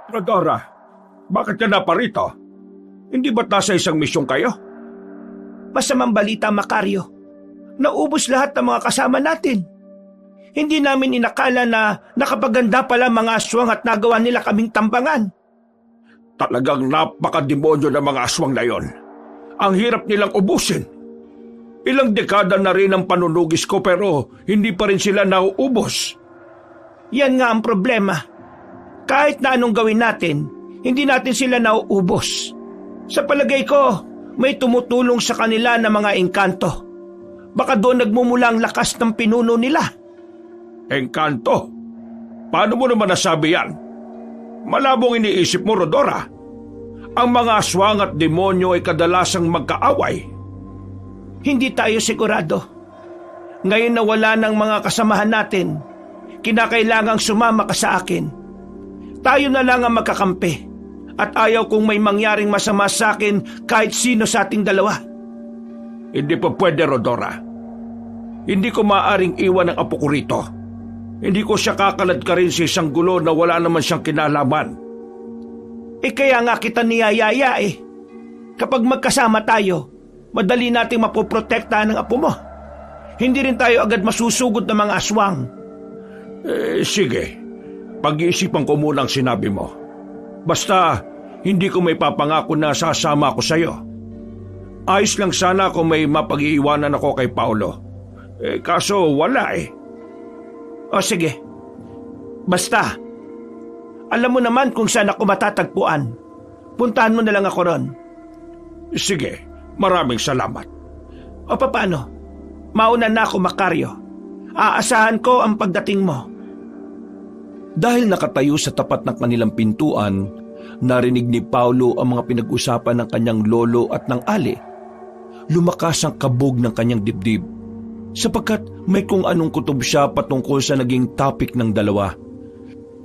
Rodora, bakit ka naparito? Hindi ba't nasa isang misyon kayo? Masamang balita, Macario. Naubos lahat ng mga kasama natin. Hindi namin inakala na nakapaganda pala mga aswang at nagawa nila kaming tambangan. Talagang napakademonyo ng mga aswang na yon. Ang hirap nilang ubusin. Ilang dekada na rin ang panunugis ko pero hindi pa rin sila nauubos. Yan nga ang problema. Kahit na anong gawin natin, hindi natin sila nauubos. Sa palagay ko, may tumutulong sa kanila na mga engkanto. Baka doon nagmumula ang lakas ng pinuno nila. Engkanto? Paano mo naman nasabi yan? Malabong iniisip mo, Rodora. Ang mga aswang at demonyo ay kadalasang magkaaway. Hindi tayo sigurado. Ngayon na wala ng mga kasamahan natin, kinakailangang sumama ka sa akin. Tayo na lang ang magkakampi at ayaw kong may mangyaring masama sa akin kahit sino sa ating dalawa. Hindi pa pwede, Rodora. Hindi ko maaaring iwan ang apo ko rito. Hindi ko siya kakalad ka rin sa isang gulo na wala naman siyang kinalaman. Kaya nga kita niyayaya eh. Kapag magkasama tayo, madali nating mapoprotektahan ng apo mo. Hindi rin tayo agad masusugod ng mga aswang. Sige. Pag-iisipan ko muna ang sinabi mo. Basta, hindi ko may papangako na sasama ako sa'yo. Ayos lang sana kung may mapag-iiwanan ako kay Paolo. Kaso wala eh. O sige. Basta, alam mo naman kung saan ako matatagpuan. Puntahan mo na lang ako ron. Sige, maraming salamat. O paano? Mauna na ako, Macario. Aasahan ko ang pagdating mo. Dahil nakatayo sa tapat ng kanilang pintuan, narinig ni Paolo ang mga pinag-usapan ng kanyang lolo at ng ali. Lumakas ang kabog ng kanyang dibdib, sapagkat may kung anong kutob siya patungkol sa naging topic ng dalawa.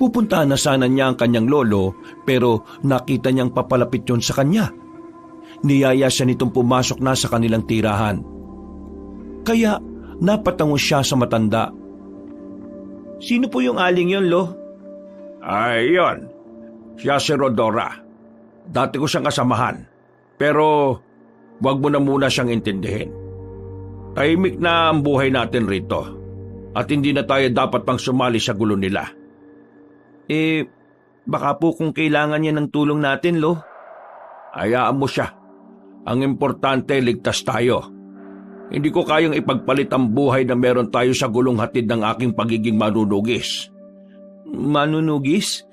Pupuntahan na sana niya ang kanyang lolo, pero nakita niyang papalapit yon sa kanya. Niyaya siya nitong pumasok na sa kanilang tirahan. Kaya napatango siya sa matanda. Sino po yung aling yon, Lo? Ay, yun. Siya si Rodora. Dati ko siyang kasamahan. Pero, wag mo na muna siyang intindihin. Tahimik na ang buhay natin rito. At hindi na tayo dapat pang sumali sa gulo nila. Baka po kung kailangan niya ng tulong natin, Lo. Hayaan mo siya. Ang importante, ligtas tayo. Hindi ko kayang ipagpalit ang buhay na meron tayo sa gulong hatid ng aking pagiging manunugis. Manunugis?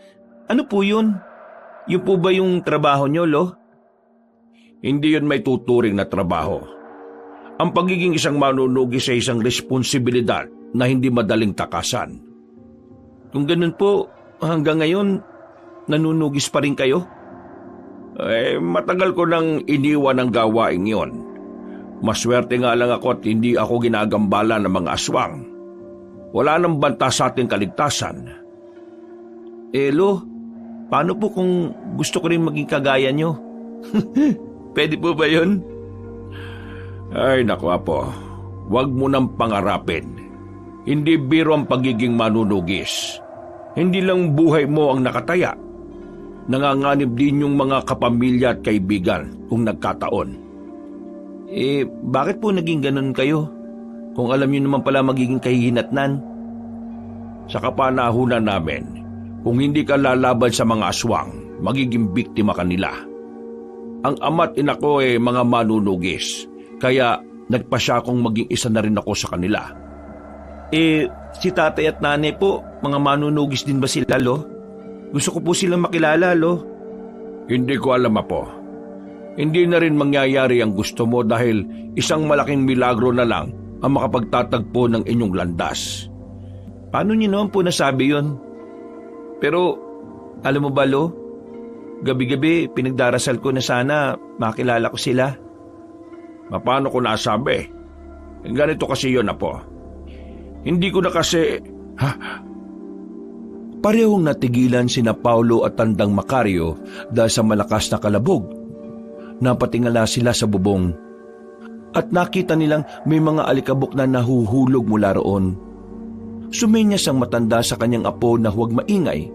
Ano po yun? Yun po ba yung trabaho niyo, Lo? Hindi yun may tuturing na trabaho. Ang pagiging isang manunugis ay isang responsibilidad na hindi madaling takasan. Kung ganun po, hanggang ngayon, nanunugis pa rin kayo? Matagal ko nang iniwan ang gawaing yon. Maswerte nga lang ako at hindi ako ginagambala ng mga aswang. Wala nang banta sa ating kaligtasan. Lo, paano po kung gusto ko rin maging kagaya nyo? Pwede po ba yun? Ay, naku apo. Huwag mo nang pangarapin. Hindi biro ang pagiging manunugis. Hindi lang buhay mo ang nakataya. Nanganganib din yung mga kapamilya at kaibigan kung nagkataon. Bakit po naging ganun kayo? Kung alam niyo naman pala magiging kahihinatnan. Sa kapanahunan namin, kung hindi ka lalaban sa mga aswang, magiging biktima ka nila. Ang ama't ina ko ay mga manunugis, kaya nagpasya akong maging isa na rin ako sa kanila. Si tatay at nanay po, mga manunugis din ba sila, Lo? Gusto ko po silang makilala, Lo. Hindi ko alam, Apo. Hindi na rin mangyayari ang gusto mo dahil isang malaking milagro na lang ang makapagtatagpo ng inyong landas. Paano niyo naman po nasabi yun? Pero, alam mo ba, Lo? Gabi-gabi, pinagdarasal ko na sana makilala ko sila. Paano ko nasabi? Ganito kasi yun, Apo. Hindi ko na kasi... Parehong natigilan sina Paolo at tandang Macario dahil sa malakas na kalabog. Napatingala sila sa bubong at nakita nilang may mga alikabok na nahuhulog mula roon. Sumenyas ang matanda sa kanyang apo na huwag maingay,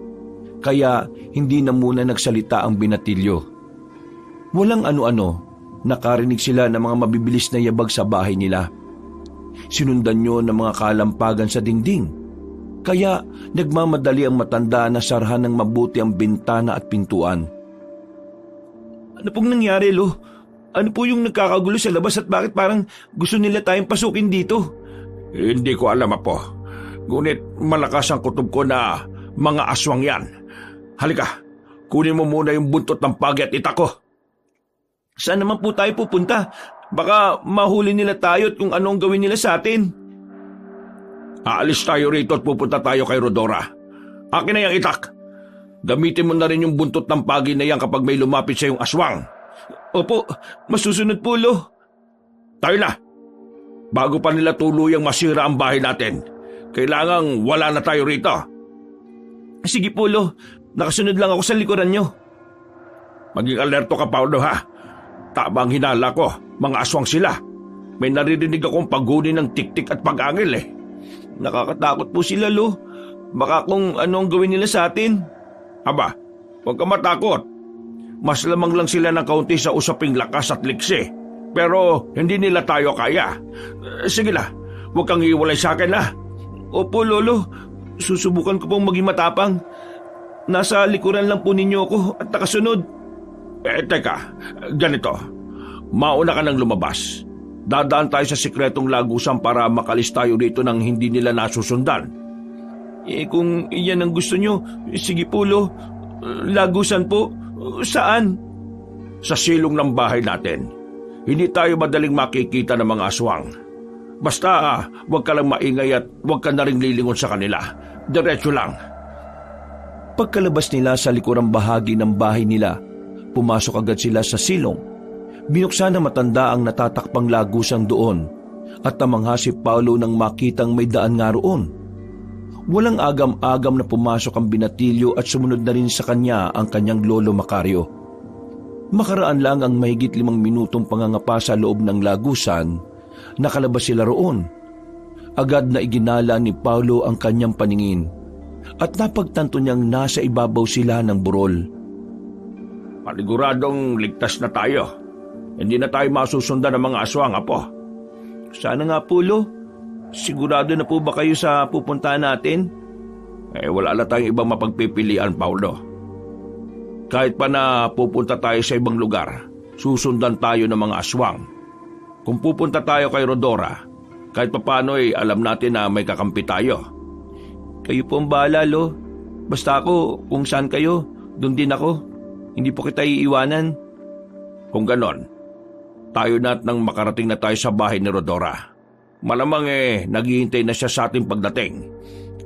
kaya hindi na muna nagsalita ang binatilyo. Walang ano-ano, nakarinig sila ng mga mabibilis na yabag sa bahay nila. Sinundan nyo ng mga kalampagan sa dingding, kaya nagmamadali ang matanda na sarhan ng mabuti ang bintana at pintuan. Ano pong nangyari, Lo? Ano po yung nagkakagulo sa labas at bakit parang gusto nila tayong pasukin dito? Hindi ko alam, Apo. Ngunit malakas ang kutob ko na mga aswang yan. Halika, kunin mo muna yung buntot ng pagi at itak ko. Saan naman po tayo pupunta? Baka mahuli nila tayo at kung anong gawin nila sa atin. Aalis tayo rito at pupunta tayo kay Rodora. Akin na yung itak. Gamitin mo na rin yung buntot ng pagi na yan kapag may lumapit sa yung aswang. Opo, masusunod po, Lo. Tayo na. Bago pa nila tuluyang masira ang bahay natin, kailangang wala na tayo rito. Sige po, Lo. Nakasunod lang ako sa likuran nyo. Maging alerto ka, Paulo, ha? Tama ang hinala ko, mga aswang sila. May naririnig akong paghuni ng tiktik at pag-angil eh. Nakakatakot po sila, Lo. Baka kung anong gawin nila sa atin. Aba, huwag ka matakot. Mas lamang lang sila ng kaunti sa usaping lakas at liksi. Pero hindi nila tayo kaya. Sige na, huwag kang iwalay sa akin, ha? Opo, Lolo. Susubukan ko pong maging matapang. Nasa likuran lang po ninyo ako at nakasunod. Teka, ganito. Mauna ka nang lumabas. Dadaan tayo sa sikretong lagusan para makalis tayo rito nang hindi nila nasusundan. Kung iyan ang gusto nyo, sige po, Lo. Lagusan po? Saan? Sa silong ng bahay natin. Hindi tayo madaling makikita ng mga aswang. Basta huwag ka lang maingay at huwag ka na rin lilingon sa kanila. Diretso lang. Pagkalabas nila sa likurang bahagi ng bahay nila, pumasok agad sila sa silong. Binuksan na matanda ang natatakpang lagusang doon at namangha si Paulo nang makitang may daan nga roon. Walang agam-agam na pumasok ang binatilyo at sumunod na rin sa kanya ang kanyang lolo Macario. Makaraan lang ang mahigit 5 minutong pangangapa sa loob ng lagusan, nakalabas sila roon. Agad na iginala ni Paulo ang kanyang paningin at napagtanto niyang nasa ibabaw sila ng burol. Paniguradong ligtas na tayo. Hindi na tayo masusundan ng mga aswang, Apo. Sana nga po, Lo. Sigurado na po ba kayo sa pupuntahan natin? Wala na tayong ibang mapagpipilian, Paulo. Kahit pa na pupunta tayo sa ibang lugar, susundan tayo ng mga aswang. Kung pupunta tayo kay Rodora, kahit paano alam natin na may kakampi tayo. Kayo po ang bahala, Lo. Basta ako, kung saan kayo, doon din ako. Hindi po kita iiwanan. Kung ganon, tayo na at nang makarating na tayo sa bahay ni Rodora. Malamang naghihintay na siya sa ating pagdating.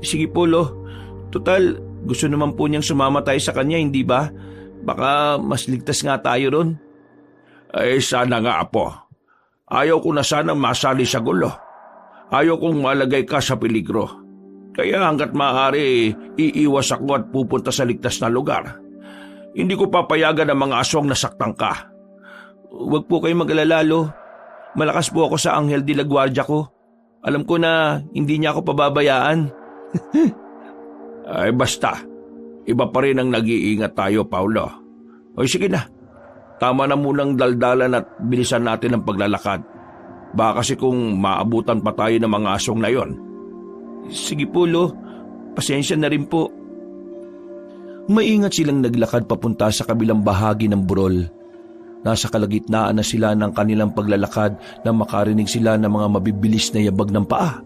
Sige po, Lo. Total, gusto naman po niyang sumama tayo sa kanya, hindi ba? Baka mas ligtas nga tayo ron. Sana nga, Apo. Ayaw ko na sana masali sa gulo. Ayaw kong malagay ka sa peligro. Kaya hanggat maaari, iiwas ako at pupunta sa ligtas na lugar. Hindi ko papayagan ang mga aswang na saktan ka. Huwag po kayong mag-alala, Lo. Malakas po ako sa Anghel de la Guardia ko. Alam ko na hindi niya ako pababayaan. Basta. Iba pa rin ang nag-iingat tayo, Paulo. Sige na. Tama na munang daldalan at bilisan natin ang paglalakad. Baka kasi kung maabutan pa tayo ng mga aswang na yon. Sige po, Lo. Pasensya na rin po. Maingat silang naglakad papunta sa kabilang bahagi ng burol. Nasa kalagitnaan na sila ng kanilang paglalakad nang makarinig sila ng mga mabibilis na yabag ng paa.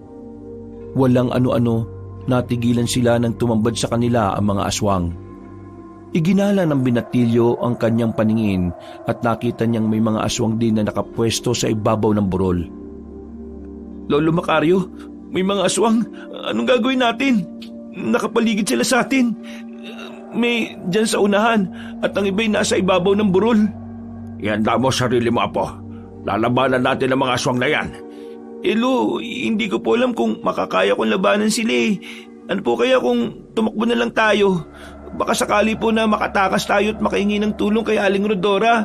Walang ano-ano, natigilan sila nang tumambad sa kanila ang mga aswang. Iginala ng binatilyo ang kanyang paningin at nakita niyang may mga aswang din na nakapwesto sa ibabaw ng burol. Lolo Macario, may mga aswang. Anong gagawin natin? Nakapaligid sila sa atin. May dyan sa unahan at ang iba'y nasa ibabaw ng burol. Ihanda mo sarili mo, Apo. Lalabanan natin ang mga aswang na yan. Lo, hindi ko po alam kung makakaya kong labanan sila eh. Ano po kaya kung tumakbo na lang tayo? Baka sakali po na makatakas tayo at makahingi ng tulong kay Aling Rodora.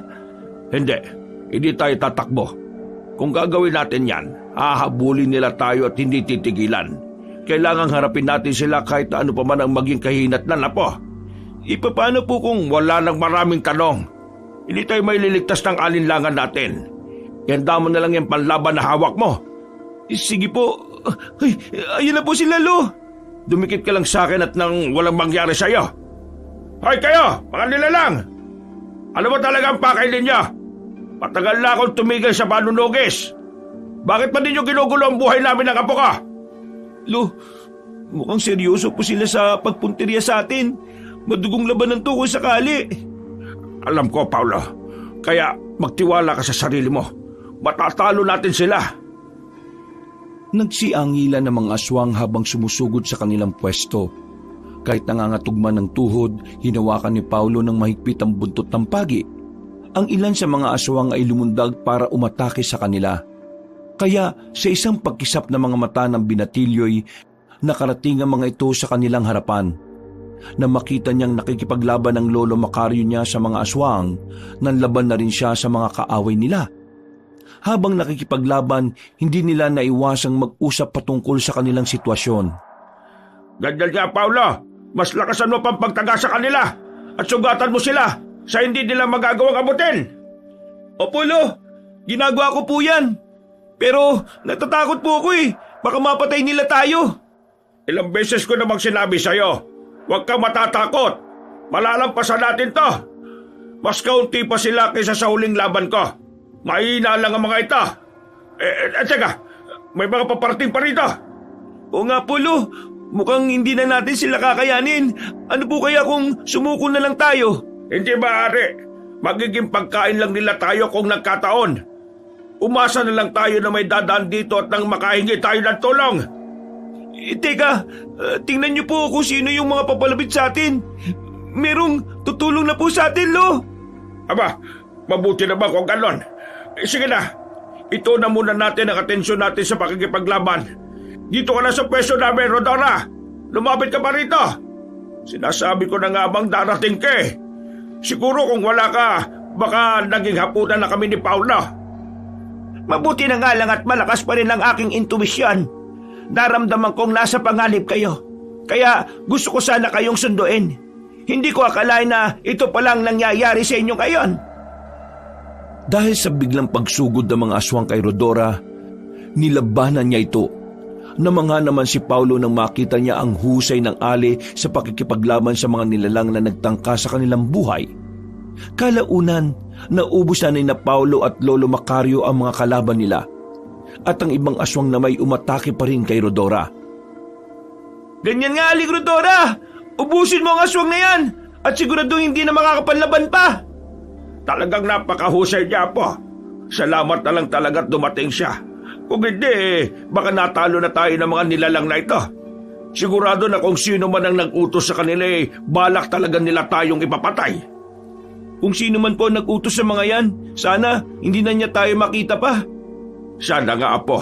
Hindi tayo tatakbo. Kung gagawin natin yan, hahabulin nila tayo at hindi titigilan. Kailangang harapin natin sila kahit ano pa man ang maging kahinatnan, Apo. Paano po kung Wala nang maraming tanong. Hindi tayo may liligtas ng alinlangan natin. Ihanda mo na lang yung panlaban na hawak mo. Sige po. Ay, ayun na po sila, Lo. Dumikit ka lang sa akin at nang walang mangyari sa'yo. Hoy kayo, mga nilalang! Ano ba talaga ang pakay ninyo? Matagal na akong tumigil sa panunugis. Bakit pa ninyo ginugulo ang buhay namin ng apo ko? Lo, mukhang seryoso po sila sa pagpuntirya sa atin. Madugong labanan to kung sakali. Alam ko, Paulo. Kaya magtiwala ka sa sarili mo. Matatalo natin sila. Nagsiangilan ng mga aswang habang sumusugod sa kanilang pwesto. Kahit nangangatugma ng tuhod, hinawakan ni Paulo ng mahigpit ang buntot ng pagi. Ang ilan sa mga aswang ay lumundag para umatake sa kanila. Kaya sa isang pagkisap ng mga mata ng binatilyo'y nakarating ang mga ito sa kanilang harapan. Na makita niyang nakikipaglaban ng lolo Macario niya sa mga aswang, nanlaban na rin siya sa mga kaaway nila. Habang nakikipaglaban, hindi nila naiwasang mag-usap patungkol sa kanilang sitwasyon. Ganyan nga, Paulo. Mas lakasan mo pang pagtaga sa kanila at sugatan mo sila sa hindi nila magagawang abutin. Opo, Lo. Ginagawa ko po yan. Pero natatakot po ako eh. Baka mapatay nila tayo. Ilang beses ko namang sinabi sa'yo, huwag kang matatakot. Malalampasan natin to. Mas kaunti pa sila kaysa sa huling laban ko. Mahina lang ang mga ito. Teka, may mga paparating pa rito. O nga po, Lo. Mukhang hindi na natin sila kakayanin. Ano po kaya kung sumuko na lang tayo? Hindi maaari. Magiging pagkain lang nila tayo kung nagkataon. Umasa na lang tayo na may dadaan dito at nang makahingi tayo ng tulong. Teka, tingnan niyo po kung sino yung mga papalapit sa atin. Merong tutulong na po sa atin, Lo. Aba, mabuti na ba kung ganon? Sige na, ito na muna natin ang atensyon natin sa pakikipaglaban. Dito ka na sa pwesto namin, Rodora. Lumapit ka pa rito. Sinasabi ko na nga bang darating ka eh. Siguro kung wala ka, baka naging hapunan na kami ni Paulo. Mabuti na nga lang at malakas pa rin ang aking intuwisyon. Naramdaman kong nasa panganib kayo. Kaya gusto ko sana kayong sunduin. Hindi ko akalain na ito palang nangyayari sa inyo ngayon. Dahil sa biglang pagsugod ng mga aswang kay Rodora, nilabanan niya ito. Namangha naman si Paulo nang makita niya ang husay ng ali sa pakikipaglaban sa mga nilalang na nagtangka sa kanilang buhay. Kalaunan, naubos na ni na Paulo at Lolo Macario ang mga kalaban nila. At ang ibang aswang na may umatake pa rin kay Rodora. Ganyan nga, Aling Rodora! Ubusin mo ang aswang na yan! At siguradong hindi na makakapanlaban pa! Talagang napakahusay niya po. Salamat na lang talaga at dumating siya. Kung hindi, baka natalo na tayo ng mga nilalang na ito. Sigurado na kung sino man ang nag-utos sa kanila balak talaga nila tayong ipapatay. Kung sino man po nag-utos sa mga yan, sana hindi na niya tayo makita pa. Sana nga, Apo.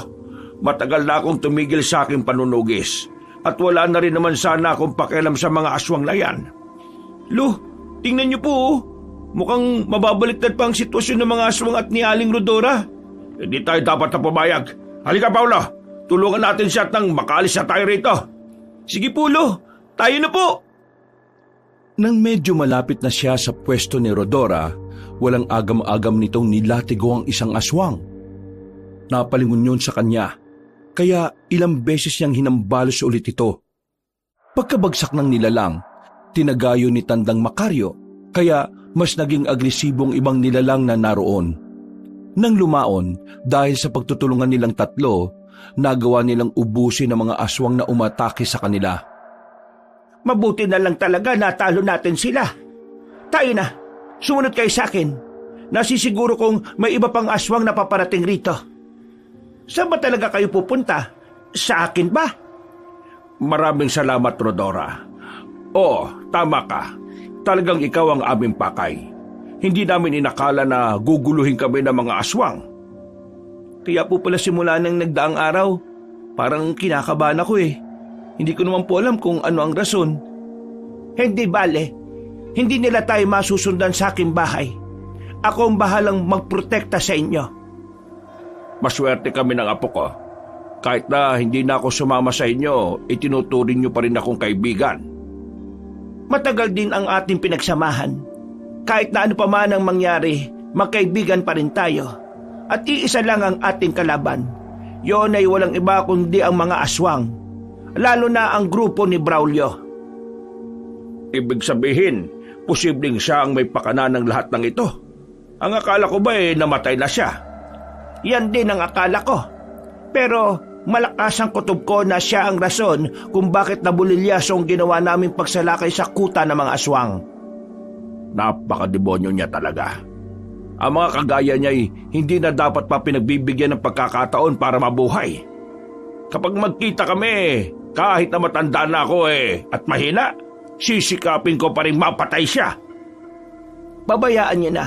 Matagal na akong tumigil sa aking panunugis. At wala na rin naman sana akong pakialam sa mga aswang na yan. Lo, tingnan niyo po oh. Mukhang mababaliktad pa ang sitwasyon ng mga aswang at ni Aling Rodora. Hindi tayo dapat na pumayag. Halika, Paulo. Tulungan natin siya at nang makaalis na tayo rito. Sige po, Lo. Tayo na po. Nang medyo malapit na siya sa pwesto ni Rodora, walang agam-agam nitong nilatigo ang isang aswang. Napalingon yun sa kanya, kaya ilang beses niyang hinambalos ulit ito. Pagkabagsak ng nilalang, tinagayo ni Tandang Macario, kaya mas naging agresibong ibang nilalang na naroon. Nang lumaon, dahil sa pagtutulungan nilang tatlo, nagawa nilang ubusin ang mga aswang na umatake sa kanila. Mabuti na lang talaga natalo natin sila. Tayo na, sumunod kayo sa akin. Nasisiguro kong may iba pang aswang na paparating rito. Saan ba talaga kayo pupunta? Sa akin ba? Maraming salamat, Rodora. Oo, tama ka. Talagang ikaw ang aming pakay. Hindi namin inakala na guguluhin kami ng mga aswang. Kaya po pala simula ng nagdaang araw, parang kinakabahan ako eh. Hindi ko naman po alam kung ano ang rason. Hindi bale, hindi nila tayo masusundan sa aking bahay. Ako ang bahalang magprotekta sa inyo. Maswerte kami ng apo ko. Kahit na hindi na ako sumama sa inyo, itinuturing niyo pa rin akong kaibigan. Matagal din ang ating pinagsamahan. Kahit na ano pa man ang mangyari, magkaibigan pa rin tayo. At iisa lang ang ating kalaban. Yun ay walang iba kundi ang mga aswang. Lalo na ang grupo ni Braulio. Ibig sabihin, posibleng siya ang may pakana ng lahat ng ito. Ang akala ko ba namatay na siya? Yan din ang akala ko. Pero malakas ang kutob ko na siya ang rason kung bakit nabulilyaso ang ginawa naming pagsalakay sa kuta ng mga aswang. Napakademonyo niya talaga. Ang mga kagaya niya'y hindi na dapat pa pinagbibigyan ng pagkakataon para mabuhay. Kapag magkita kami, kahit na matanda na ako at mahina, sisikapin ko pa rin mapatay siya. Babayaan niya na.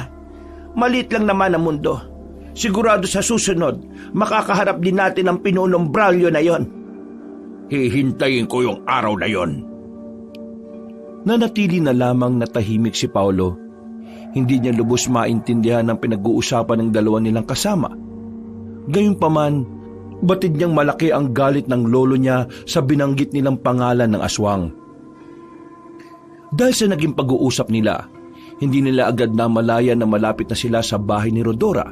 Malit lang naman ang mundo. Sigurado sa susunod, makakaharap din natin ang pinunong Braulio na yon. Hihintayin ko yung araw na yon. Nanatili na lamang natahimik si Paulo. Hindi niya lubos maintindihan ang pinag-uusapan ng dalawa nilang kasama. Gayunpaman, batid niyang malaki ang galit ng lolo niya sa binanggit nilang pangalan ng aswang. Dahil sa naging pag-uusap nila, hindi nila agad namalaya na malapit na sila sa bahay ni Rodora.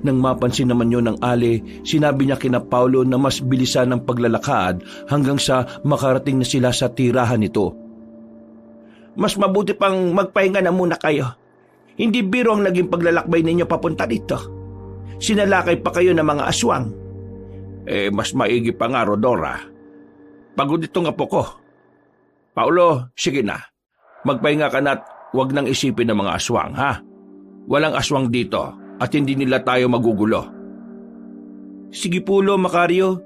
Nang mapansin naman yun ng Ale, sinabi niya kina Paulo na mas bilisan ang paglalakad hanggang sa makarating na sila sa tirahan nito. Mas mabuti pang magpahinga na muna kayo. Hindi biro ang naging paglalakbay ninyo papunta dito. Sinalakay pa kayo ng mga aswang. Mas maigi pa nga, Rodora. Pagod itong apo ko. Paulo, sige na. Magpahinga ka na at huwag nang isipin ng mga aswang, ha? Walang aswang dito at hindi nila tayo magugulo. Sige po, Lo, Macario.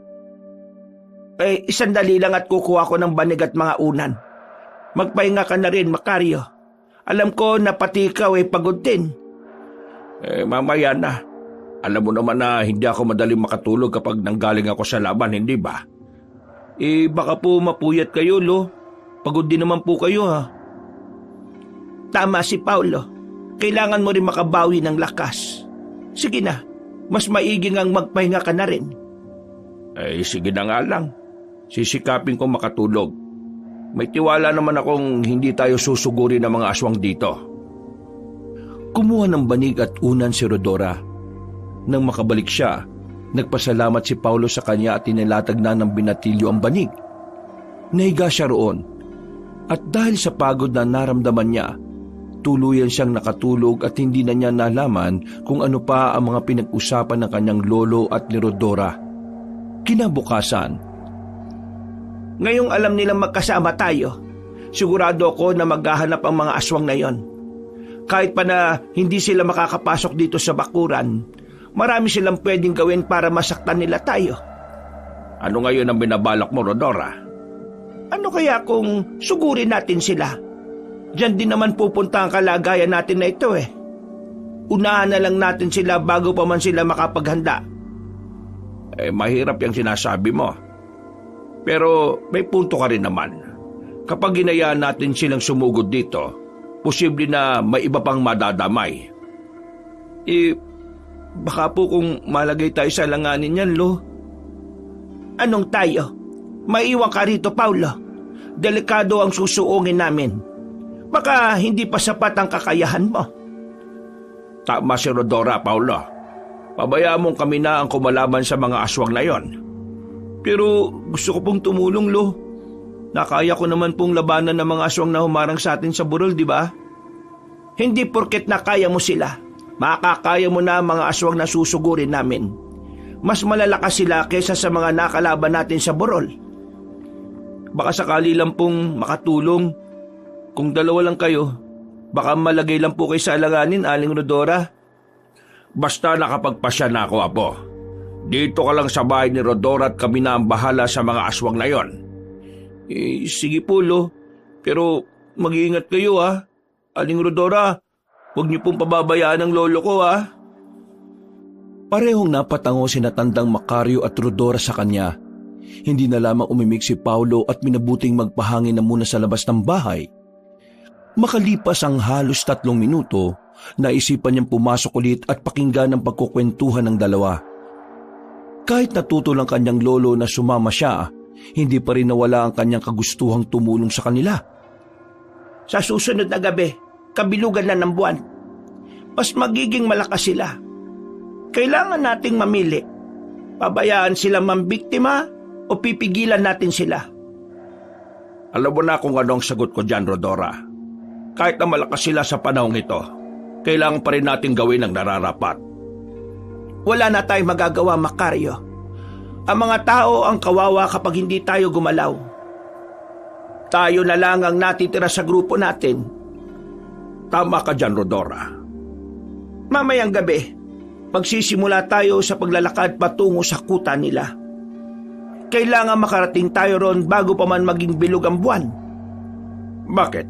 Isandali lang at kukuha ko ng banig at mga unan. Magpahinga ka na rin, Macario. Alam ko na pati ikaw pagod din. Mamaya na. Alam mo naman na hindi ako madaling makatulog kapag nanggaling ako sa laban, hindi ba? Baka po mapuyat kayo, Lo. Pagod din naman po kayo, ha? Tama si Paulo. Kailangan mo rin makabawi ng lakas. Sige na, mas maigi ngang magpahinga ka na rin. Sige na nga lang. Sisikapin kong makatulog. May tiwala naman akong hindi tayo susuguri ng mga aswang dito. Kumuha ng banig at unan si Rodora. Nang makabalik siya, nagpasalamat si Paulo sa kanya at tinilatag na ng binatilyo ang banig. Nahiga siya roon. At dahil sa pagod na naramdaman niya, tuluyan siyang nakatulog at hindi na niya nalaman kung ano pa ang mga pinag-usapan ng kanyang lolo at ni Rodora. Kinabukasan, ngayong alam nilang magkasama tayo, sigurado ako na maghahanap ang mga aswang na yon. Kahit pa na hindi sila makakapasok dito sa bakuran, marami silang pwedeng gawin para masaktan nila tayo. Ano ngayon ang binabalak mo, Rodora? Ano kaya kung sugurin natin sila? Diyan din naman pupunta ang kalagayan natin na ito. Unahan na lang natin sila bago pa man sila makapaghanda. Mahirap yung sinasabi mo. Pero may punto ka rin naman. Kapag ginayaan natin silang sumugod dito, posible na may iba pang madadamay. Baka po kung malagay tayo sa langanin yan, Lo. Anong tayo? Maiwan ka rito, Paulo. Delikado ang susuungin namin. Baka hindi pa sapat ang kakayahan mo. Tama si Rodora, Paulo. Pabayaan mong kami na ang kumalaban sa mga aswang na yon. Pero gusto ko pong tumulong, Lo. Nakaya ko naman pong labanan ng mga aswang na humarang sa atin sa burol, di ba? Hindi porket nakaya mo sila, makakaya mo na mga aswang na susugurin namin. Mas malalakas sila kaysa sa mga nakalaban natin sa burol. Baka sakali lang pong makatulong. Kung dalawa lang kayo, baka malagay lang po kayo sa alanganin, Aling Rodora. Basta nakapagpasya na ako, Apo. Dito ka lang sa bahay ni Rodora at kami na ang bahala sa mga aswang na yon. Sige po, Lo. Pero mag-iingat kayo, ha. Aling Rodora, huwag niyo pong pababayaan ang lolo ko, ha. Parehong napatango si Natandang Macario at Rodora sa kanya. Hindi na lamang umimik si Paulo at minabuting magpahangin na muna sa labas ng bahay. Makalipas ang halos 3 minuto, naisipan niyang pumasok ulit at pakinggan ang pagkukwentuhan ng dalawa. Kahit natuto lang kanyang lolo na sumama siya, hindi pa rin nawala ang kanyang kagustuhang tumulong sa kanila. Sa susunod na gabi, kabilugan na ng buwan, mas magiging malakas sila. Kailangan nating mamili. Pabayaan sila mambiktima o pipigilan natin sila? Alam mo na kung ano ang sagot ko dyan, Rodora. Kahit na malakas sila sa panahong ito, kailangan pa rin natin gawin ang nararapat. Wala na tayong magagawa, Macario. Ang mga tao ang kawawa kapag hindi tayo gumalaw. Tayo na lang ang natitira sa grupo natin. Tama ka dyan, Rodora. Mamayang gabi, magsisimula tayo sa paglalakad patungo sa kuta nila. Kailangan makarating tayo ron bago pa man maging bilog ang buwan. Bakit?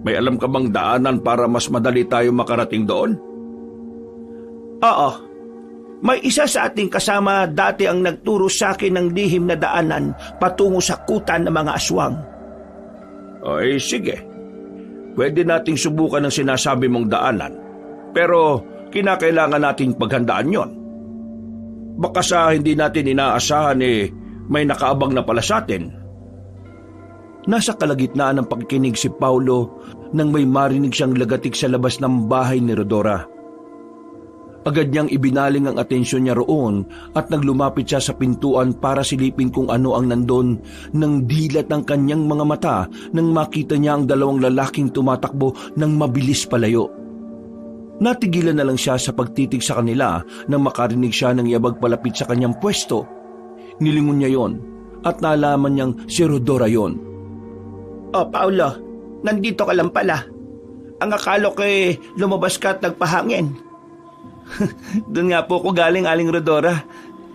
May alam ka bang daanan para mas madali tayo makarating doon? Oo. May isa sa ating kasama dati ang nagturo sa akin ng lihim na daanan patungo sa kuta ng mga aswang. Ay, sige. Pwede nating subukan ang sinasabi mong daanan. Pero kinakailangan nating paghandaan yon. Baka sa hindi natin inaasahan may nakaabang na pala sa atin. Nasa kalagitnaan ng pakikinig si Paulo nang may marinig siyang lagatik sa labas ng bahay ni Rodora. Agad niyang ibinaling ang atensyon niya roon at naglumapit siya sa pintuan para silipin kung ano ang nandun nang dilat ng kanyang mga mata nang makita niya ang dalawang lalaking tumatakbo ng mabilis palayo. Natigilan na lang siya sa pagtitig sa kanila nang makarinig siya ng yabag palapit sa kanyang pwesto. Nilingon niya yon at nalaman niyang si Rodora yon. Oh, Paulo, nandito ka lang pala. Ang akala ko lumabas ka at nagpahangin. Doon nga po ako galing, Aling Rodora.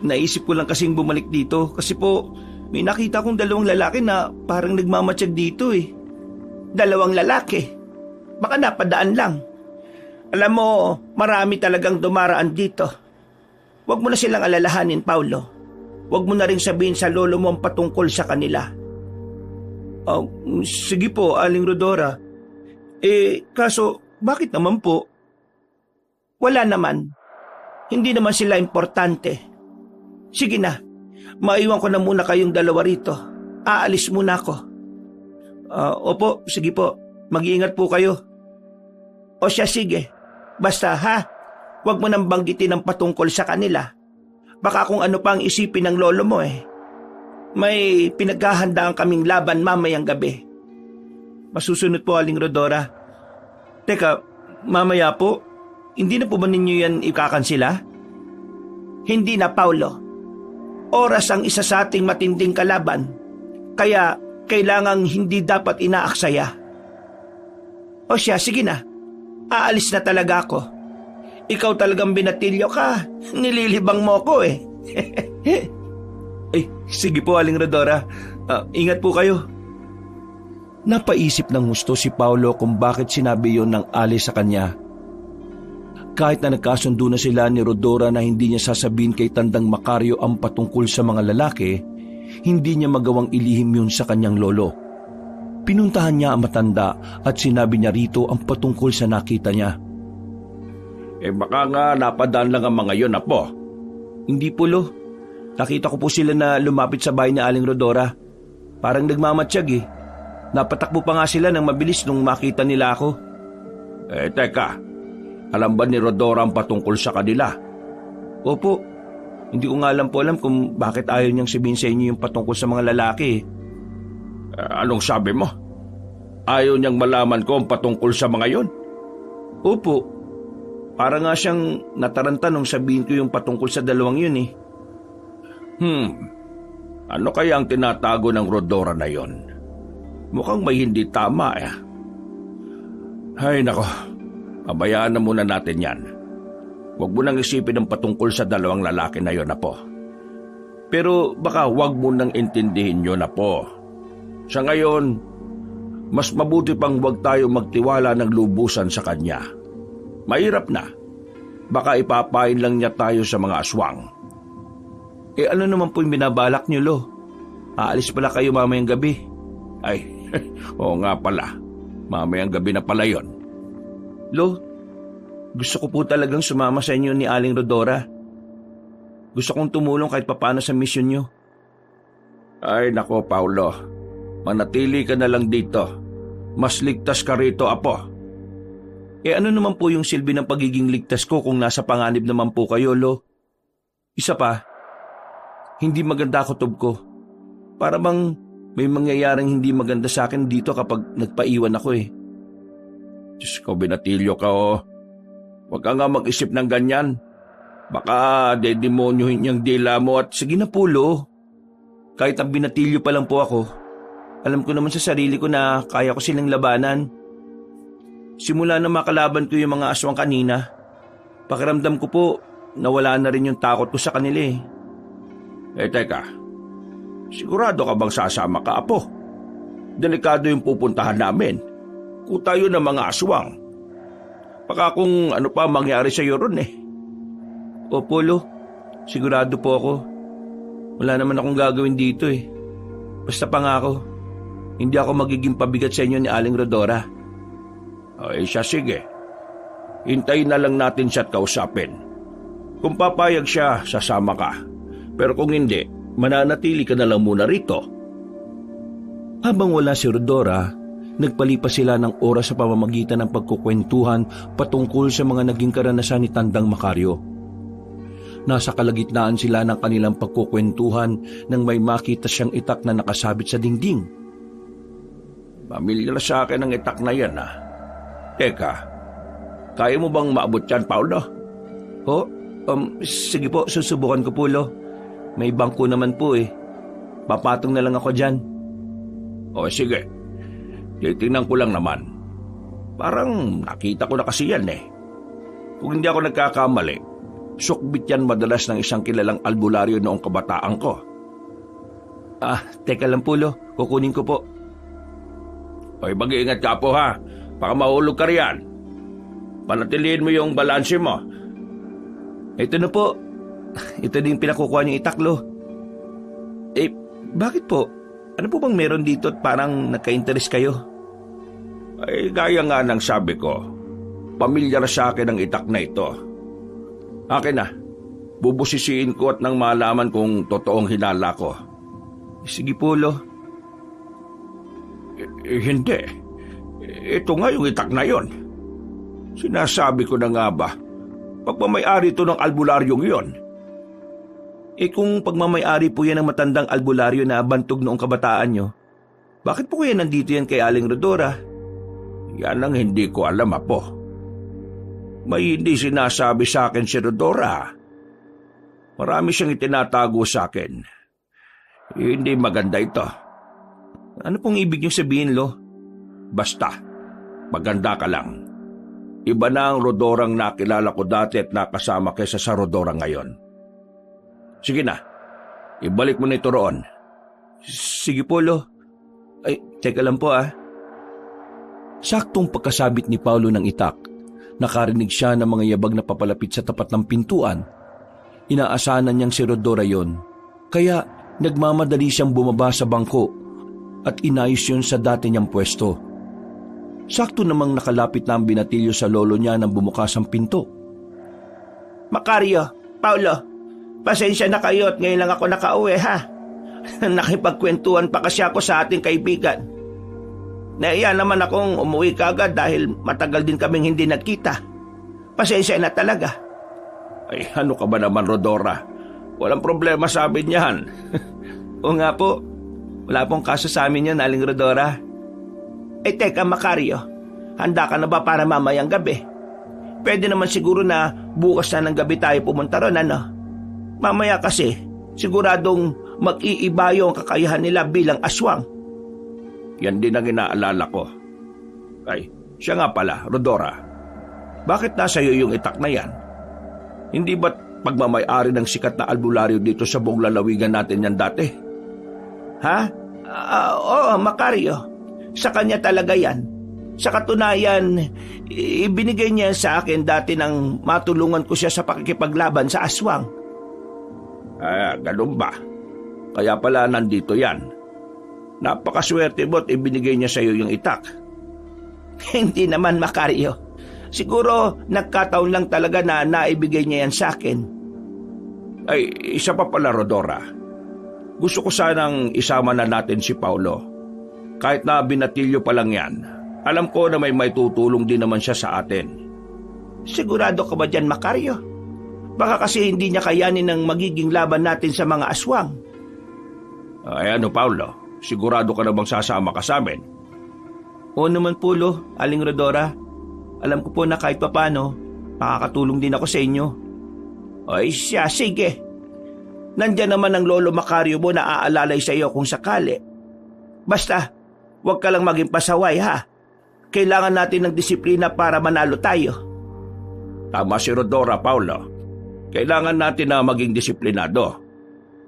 Naisip ko lang kasing bumalik dito kasi po may nakita kong dalawang lalaki na parang nagmamatsyag dito eh. Dalawang lalaki? Baka napadaan lang. Alam mo, marami talagang dumaraan dito. Huwag mo na silang alalahanin, Paulo. Huwag mo na rin sabihin sa lolo mo ang patungkol sa kanila. Oh, sige po, Aling Rodora. Kaso, bakit naman po? Wala naman. Hindi naman sila importante. Sige na, maiwan ko na muna kayong dalawa rito. Aalis muna ako. Opo, sige po. Mag-iingat po kayo. O siya, sige. Basta ha, huwag mo nang banggitin ang patungkol sa kanila. Baka kung ano pa ang isipin ng lolo mo eh. May pinaghahandaan kaming laban mamayang gabi. Masusunod po, Aling Rodora. Teka, mamaya po, hindi na po ba ninyo yan ikakansila? Hindi na, Paulo. Oras ang isa sa ating matinding kalaban. Kaya kailangang hindi dapat inaaksaya. O siya, sige na. Aalis na talaga ako. Ikaw talagang binatilyo ka. Nililibang mo ko eh. Sige po, Aling Rodora. Ingat po kayo. Napaisip ng gusto si Paulo kung bakit sinabi yon ng alis sa kanya. Kahit na nagkasundo na sila ni Rodora na hindi niya sasabihin kay Tandang Macario ang patungkol sa mga lalaki, hindi niya magawang ilihim yun sa kanyang lolo. Pinuntahan niya ang matanda at sinabi niya rito ang patungkol sa nakita niya. Baka nga napadaan lang ang mga yon, Apo. Hindi po, Lo. Nakita ko po sila na lumapit sa bahay ni Aling Rodora. Parang nagmamatsyag eh. Napatakbo pa nga sila ng mabilis nung makita nila ako. Teka. Alam ba ni Rodora ang patungkol sa kanila? Opo. Hindi ko nga alam kung bakit ayaw niyang sabihin sa inyo yung patungkol sa mga lalaki. Anong sabi mo? Ayaw niyang malaman ko ang patungkol sa mga yon? Opo. Para nga siyang nataranta nung sabihin ko yung patungkol sa dalawang yun eh. Ano kaya ang tinatago ng Rodora na yon? Mukhang may hindi tama eh. Ay nako. Pabayaan na muna natin yan. Huwag mo nang isipin ang patungkol sa dalawang lalaki na yon, Apo. Pero baka huwag mo nang intindihin yun, Apo. Sa ngayon, mas mabuti pang huwag tayo magtiwala ng lubusan sa kanya. Mahirap na. Baka ipapain lang niya tayo sa mga aswang. Ano naman po yung binabalak niyo, Lo? Aalis pala kayo mamayang gabi. Ay, oo nga pala. Mamayang gabi na pala yon. Lo, gusto ko po talagang sumama sa inyo ni Aling Rodora. Gusto kong tumulong kahit papano sa misyon niyo. Ay nako, Paulo. Manatili ka na lang dito. Mas ligtas ka rito, Apo. Ano naman po yung silbi ng pagiging ligtas ko kung nasa panganib naman po kayo, Lo? Isa pa, hindi maganda kutob ko. Para bang may mangyayaring hindi maganda sa akin dito kapag nagpaiwan ako eh. Diyos ko, Binatilyo ka oh. Huwag ka nga mag-isip ng ganyan. Baka dedemonyohin niyang dila mo at Sige na po, Lo. Kahit ang binatilyo pa lang po ako, alam ko naman sa sarili ko na kaya ko silang labanan. Simula na makalaban ko yung mga aswang kanina, pakiramdam ko po nawala na rin yung takot ko sa kanila eh. Teka. Sigurado ka bang sasama ka, Apo? Delikado yung pupuntahan namin. Kung tayo ng mga aswang. Baka kung ano pa mangyari sa iyo ron eh. Opo, Lo. Sigurado po ako. Wala naman akong gagawin dito eh. Basta pangako, hindi ako magiging pabigat sa inyo ni Aling Rodora. Siya sige. Hintayin na lang natin siya at kausapin. Kung papayag siya, sasama ka. Pero kung hindi, mananatili ka na lang muna rito. Habang wala si Rodora, nagpalipas sila ng oras sa pamamagitan ng pagkukwentuhan patungkol sa mga naging karanasan ni Tandang Macario. Nasa kalagitnaan sila ng kanilang pagkukwentuhan nang may makita siyang itak na nakasabit sa dingding. Pamilyar sa akin ang itak na yan ah. Teka, kaya mo bang maabot yan, Paulo? Sige po, susubukan ko po, Lo. May bangko naman po eh. Papatong na lang ako dyan. Sige. Titingnan ko lang naman. Parang nakita ko na kasi yan eh. Kung hindi ako nagkakamali, sukbit yan madalas ng isang kilalang albularyo noong kabataan ko. Teka lang po, Lo. Kukunin ko po. Mag-iingat ka po ha. Baka mahulog ka riyan. Panatiliin mo yung balanse mo. Ito na po. Ito din pinakukuha niyong itak, Lo. Bakit po? Ano po bang meron dito at parang nagka-interest kayo? Gaya nga ng sabi ko, pamilyar sa akin ang itak na ito. Akin na, bubusisiin ko at nang malaman kung totoong hinala ko. Sige po, Lo. Hindi. Ito nga yung itak na yon. Sinasabi ko na nga ba, pagmamayari ito ng albularyong yon. Kung pagmamayari po yan ng matandang albularyo na bantog noong kabataan nyo, bakit po kaya nandito yan kay Aling Rodora? Yan ang hindi ko alam, Apo. May hindi sinasabi sa akin si Rodora. Marami siyang itinatago sa akin. Hindi maganda ito. Ano pong ibig niyong sabihin, Lo? Basta, maganda ka lang. Iba na ang Rodorang nakilala ko dati at nakasama kaysa sa Rodora ngayon. Sige na, ibalik mo na ito roon. Sige po, Lo. Teka lang po Saktong pagkasabit ni Paulo ng itak, nakarinig siya ng mga yabag na papalapit sa tapat ng pintuan. Inaasahan niyang si Rodora yon, kaya nagmamadali siyang bumaba sa bangko at inayos yun sa dati niyang pwesto. Sakto namang nakalapit na ang binatilyo sa lolo niya nang bumukas ang pinto. Macario, Paulo, pasensya na kayo at ngayon lang ako nakauwi ha. Nakipagkwentuhan pa kasi ako sa ating kaibigan. Naiya naman akong umuwi kaagad dahil matagal din kaming hindi nagkita. Pasensya na talaga. Ano ka ba naman, Rodora? Walang problema sa amin yan. O nga po, wala pong kaso sa amin yan, Aling Rodora. Teka, Macario, handa ka na ba para mamayang gabi? Pwede naman siguro na bukas na ng gabi tayo pumunta ron, ano? Mamaya kasi, siguradong mag-iibayo ang kakayahan nila bilang aswang. Yan din ang inaalala ko. Siya nga pala, Rodora. Bakit nasa iyo yung itak na yan? Hindi ba't pagmamayari ng sikat na albularyo dito sa buong lalawigan natin yan dati? Ha? Oo, Macario. Sa kanya talaga yan. Sa katunayan, ibinigay niya sa akin dati nang matulungan ko siya sa pakikipaglaban sa aswang. Ganun ba? Kaya pala nandito yan. Napakaswerte mo at ibinigay niya sa iyo yung itak. Hindi naman, Macario. Siguro nagkataon lang talaga na naibigay niya yan sa akin. Isa pa pala, Rodora. Gusto ko sanang isama na natin si Paulo. Kahit na binatilyo pa lang yan, Alam ko na may tutulong din naman siya sa atin. Sigurado ka ba dyan, Macario? Baka kasi hindi niya kayanin ang magiging laban natin sa mga aswang. Ay ano, Paulo? Sigurado ka na bang sasama ka sa amin? Oo naman po, Lo, Aling Rodora. Alam ko po na kahit papano, makakatulong din ako sa inyo. Ay siya, sige. Nandyan naman ang Lolo Macario mo na aalalay sa iyo kung sakali. Basta, huwag ka lang maging pasaway, ha? Kailangan natin ng disiplina para manalo tayo. Tama si Rodora, Paulo. Kailangan natin na maging disiplinado.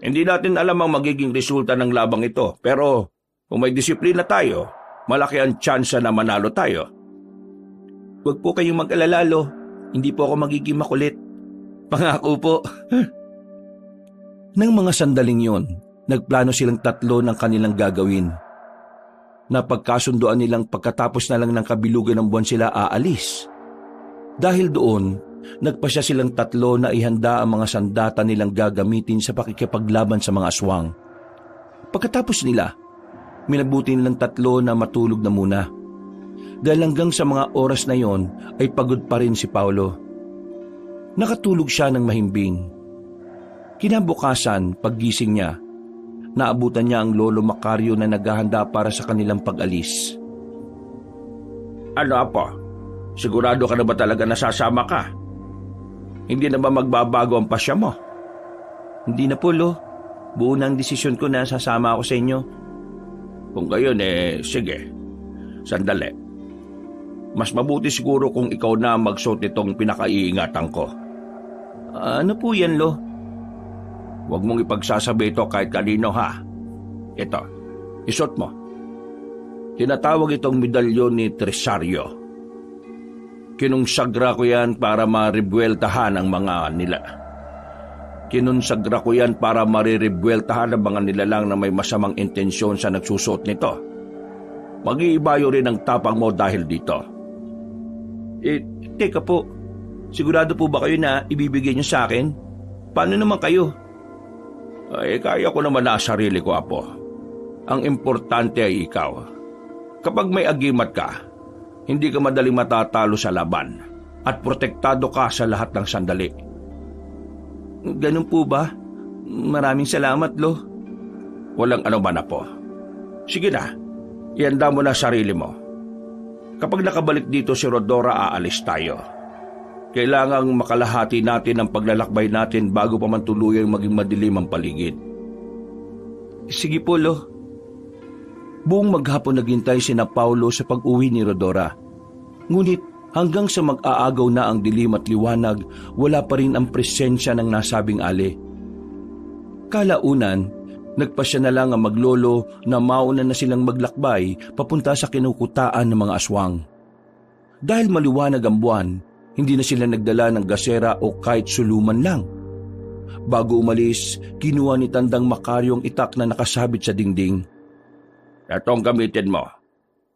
Hindi natin alam ang magiging resulta ng labang ito, pero kung may disiplina tayo, malaki ang tsansa na manalo tayo. Huwag po kayong mag-alala, Lo. Hindi po ako magiging makulit. Pangako po. Nang mga sandaling yon, nagplano silang tatlo ng kanilang gagawin. Napagkasunduan nilang pagkatapos na lang ng kabilugan ng buwan sila aalis. Dahil doon, nagpasya silang tatlo na ihanda ang mga sandata nilang gagamitin sa pakikipaglaban sa mga aswang. Pagkatapos nila, minabuti nilang tatlo na matulog na muna. Dahil hanggang sa mga oras na yon ay pagod pa rin si Paulo. Nakatulog siya ng mahimbing. Kinabukasan, paggising niya, naabutan niya ang Lolo Macario na naghahanda para sa kanilang pag-alis. Ano, Apo? Sigurado ka na ba talaga nasasama ka? Hindi na ba magbabago ang pasya mo? Hindi na po, Lo. Buo na ang desisyon ko na sasama ako sa inyo. Kung gayon, sige. Sandali. Mas mabuti siguro kung ikaw na magsuot itong pinakaiingatan ko. Ano po yan, Lo? Huwag mong ipagsasabi ito kahit kanino, ha? Ito, isuot mo. Tinatawag itong medalyon ni Tresario. Kinunsagra ko yan para maribueltahan ang mga nila. Kinunsagra ko yan para mariribueltahan ang mga nilalang na may masamang intensyon sa nagsusuot nito. Mag-iibayo rin ang tapang mo dahil dito. Teka po. Sigurado po ba kayo na ibibigay niyo sa akin? Paano naman kayo? Ay, kaya ko naman na sarili ko, Apo. Ang importante ay ikaw. Kapag may agimat ka, hindi ka madaling matatalo sa laban at protektado ka sa lahat ng sandali. Ganun po ba? Maraming salamat, Lo. Walang anuman, Apo. Sige na, ihanda mo na sarili mo. Kapag nakabalik dito si Rodora, aalis tayo. Kailangang makalahati natin ang paglalakbay natin bago pa man tuluyang maging madilim ang paligid. Sige po, Lo. Buong maghapon naghintay sina Paulo sa pag-uwi ni Rodora. Ngunit hanggang sa mag-aagaw na ang dilim at liwanag, wala pa rin ang presensya ng nasabing ali. Kalaunan, nagpasya na lang ang maglolo na mauna na silang maglakbay papunta sa kinukutaan ng mga aswang. Dahil maliwanag ang buwan, hindi na sila nagdala ng gasera o kahit suluman lang. Bago umalis, kinuha ni Tandang Macario ang itak na nakasabit sa dingding. Etong gamitin mo.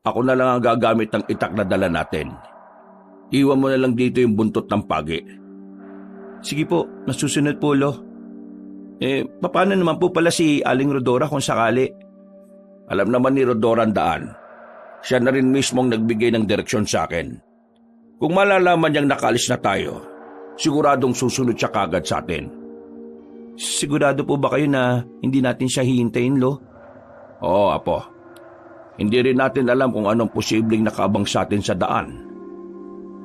Ako na lang ang gagamit ng itak na dala natin. Iwan mo na lang dito yung buntot ng pagi. Sige po, nasusunod po, Lo. Paano naman po pala si Aling Rodora kung sakali? Alam naman ni Rodora ang daan. Siya na rin mismong nagbigay ng direksyon sa akin. Kung malalaman niyang nakaalis na tayo, siguradong susunod siya kagad sa atin. Sigurado po ba kayo na hindi natin siya hihintayin, Lo? Oo, Apo. Hindi rin natin alam kung anong posibleng nakaabang sa atin sa daan.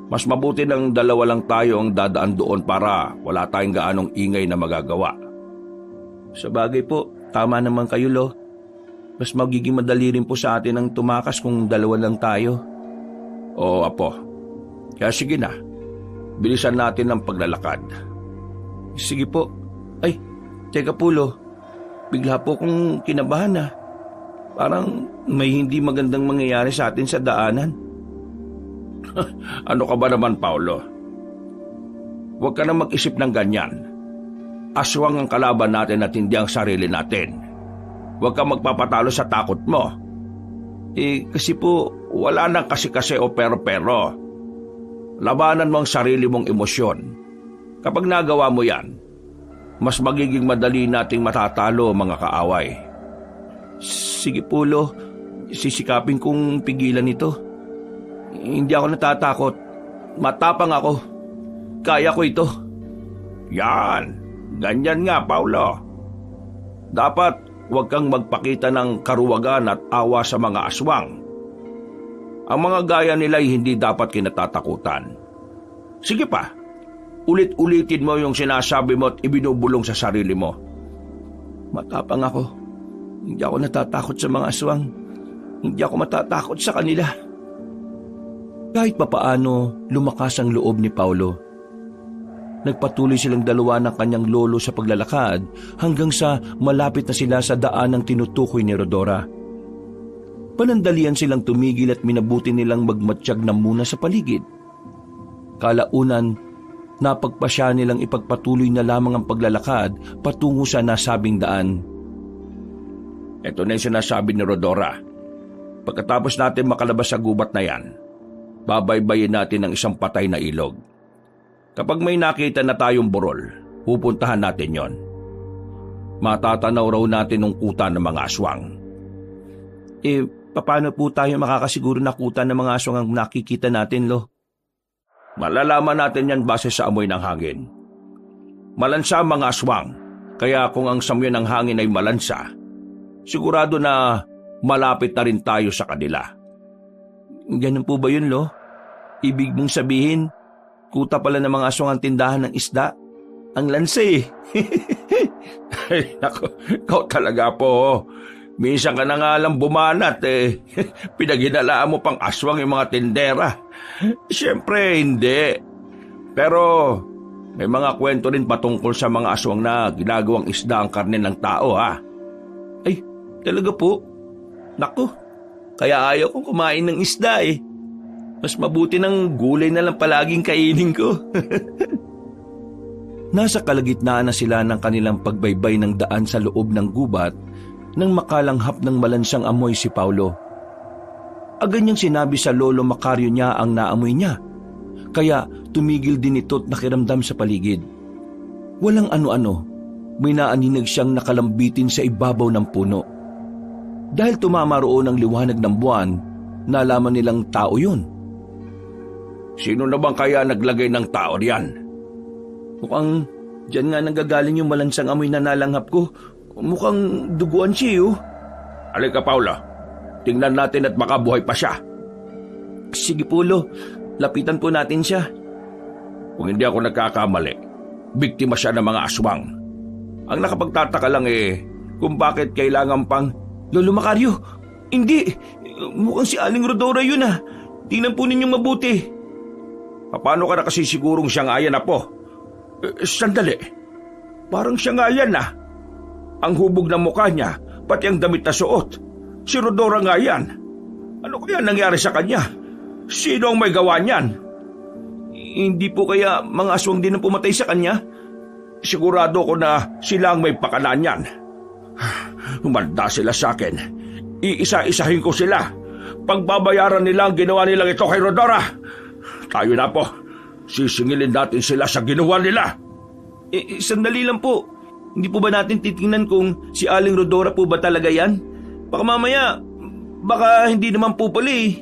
Mas mabuti ng dalawa lang tayo ang dadaan doon para wala tayong gaanong ingay na magagawa. Sa bagay po, tama naman kayo, Lo. Mas magiging madali rin po sa atin ang tumakas kung dalawa lang tayo. Oo, Apo. Kaya sige na, bilisan natin ang paglalakad. Sige po. Ay, teka po, Lo. Bigla po kong kinabahan na. Parang may hindi magandang mangyayari sa atin sa daanan. Ano ka ba naman, Paulo? Huwag ka na mag-isip ng ganyan. Aswang ang kalaban natin at hindi ang sarili natin. Huwag ka magpapatalo sa takot mo. Kasi po, wala nang kasi-kasi o pero-pero. Labanan mo ang sarili mong emosyon. Kapag nagawa mo yan, mas magiging madali nating matatalo, mga kaaway. Sige po, Lo. Sisikapin kong pigilan ito. Hindi ako natatakot. Matapang ako. Kaya ko ito. Yan, ganyan nga, Paulo. Dapat huwag kang magpakita ng karuwagan at awa sa mga aswang. Ang mga gaya nila ay hindi dapat kinatatakutan. Sige pa, ulit-ulitin mo yung sinasabi mo at ibinubulong sa sarili mo. Matapang ako. Hindi ako natatakot sa mga aswang. Hindi ako matatakot sa kanila. Kahit papaano, lumakas ang loob ni Paulo. Nagpatuloy silang dalawa ng kanyang lolo sa paglalakad hanggang sa malapit na sila sa daan ng tinutukoy ni Rodora. Panandalian silang tumigil at minabuti nilang magmatsyag na muna sa paligid. Kalaunan, napagpasya nilang ipagpatuloy na lamang ang paglalakad patungo sa nasabing daan. Ito na yung sinasabi ni Rodora. Pagkatapos natin makalabas sa gubat na yan, babaybayin natin ang isang patay na ilog. Kapag may nakita na tayong burol, pupuntahan natin yon. Matatanaw raw natin ang kuta ng mga aswang. Paano po tayo makakasiguro na kuta ng mga aswang ang nakikita natin, Lo? Malalaman natin yan base sa amoy ng hangin. Malansa ang mga aswang, kaya kung ang samoy ng hangin ay malansa, sigurado na malapit na rin tayo sa kanila. Ganun po ba yun, Lo? Ibig mong sabihin, kuta pala ng mga aswang ang tindahan ng isda? Ang lansa eh. Ay, naku, ikaw talaga po. Minsan ka na nga lang bumanat eh. Pinaghinalaan mo pang aswang yung mga tindera. Siyempre, hindi. Pero may mga kwento rin patungkol sa mga aswang na ginagawang isda ang karne ng tao, ha? Ay, talaga po? Naku, kaya ayaw kong kumain ng isda eh. Mas mabuti ng gulay na lang palaging kainin ko. Nasa kalagitnaan na sila ng kanilang pagbaybay ng daan sa loob ng gubat nang makalanghap ng malansang amoy si Paulo. Agad niyang sinabi sa lolo Macario niya ang naamoy niya, kaya tumigil din ito at nakiramdam sa paligid. Walang ano-ano, may naaninag siyang nakalambitin sa ibabaw ng puno. Dahil tumama roon ang liwanag ng buwan, nalaman nilang tao yun. Sino na bang kaya naglagay ng tao riyan? Mukhang dyan nga nanggagaling yung malansang amoy na nalanghap ko. Mukhang duguan siya, oh. Halika, Paulo. Tingnan natin at baka buhay pa siya. Sige po, Lo. Lapitan po natin siya. Kung hindi ako nagkakamali, biktima siya ng mga aswang. Ang nakapagtataka lang kung bakit kailangan pang... Lolo Macario, hindi. Mukhang si Aling Rodora yun, ah. Tingnan po ninyong mabuti. Paano ka na kasi sigurong siya nga yan, Apo? Sandali. Parang siya nga yan, ah. Ang hubog ng mukha niya, pati ang damit na suot. Si Rodora nga yan. Ano kaya nangyari sa kanya? Sino ang may gawa niyan? Hindi po kaya mga aswang din ang pumatay sa kanya? Sigurado ko na sila ang may pakanan niyan. Humanda sila sa akin. Iisa-isahin ko sila. Pagbabayaran nila ang ginawa nilang ito kay Rodora. Tayo na po. Sisingilin natin sila sa ginawa nila. Sandali lang po. Hindi po ba natin titingnan kung si Aling Rodora po ba talaga yan? Baka mamaya, baka hindi naman po pala eh.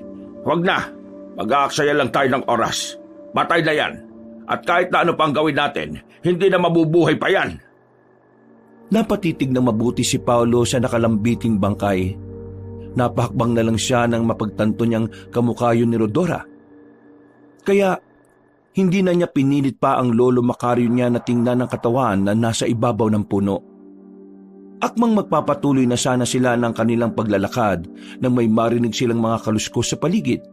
Huwag na. Mag-aaksaya lang tayo ng oras. Matay na yan. At kahit na ano pang gawin natin, hindi na mabubuhay pa yan. Napatitig na mabuti si Paulo sa nakalambiting bangkay. Napahakbang na lang siya nang mapagtanto niyang kamukha yun ni Rodora. Kaya hindi na niya pinilit pa ang lolo Macario niya na tingnan ang katawan na nasa ibabaw ng puno. Akmang magpapatuloy na sana sila ng kanilang paglalakad nang may marinig silang mga kaluskos sa paligid.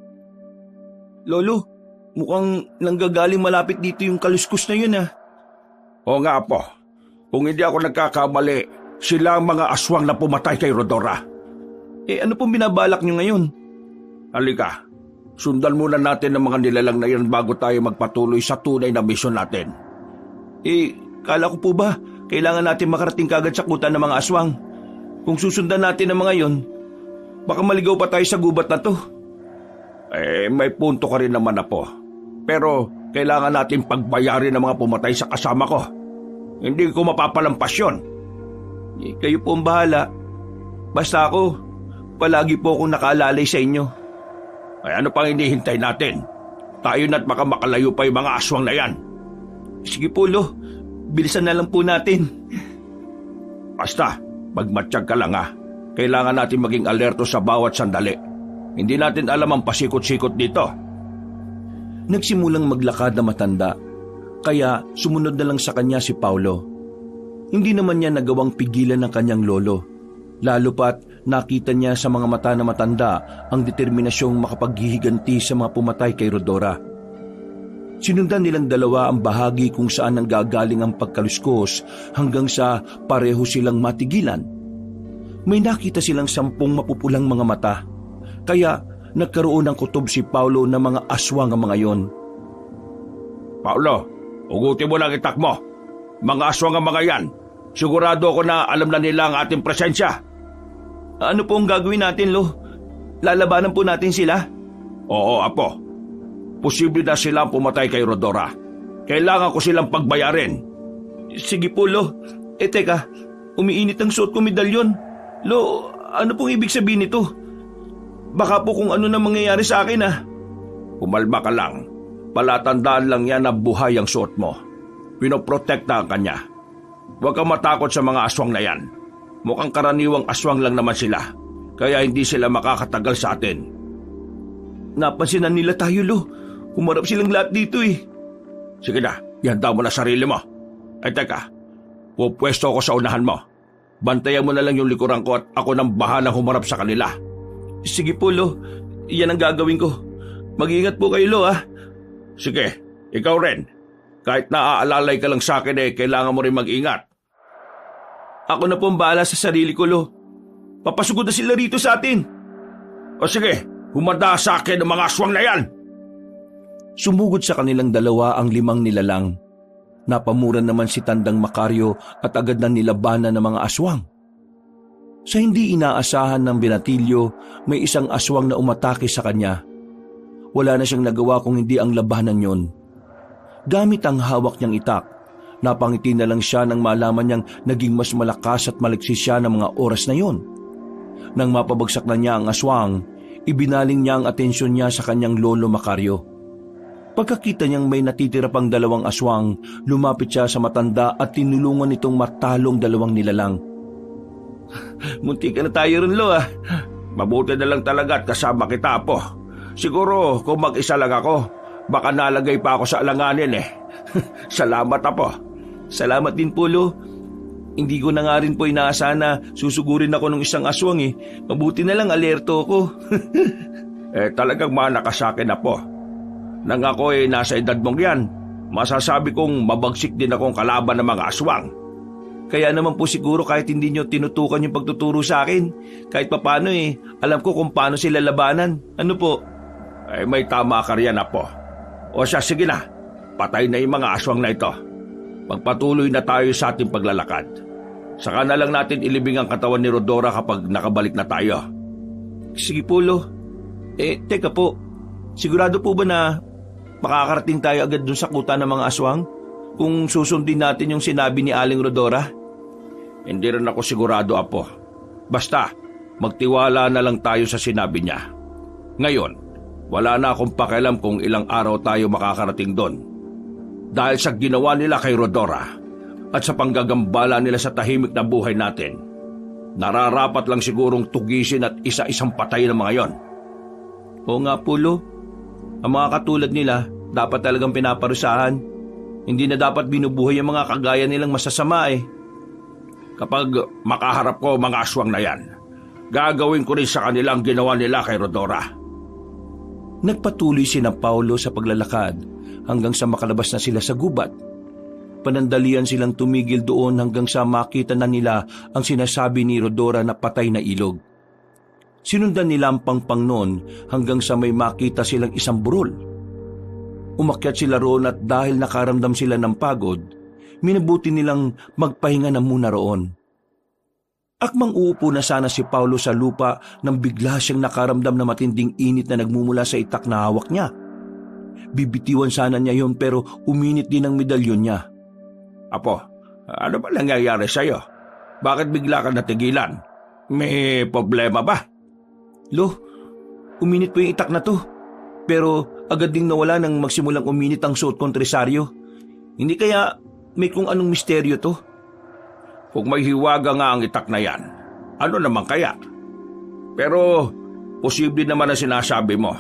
Lolo, mukhang nanggagaling malapit dito yung kaluskos na yun, ah. Oo nga, Apo. Kung hindi ako nagkakamali, sila ang mga aswang na pumatay kay Rodora. Ano pong binabalak niyo ngayon? Halika, sundan muna natin ang mga nilalang na yan bago tayo magpatuloy sa tunay na misyon natin. Kala ko po ba, kailangan natin makarating kagad sa kuta ng mga aswang. Kung susundan natin ang mga yon, baka maligaw pa tayo sa gubat na to. May punto ka rin naman, Apo. Pero kailangan natin pagbayarin ang mga pumatay sa kasama ko. Hindi ko mapapalampas yun. Kayo po ang bahala. Basta ako, palagi po akong nakaalalay sa inyo. Ay ano pang hinihintay natin? Tayo na't baka makalayo pa yung mga aswang na yan. Sige po, Lo. Bilisan na lang po natin. Basta, magmatsyag ka lang ha. Kailangan natin maging alerto sa bawat sandali. Hindi natin alam ang pasikot-sikot dito. Nagsimulang maglakad na matanda, kaya sumunod na lang sa kanya si Paulo. Hindi naman niya nagawang pigilan ng kanyang lolo, lalo pat nakita niya sa mga mata na matanda ang determinasyong makapaghihiganti sa mga pumatay kay Rodora. Sinundan nilang dalawa ang bahagi kung saan nanggagaling ang pagkaluskos hanggang sa pareho silang matigilan. May nakita silang 10 mapupulang mga mata, kaya nagkaroon ng kutob si Paulo ng mga aswang ang mga yon. Paulo, ugutin mo lang itak mo. Mga aswang ang mga yan. Sigurado ako na alam na nila ang ating presensya. Ano po ang gagawin natin, Lo? Lalabanan po natin sila? Oo, Apo. Posible na silang pumatay kay Rodora. Kailangan ko silang pagbayarin. Sige po, Lo. Teka, umiinit ang suot ko medalyon. Lo, ano pong ibig sabihin nito? Baka po kung ano na mangyayari sa akin, ah. Kumalma ka lang. Palatandaan lang yan na buhay ang suot mo. Pinoprotektahan ka niya. Huwag kang matakot sa mga aswang na yan. Mukhang karaniwang aswang lang naman sila. Kaya hindi sila makakatagal sa atin. Napansinan nila tayo, Lo. Humarap silang lahat dito eh. Sige na, ihanda mo na sarili mo. Ay teka, pupwesto ako sa unahan mo. Bantayan mo na lang yung likuran ko at ako nang bahalang humarap sa kanila. Sige po, Lo. Iyan ang gagawin ko. Mag-iingat po kayo, Lo, ah. Sige, ikaw rin. Kahit naaalalay ka lang sa akin kailangan mo rin mag-ingat. Ako na po ang bahala sa sarili ko, Lo. Papasugod na sila rito sa atin. O sige, humanda sa akin ang mga aswang na yan. Sumugod sa kanilang dalawa ang 5 nilalang. Napamuran naman si Tandang Macario at agad na nilabanan ng mga aswang. Sa hindi inaasahan ng binatilyo, may isang aswang na umatake sa kanya. Wala na siyang nagawa kung hindi ang labanan yon. Gamit ang hawak niyang itak, napangiti na lang siya nang malaman niyang naging mas malakas at maliksi siya ng mga oras na yon. Nang mapabagsak na niya ang aswang, ibinaling niya ang atensyon niya sa kanyang lolo Macario. Pagkakita niyang may natitira pang 2 aswang, lumapit siya sa matanda at tinulungan nitong matalong 2 nilalang. Munti ka na tayo rin, Lo, ah. Mabuti na lang talaga at kasama kita, Apo. Siguro kung mag-isa lang ako, baka nalagay pa ako sa alanganin eh. Salamat, Apo. Salamat din po, Lo. Hindi ko na nga rin po inaasahan na susugurin ako ng isang aswang eh. Mabuti na lang alerto ako. Talagang mana ka sa akin, Apo. Nang ako nasa edad mong yan, masasabi kong mabagsik din akong kalaban ng mga aswang. Kaya naman po siguro kahit hindi nyo tinutukan yung pagtuturo sa akin, kahit papano alam ko kung paano sila labanan. Ano po? May tama ka riyan, Apo. O siya, sige na. Patay na yung mga aswang na ito. Magpatuloy na tayo sa ating paglalakad. Saka na lang natin ilibing ang katawan ni Rodora kapag nakabalik na tayo. Sige po, Lo. Teka po. Sigurado po ba na makakarating tayo agad dun sa kuta ng mga aswang? Kung susundin natin yung sinabi ni Aling Rodora? Hindi rin ako sigurado, Apo. Basta, magtiwala na lang tayo sa sinabi niya. Ngayon, wala na akong pakialam kung ilang araw tayo makakarating doon. Dahil sa ginawa nila kay Rodora at sa panggagambala nila sa tahimik na buhay natin, nararapat lang sigurong tugisin at isa-isang patay ng mga yon. Oo nga po, Lo. Ang mga katulad nila, dapat talagang pinaparusahan. Hindi na dapat binubuhay ang mga kagaya nilang masasama eh. Kapag makaharap ko mga aswang na yan, gagawin ko rin sa kanilang ginawa nila kay Rodora. Nagpatuloy sina Paulo sa paglalakad hanggang sa makalabas na sila sa gubat. Panandalian silang tumigil doon hanggang sa makita na nila ang sinasabi ni Rodora na patay na ilog. Sinundan nila ang pangpang noon hanggang sa may makita silang isang burol. Umakyat sila roon at dahil nakaramdam sila ng pagod, minabuti nilang magpahinga na muna roon. Akmang uupo na sana si Paulo sa lupa nang bigla siyang nakaramdam na matinding init na nagmumula sa itak na hawak niya. Bibitiwan sana niya yon pero uminit din ang medalyon niya. Apo, ano ba nangyayari sa'yo? Bakit bigla ka natigilan? May problema ba? Lo, uminit po yung itak na to. Pero agad ding nawala nang magsimulang uminit ang suot kong tresaryo. Hindi kaya may kung anong misteryo to? Kung may hiwaga nga ang itak na yan, ano naman kaya? Pero posible naman ang sinasabi mo.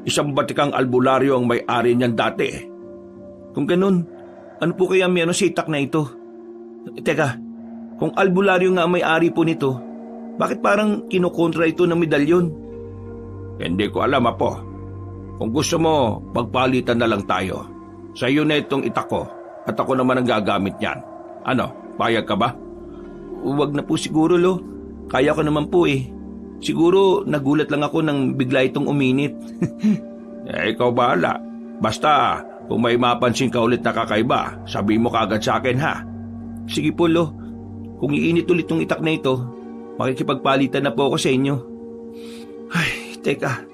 Isang batikang albularyo ang may-ari niyan dati. Kung ganun, ano po kaya meron sa itak na ito? Teka, kung albularyo nga ang may-ari po nito, bakit parang kinukontra ito ng medalyon? Hindi ko alam, Apo. Kung gusto mo, magpalitan na lang tayo. Sa iyo na itong itak ko at ako naman ang gagamit niyan. Ano, payag ka ba? Huwag na po siguro, Lo. Kaya ko naman po eh. Siguro nagulat lang ako nang bigla itong uminit. Ikaw bahala. Basta, kung may mapansin ka ulit na kakaiba, sabihin mo kaagad sa akin, ha? Sige po, Lo. Kung iinit ulit yung itak na ito, makikipagpalitan na po ako sa inyo. Ay, teka.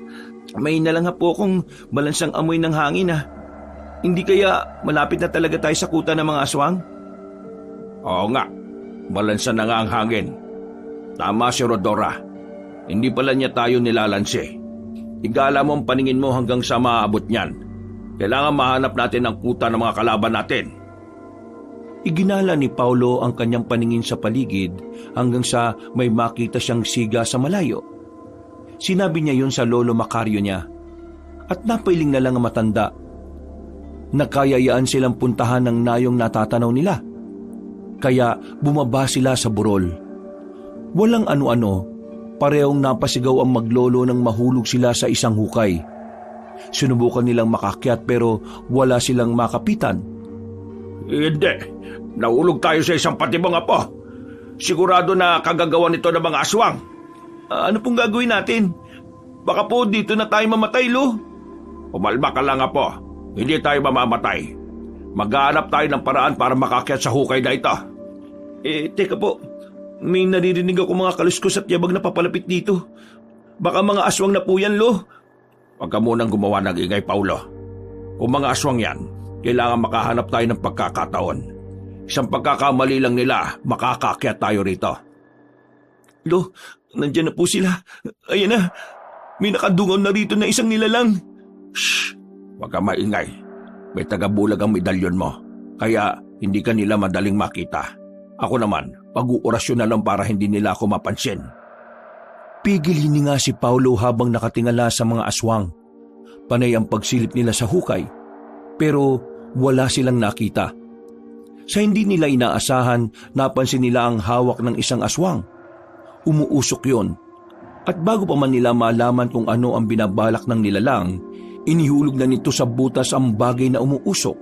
May na lang nga po akong balansang amoy ng hangin, ha. Hindi kaya malapit na talaga tayo sa kuta ng mga aswang? Oo nga, balansa na nga ang hangin. Tama si Rodora. Hindi pala niya tayo nilalansi. Igala mo ang paningin mo hanggang sa maaabot niyan. Kailangan mahanap natin ang kuta ng mga kalaban natin. Iginala ni Paulo ang kanyang paningin sa paligid hanggang sa may makita siyang siga sa malayo. Sinabi niya yun sa lolo Macario niya. At napailing na lang ang matanda. Nakayayaan silang puntahan ng nayong natatanaw nila. Kaya bumaba sila sa burol. Walang ano-ano, parehong napasigaw ang maglolo nang mahulog sila sa isang hukay. Sinubukan nilang makakyat pero wala silang makapitan. Hindi, nahulog tayo sa isang patibong, Apo. Sigurado na kagagawa nito ng mga aswang. Ano pong gagawin natin? Baka po dito na tayo mamatay, Lo. Umalma ka lang, Apo. Hindi tayo mamamatay. Maghahanap tayo ng paraan para makakyat sa hukay na ito. Teka po. May naririnig ako mga kaluskos at yabag na papalapit dito. Baka mga aswang na po yan, Lo. Huwag ka munang gumawa ng ingay, Paulo. Kung mga aswang yan, kailangan makahanap tayo ng pagkakataon. Isang pagkakamali lang nila, makakakyat tayo rito. Lo, nandyan na po sila. Ayan na. May nakadungaw na rito na isang nilalang. Shh! Huwag ka maingay. May tagabulag ang medalyon mo. Kaya hindi ka nila madaling makita. Ako naman, pag-uurasyon na lang para hindi nila ako mapansin. Pigil hininga si Paulo habang nakatingala sa mga aswang. Panay ang pagsilip nila sa hukay. Pero wala silang nakita. Sa hindi nila inaasahan, napansin nila ang hawak ng isang aswang. Umuusok yon. At bago pa man nila malaman kung ano ang binabalak ng nilalang, inihulog na nito sa butas ang bagay na umuusok.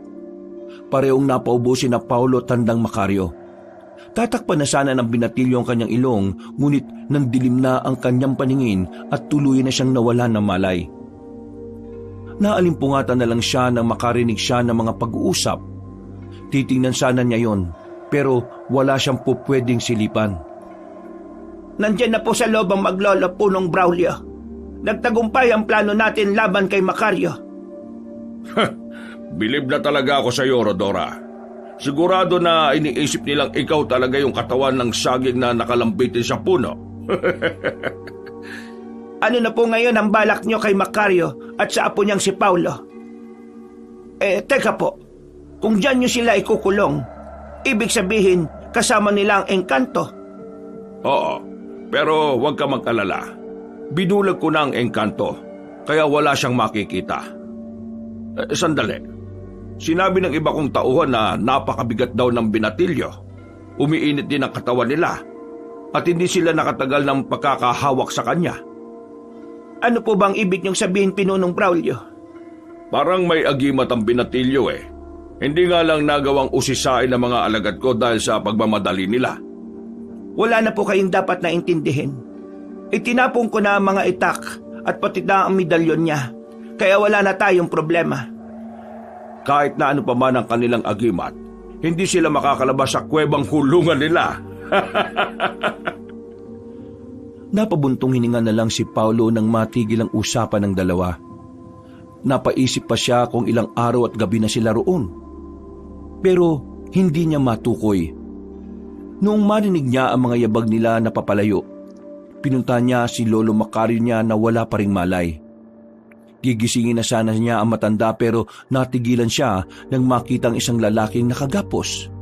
Parehong napaubo si na Paulo at Tandang Macario. Tatakpan na sana ng binatilyo ang kanyang ilong, ngunit nandilim na ang kanyang paningin at tuluyan na siyang nawalan ng malay. Naalimpungatan na lang siya nang makarinig siya ng mga pag-uusap. Titingnan sana niya yon, pero wala siyang pupwedeng silipan. Nandiyan na po sa loob ang maglolo punong Braulio. Nagtagumpay ang plano natin laban kay Macario. Bilib na talaga ako sa iyo, Rodora. Sigurado na iniisip nilang ikaw talaga yung katawan ng saging na nakalambitin sa puno. Ano na po ngayon ang balak nyo kay Macario at sa apo niyang si Paulo? Teka po. Kung dyan nyo sila ikukulong, ibig sabihin kasama nila ang engkanto. Oo, pero huwag ka mag-alala. Binulag ko na ang engkanto, kaya wala siyang makikita. Sandali. Sinabi ng iba kong tauhan na napakabigat daw ng binatilyo. Umiinit din ang katawan nila. At hindi sila nakatagal ng pagkakahawak sa kanya. Ano po bang ibig niyong sabihin, Pinunong Braulio? Parang may agimat ang binatilyo eh. Hindi nga lang nagawang usisain ng mga alagad ko dahil sa pagmamadali nila. Wala na po kayong dapat na intindihin. Itinapong ko na ang mga itak at pati na ang medalyon niya. Kaya wala na tayong problema. Kahit na ano pa man ang kanilang agimat, hindi sila makakalabas sa kuwebang hulungan nila. Napabuntong hininga na lang si Paulo nang matigil ang usapan ng dalawa. Napaisip pa siya kung ilang araw at gabi na sila roon. Pero hindi niya matukoy. Noong marinig niya ang mga yabag nila na papalayo, pinunta niya si Lolo Macario niya na wala pa ring malay. Gigisingin na sana niya ang matanda pero natigilan siya nang makitang isang lalaking nakagapos.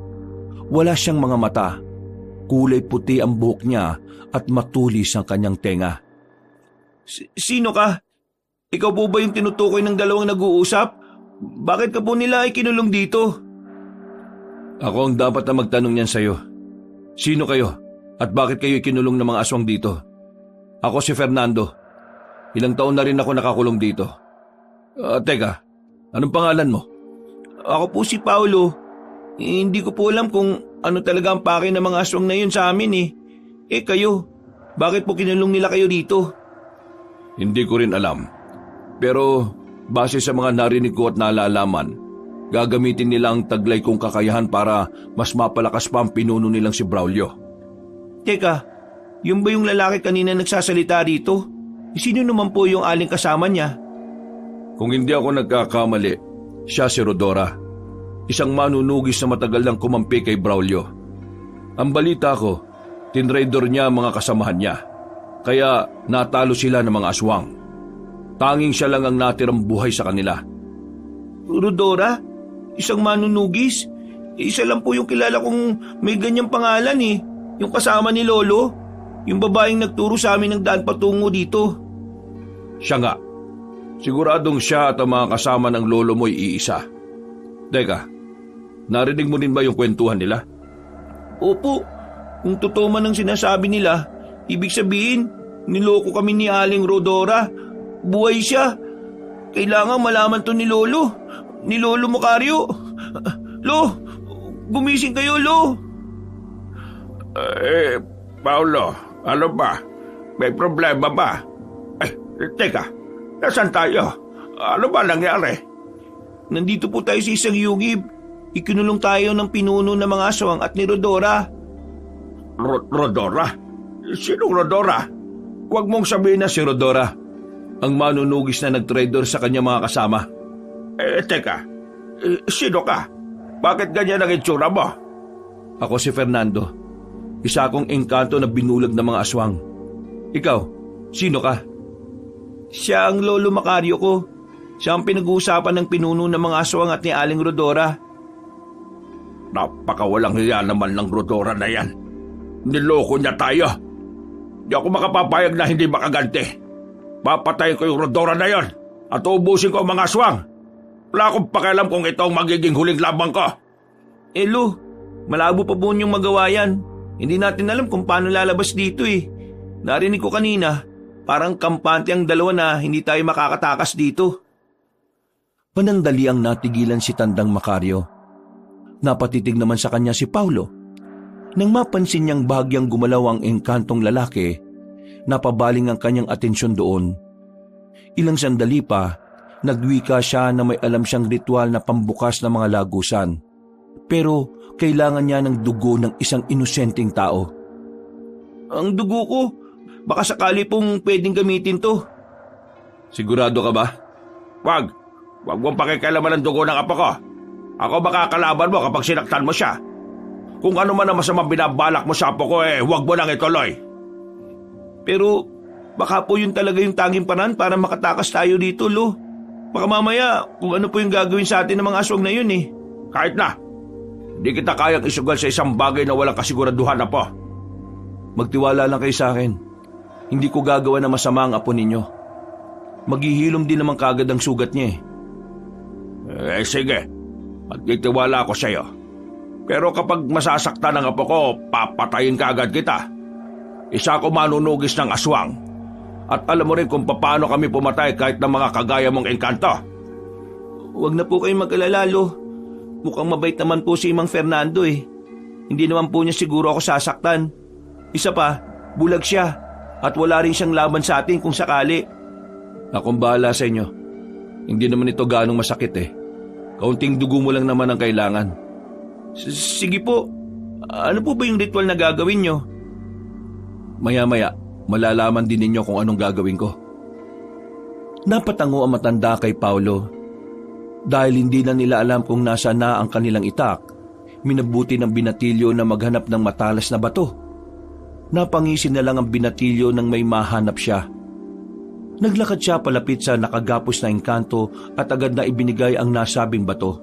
Wala siyang mga mata, kulay puti ang buhok niya at matulis ang kanyang tenga. Sino ka? Ikaw po ba yung tinutukoy ng dalawang nag-uusap? Bakit ka po nila ay kinulong dito? Ako ang dapat na magtanong niyan sa'yo. Sino kayo at bakit kayo kinulong ng mga aswang dito? Ako si Fernando. Ilang taon na rin ako nakakulong dito. Teka, anong pangalan mo? Ako po si Paulo. Hindi ko po alam kung ano talaga ang pake ng mga aswang na yun sa amin eh. Kayo, bakit po kinulong nila kayo dito? Hindi ko rin alam. Pero base sa mga narinig ko at nalalaman, gagamitin nila ang taglay kong kakayahan para mas mapalakas pa ang pinuno nilang si Braulio. Teka, yun ba yung lalaki kanina nagsasalita dito? Sino naman po yung aling kasama niya? Kung hindi ako nagkakamali, siya si Rodora. Isang manunugis na matagal nang kumampi kay Braulio. Ang balita ko, tinraidor niya ang mga kasamahan niya. Kaya natalo sila ng mga aswang. Tanging siya lang ang natirang buhay sa kanila. Rodora? Isang manunugis? Isa lang po yung kilala kong may ganyang pangalan eh. Yung kasama ni Lolo. Yung babaeng nagturo sa amin ng daan patungo dito. Siya nga. Siguradong siya at ang mga kasama ng lolo mo'y iisa. Teka, narinig mo rin ba yung kwentuhan nila? Opo, kung totoo man ang sinasabi nila, ibig sabihin, niloko kami ni Aling Rodora. Buhay siya. Kailangan malaman to ni Lolo. Ni Lolo Macario. Lo, gumising kayo, Lo. Paulo, ano ba? May problema ba? Teka, nasan tayo? Ano ba nangyari? Nandito po tayo sa isang yugib. Ikinulong tayo ng pinuno ng mga aswang at ni Rodora. Rodora? Sinong Rodora? Huwag mong sabihin na si Rodora, ang manunugis na nag-traidor sa kanyang mga kasama. Teka, sino ka? Bakit ganyan ang itsura mo? Ako si Fernando. Isa akong engkanto na binulag ng mga aswang. Ikaw, sino ka? Siya ang Lolo Macario ko. Siya ang pinag-uusapan ng pinuno ng mga aswang at ni Aling Rodora. Napakawalang hiya naman ng Rodora na yan. Niloko niya tayo. Di ako makapapayag na hindi makaganti. Papatayin ko yung Rodora na yon at uubusin ko ang mga aswang. Wala akong pakialam kung ito ang magiging huling labang ko. Lo, malabo pa po niyong magawa yan. Hindi natin alam kung paano lalabas dito eh. Narinig ko kanina, parang kampante ang dalawa na hindi tayo makakatakas dito. Panandali ang natigilan si Tandang Macario. Napatitig naman sa kanya si Paulo. Nang mapansin niyang bahagyang gumalaw ang engkantong lalaki, napabaling ang kanyang atensyon doon. Ilang sandali pa, nagwika siya na may alam siyang ritual na pambukas ng mga lagusan. Pero kailangan niya ng dugo ng isang inosenteng tao. Ang dugo ko, baka sakali pong pwedeng gamitin to. Sigurado ka ba? Wag mong pakikialaman ng dugo ng apo ko. Ako makakalaban mo kapag sinaktan mo siya. Kung ano man ang masamang binabalak mo sa apo ko, wag mo nang ituloy. Pero baka po yun talaga yung tanging paraan para makatakas tayo dito, Lo. Baka mamaya kung ano po yung gagawin sa atin ng mga aswang na yun eh. Kahit na, hindi kita kayang isugal sa isang bagay na walang kasiguraduhan na po. Magtiwala lang kayo sa akin. Hindi ko gagawa na masama ang apo ninyo. Maghihilom din naman kagad ang sugat niya eh. Sige, magtitiwala ako sa iyo. Pero kapag masasaktan ang apo ko, papatayin ka agad kita. Isa ako manunugis ng aswang. At alam mo rin kung paano kami pumatay kahit ng mga kagaya mong engkanto. Huwag na po kayong mag-alala, Lo. Mukhang mabait naman po si Mang Fernando eh. Hindi naman po niya siguro ako sasaktan. Isa pa, bulag siya. At wala rin siyang laban sa atin kung sakali. Akong bahala sa inyo. Hindi naman ito ganong masakit eh. Kaunting dugo mo lang naman ang kailangan. Sige po. Ano po ba yung ritual na gagawin nyo? Maya-maya, malalaman din ninyo kung anong gagawin ko. Napatango ang matanda kay Paulo. Dahil hindi na nila alam kung nasa na ang kanilang itak, minabuti ng binatilyo na maghanap ng matalas na bato. Napangisin na lang ang binatilyo nang may mahanap siya. Naglakad siya palapit sa nakagapos na engkanto at agad na ibinigay ang nasabing bato.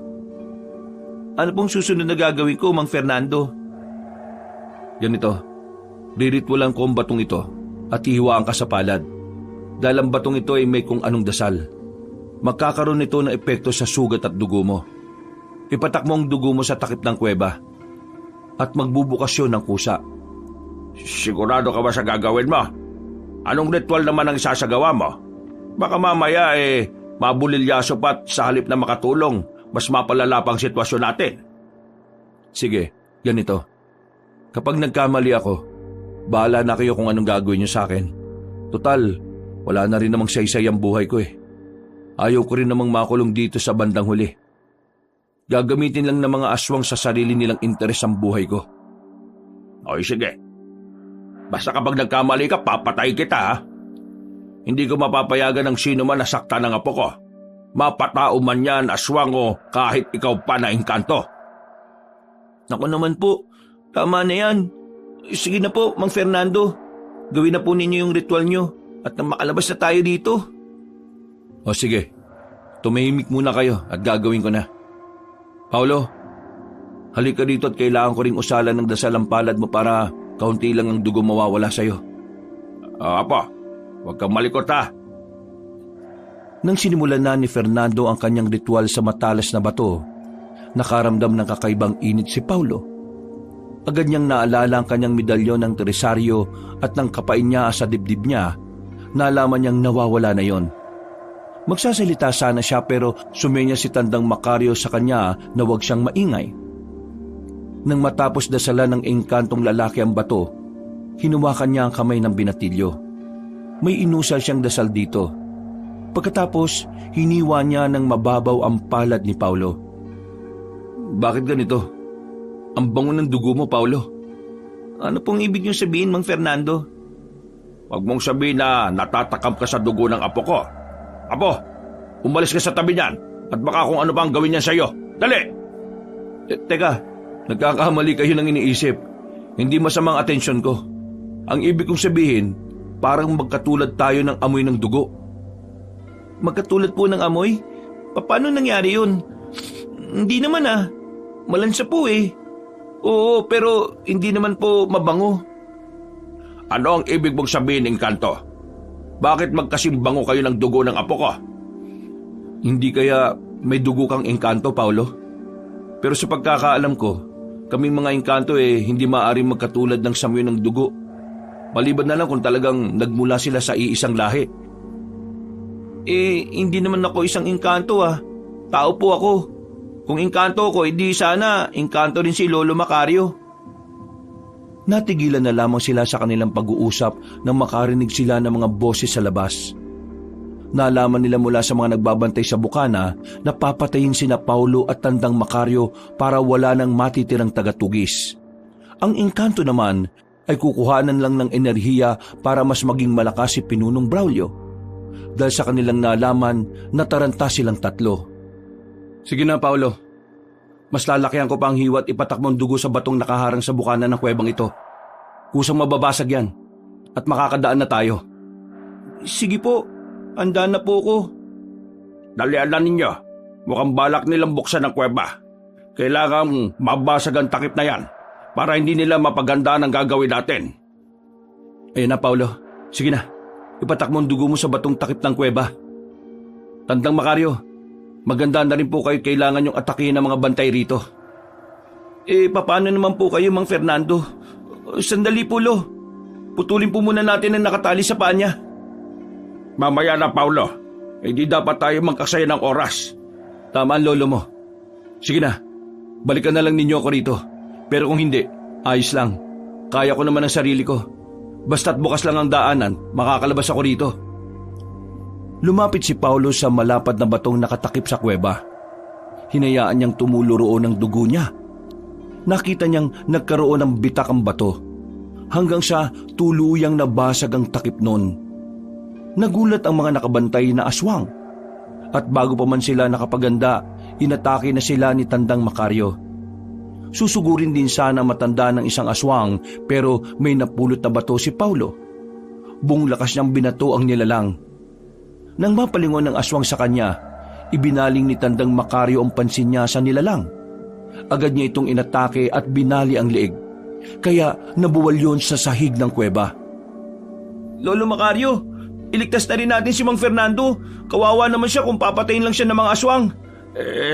Ano pong susunod na gagawin ko, Mang Fernando? Ganito, riritwalan ko ang batong ito at hihiwaan ka sa palad. Dahil ang batong ito ay may kung anong dasal. Magkakaroon nito ng epekto sa sugat at dugo mo. Ipatak mo ang dugo mo sa takip ng kuweba at magbubukas yun ng kusa. Sigurado ka ba sa gagawin mo? Anong ritual naman ang isasagawa mo? Baka mamaya mabulilyaso pa't sa halip na makatulong, mas mapalala pang sitwasyon natin. Sige, ganito. Kapag nagkamali ako, bahala na kayo kung anong gagawin niyo sa akin. Total, wala na rin namang saysay ang buhay ko eh. Ayaw ko rin namang makulong dito sa bandang huli. Gagamitin lang ng mga aswang sa sarili nilang interes ang buhay ko. Okay, sige. Basta kapag nagkamali ka, papatay kita ha. Hindi ko mapapayagan ng sino man na sakta ng apo ko. Mapatao man yan, aswang o kahit ikaw pa na engkanto. Naku naman po, tama na yan. Sige na po, Mang Fernando. Gawin na po ninyo yung ritual nyo at makalabas na tayo dito. O sige, tumahimik muna kayo at gagawin ko na. Paulo, halika dito at kailangan ko ring usalan ng dasal ang palad mo para kaunti lang ang dugo mawawala sa'yo. Apo, huwag kang malikot ha. Nang sinimulan na ni Fernando ang kanyang ritual sa matalas na bato, nakaramdam ng kakaibang init si Paulo. Agad niyang naalala ang kanyang medalyon ng tresaryo at nang kapain niya sa dibdib niya, nalaman niyang nawawala na yon. Magsasalita sana siya pero sumenya si Tandang Macario sa kanya na huwag siyang maingay. Nang matapos dasalan ng engkantong lalaki ang bato, hinuwakan niya ang kamay ng binatilyo. May inusal siyang dasal dito. Pagkatapos, hiniwa niya ng mababaw ang palad ni Paulo. Bakit ganito? Ang bango ng dugo mo, Paulo. Ano pong ibig niyong sabihin, Mang Fernando? Huwag mong sabihin na natatakam ka sa dugo ng apo ko. Apo, umalis ka sa tabi niyan at baka kung ano pa ang gawin niyan sa'yo. Dali! Teka, nagkakamali kayo ng iniisip. Hindi masamang atensyon ko. Ang ibig kong sabihin, parang magkatulad tayo ng amoy ng dugo. Magkatulad po ng amoy? Paano nangyari yun? Hindi naman malansa po eh. Oo, pero hindi naman po mabango. Ano ang ibig mong sabihin, engkanto? Bakit magkasimbango kayo ng dugo ng apo ko? Hindi kaya may dugo kang engkanto, Paulo? Pero sa pagkakaalam ko, kaming mga engkanto hindi maaaring magkatulad ng samoy ng dugo. Maliban na lang kung talagang nagmula sila sa iisang lahi. Hindi naman ako isang engkanto Tao po ako. Kung engkanto ko, hindi sana engkanto rin si Lolo Macario. Natigilan na lamang sila sa kanilang pag-uusap nang makarinig sila ng mga boses sa labas. Nalaman nila mula sa mga nagbabantay sa bukana na papatayin sina Paulo at Tandang Macario para wala nang matitirang tagatugis. Ang engkanto naman ay kukuhanan lang ng enerhiya para mas maging malakas si Pinunong Braulio. Dahil sa kanilang nalaman, nataranta silang tatlo. Sige na, Paulo. Mas lalakihan ko pa ang hiwat ipatak mo ang dugo sa batong nakaharang sa bukana ng kuwebang ito. Kusang mababasag yan at makakadaan na tayo. Sige po, handa na po ko. Dalian na ninyo. Mukhang balak nilang buksan ang kuweba. Kailangan mabasag ang takip na yan para hindi nila mapagandaan ang gagawin natin. Ayun na, Paulo. Sige na. Ipatak mo ang dugo mo sa batong takip ng kuweba. Tandang Macario, maganda na rin po kayo kailangan yung atakihin ng mga bantay rito. Paano naman po kayo, Mang Fernando? Sandali po, Lo. Putulin po muna natin ang nakatali sa paa niya. Mamaya na, Paulo. Hindi dapat tayo magkasaya ng oras. Tama ang lolo mo. Sige na, balikan na lang ninyo ako rito. Pero kung hindi, ayos lang. Kaya ko naman ang sarili ko. Basta't bukas lang ang daanan, makakalabas ako rito. Lumapit si Paulo sa malapad na batong nakatakip sa kuweba. Hinayaan niyang tumulo roon ang dugo niya. Nakita niyang nagkaroon ng bitak ang bato. Hanggang sa tuluyang nabasag ang takip noon. Nagulat ang mga nakabantay na aswang. At bago pa man sila nakapaganda, inatake na sila ni Tandang Macario. Susugurin din sana matanda ng isang aswang pero may napulot na bato si Paulo. Buong lakas niyang binato ang nilalang. Nang mapalingon ng aswang sa kanya, ibinaling ni Tandang Makaryo ang pansin niya sa nilalang. Agad niya itong inatake at binali ang leeg, kaya nabuwal yon sa sahig ng kuweba. Lolo Macario, iligtas na rin natin si Mang Fernando. Kawawa naman siya kung papatayin lang siya ng mga aswang.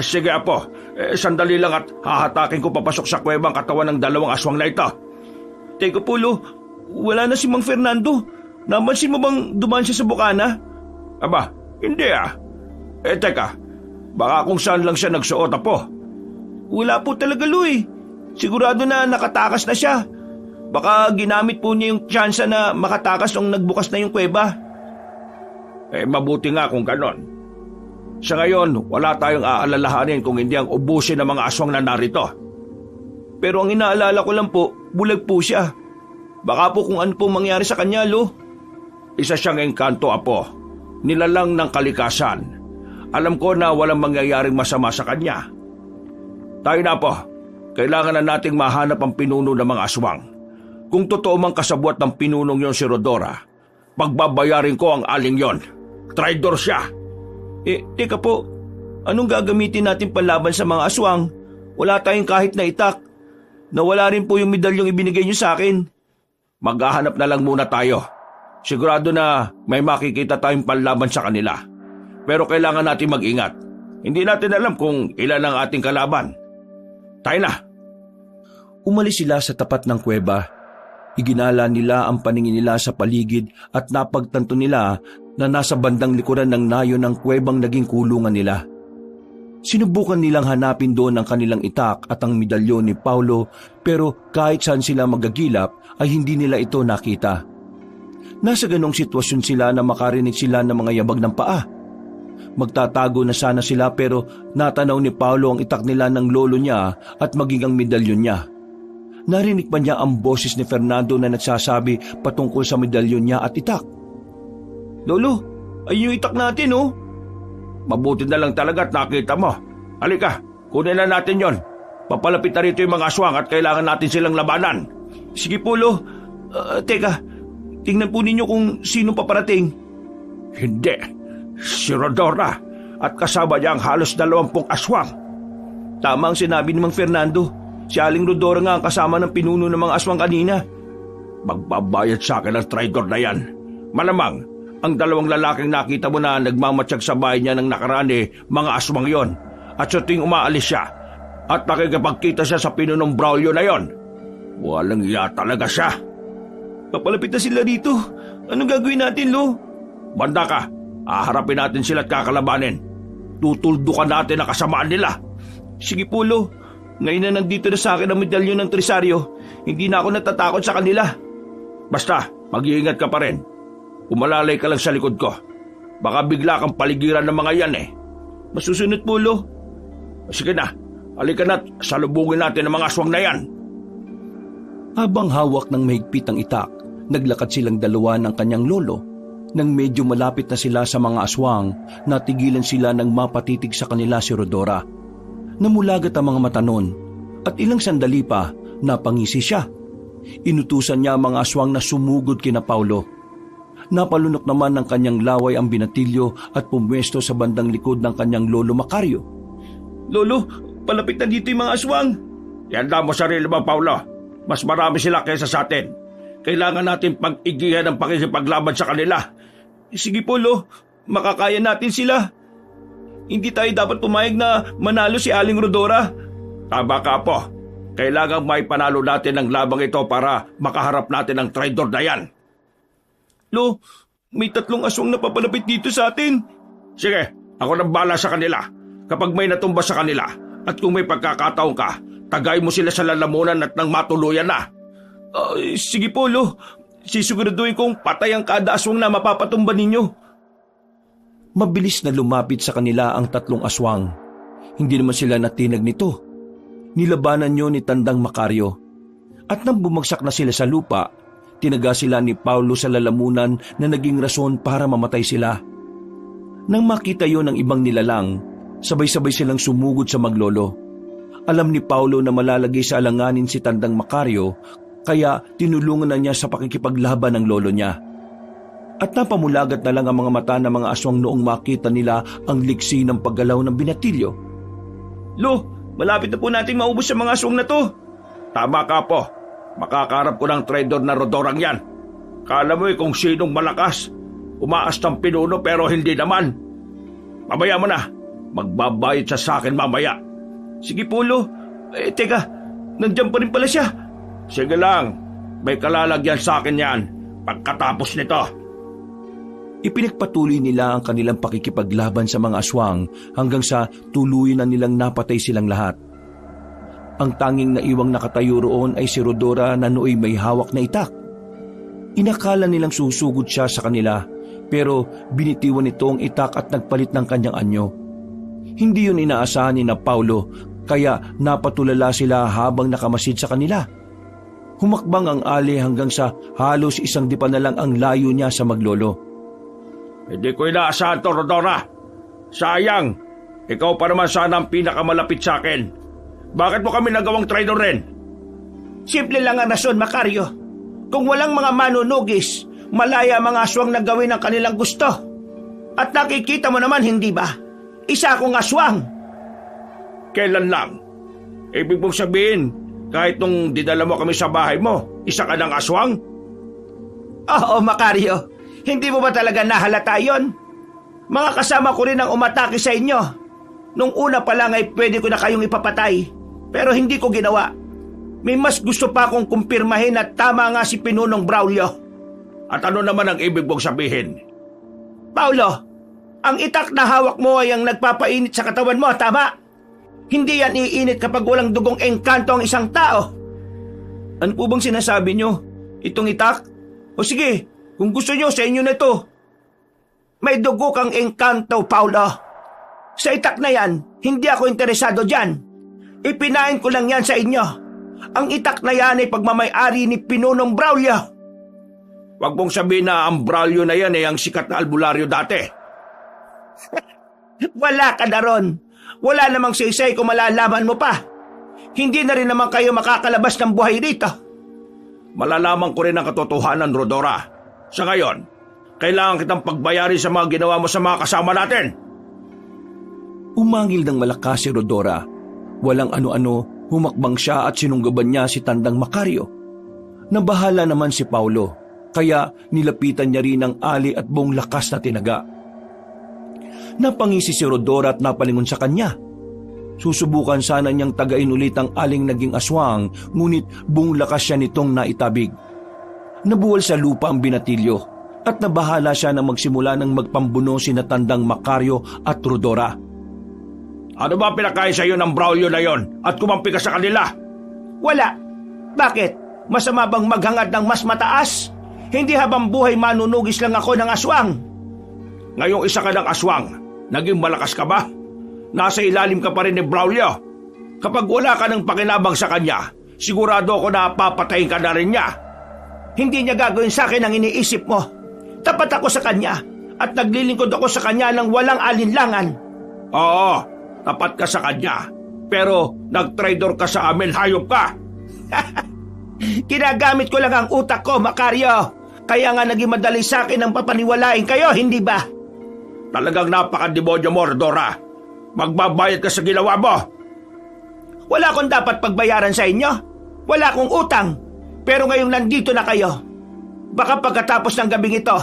Sige apo, sandali lang at hahatakin ko papasok sa kuweba ang katawan ng 2 aswang na ito. Teka po, Lo, wala na si Mang Fernando. Namansin mo bang dumaan siya sa bukana? Aba, hindi teka, baka kung saan lang siya nagsuot apo. Wala po talaga, Lo eh. Sigurado na nakatakas na siya. Baka ginamit po niya yung tsansa na makatakas nung nagbukas na yung kuweba. Mabuti nga kung ganon. Sa ngayon, wala tayong aalalahanin kung hindi ang ubusin ng mga aswang na narito. Pero ang inaalala ko lang po, bulag po siya. Baka po kung ano po mangyari sa kanya, Lo. Isa siyang engkanto apo, nilalang ng kalikasan. Alam ko na walang mangyayaring masama sa kanya. Tayo na po, kailangan na nating mahanap ang pinuno ng mga aswang. Kung totoo mang kasabwat ng pinunong yon si Rodora, pagbabayarin ko ang aling yon. Traidor siya. Teka po, anong gagamitin natin panlaban sa mga aswang? Wala tayong kahit na itak. Nawala rin po yung medalyong ibinigay niyo sa akin. Maghahanap na lang muna tayo. Sigurado na may makikita tayong panlaban sa kanila. Pero kailangan natin mag-ingat. Hindi natin alam kung ilan ang ating kalaban. Tayo na. Umalis sila sa tapat ng kuweba. Iginala nila ang paningin nila sa paligid at napagtanto nila na nasa bandang likuran ng nayon ng kuwebang naging kulungan nila. Sinubukan nilang hanapin doon ang kanilang itak at ang medalyon ni Paulo, pero kahit saan sila magagilap ay hindi nila ito nakita. Nasa ganong sitwasyon sila na makarinig sila ng mga yabag ng paa. Magtatago na sana sila pero natanaw ni Paulo ang itak nila ng lolo niya at maging ang medalyon niya. Narinig pa niya ang boses ni Fernando na nagsasabi patungkol sa medalyon niya at itak. Lolo, ayun yung itak natin, oh. Mabuti na lang talaga at nakita mo. Halika, kunin na natin yon. Papalapit na rito yung mga aswang at kailangan natin silang labanan. Sige po, Lo. Teka, tingnan po ninyo kung sino paparating. Hindi, si Rodora at kasama niya ang halos 20 aswang. Tama ang sinabi ni Mang Fernando. Si Aling Rodora nga ang kasama ng pinuno ng mga aswang kanina. Magbabayad sa akin ang traidor na yan. Malamang, ang 2 lalaking nakita mo na nagmamatsyag sa bahay niya ng nakaraan mga aswang yon. At sa tuwing umaalis siya at nakikipagkita siya sa pinunong Braulio na yon. Walang iya talaga siya. Papalapit na sila dito. Anong gagawin natin, Lo? Banda ka, haharapin natin sila at kakalabanin. Tutuldukan natin ang kasamaan nila. Sige po, Lo. Ngayon na nandito na sa akin ang medalyon ng Trisaryo, hindi na ako natatakot sa kanila. Basta, mag-iingat ka pa rin. Umalalay ka lang sa likod ko. Baka bigla kang paligiran ng mga yan Masusunod po, Lo. Sige na, halika na't salubungin natin ang mga aswang na yan. Habang hawak ng mahigpit ang itak, naglakad silang 2 ng kanyang lolo. Nang medyo malapit na sila sa mga aswang, natigilan sila nang mapatitig sa kanila si Rodora. Namulagat ang mga mata nun, at ilang sandali pa, napangisi siya. Inutusan niya ang mga aswang na sumugod kina Paulo. Napalunok naman ng kanyang laway ang binatilyo at pumwesto sa bandang likod ng kanyang lolo Macario. Lolo, palapit na dito yung mga aswang. Ihanda mo sarili mo, Paulo. Mas marami sila kaysa sa atin. Kailangan natin pag-igihan ang pakikipaglaban sa kanila. Sige po, Lo. Makakaya natin sila. Hindi tayo dapat pumayag na manalo si Aling Rodora. Tama ka po. Kailangan may panalo natin ang labang ito para makaharap natin ang traidor na yan. Lo, may 3 aswang na papalapit dito sa atin. Sige, ako nang bala sa kanila. Kapag may natumba sa kanila at kung may pagkakataon ka, tagay mo sila sa lalamunan at nang matuluyan na. Sige po, Lo. Sisiguraduhin kong patay ang kada aswang na mapapatumba ninyo. Mabilis na lumapit sa kanila ang 3 aswang. Hindi naman sila natinag nito. Nilabanan niyo ni Tandang Macario. At nang bumagsak na sila sa lupa, tinaga sila ni Paulo sa lalamunan na naging rason para mamatay sila. Nang makita yon ng ibang nilalang, sabay-sabay silang sumugod sa maglolo. Alam ni Paulo na malalagay sa alanganin si Tandang Macario, kaya tinulungan na niya sa pakikipaglaban ng lolo niya. At napamulagat na lang ang mga mata ng mga aswang noong makita nila ang liksi ng paggalaw ng binatilyo. Lo, malapit na po natin maubos sa mga aswang na to. Tama ka po. Makakarap ko ng traidor na Rodorang yan. Kala mo kung sinong malakas. Umaas ng pinuno pero hindi naman. Mamaya mo na. Magbabayad siya sa akin mamaya. Sige po, Lo. Teka, nandiyan pa rin pala siya. Sige lang. May kalalagyan sa akin yan. Pagkatapos nito. Ipinagpatuloy nila ang kanilang pakikipaglaban sa mga aswang hanggang sa tuluyan na nilang napatay silang lahat. Ang tanging naiwang nakatayo roon ay si Rodora na nooy may hawak na itak. Inakala nilang susugod siya sa kanila pero binitiwan nito ang itak at nagpalit ng kanyang anyo. Hindi yun inaasahan ni na Paulo kaya napatulala sila habang nakamasid sa kanila. Humakbang ang ali hanggang sa halos isang dipa na lang ang layo niya sa maglolo. Hindi ko inaasahan to, Rodora. Sayang. Ikaw pa naman sana ang pinakamalapit sa akin. Bakit mo kami nagawang traidor rin? Simple lang ang rason, Macario. Kung walang mga manunugis, malaya mga aswang na gawin ang kanilang gusto. At nakikita mo naman, hindi ba? Isa akong aswang. Kailan lang? Ibig mong sabihin, kahit nung dinala mo kami sa bahay mo, isa ka ng aswang? Oo, Macario. Hindi mo ba talaga nahalata yon? Mga kasama ko rin ang umatake sa inyo. Nung una pa lang ay pwede ko na kayong ipapatay. Pero hindi ko ginawa. May mas gusto pa akong kumpirmahin na tama nga si Pinunong Braulio. At ano naman ang ibig mong sabihin? Paulo, ang itak na hawak mo ay ang nagpapainit sa katawan mo, tama? Hindi yan iinit kapag walang dugong engkanto ang isang tao. Ano po bang sinasabi nyo? Itong itak? O sige, kung gusto nyo, sa inyo na ito. May dugo kang engkanto, Paulo. Sa itak na yan, hindi ako interesado dyan. Ipinain ko lang yan sa inyo. Ang itak na yan ay pagmamay-ari ni Pinunong Braulio. Huwag mong sabihin na ang Braulio na yan ay ang sikat na albularyo dati. Wala ka na ron. Wala namang saysay kung malalaman mo pa. Hindi na rin naman kayo makakalabas ng buhay dito. Malalaman ko rin ang katotohanan, Rodora. Sa ngayon, kailangan kitang pagbayarin sa mga ginawa mo sa mga kasama natin. Umangil ng malakas si Rodora. Walang ano-ano, humakbang siya at sinunggaban niya si Tandang Macario. Nabahala naman si Paulo, kaya nilapitan niya rin ang ali at buong lakas na tinaga. Napangisi si Rodora at napalingon sa kanya. Susubukan sana niyang tagain ulit ang aling naging aswang, ngunit buong lakas siya nitong naitabig. Nabuwal sa lupa ang binatilyo at nabahala siya na magsimula ng magpambuno sina Tandang Macario at Rodora. Ano ba pinakain sa iyo ng Braulio na yon at kumampi ka sa kanila? Wala. Bakit? Masama bang maghangad ng mas mataas? Hindi habang buhay manunugis lang ako ng aswang. Ngayong isa ka ng aswang, naging malakas ka ba? Nasa ilalim ka pa rin ni Braulio. Kapag wala ka ng pakinabang sa kanya, sigurado ako na papatayin ka na rin niya. Hindi niya gagawin sa akin ang iniisip mo. Tapat ako sa kanya at naglilingkod ako sa kanya ng walang alinlangan. Oo, tapat ka sa kanya. Pero nag-traidor ka sa amin, hayop ka. Ginagamit ko lang ang utak ko, Macario. Kaya nga naging madali sa akin ang papaniwalain kayo, hindi ba? Talagang napaka-demonyo mo, Rodora. Magbabayad ka sa ginawa mo. Wala akong dapat pagbayaran sa inyo. Wala akong utang. Pero ngayong nandito na kayo, baka pagkatapos ng gabing ito,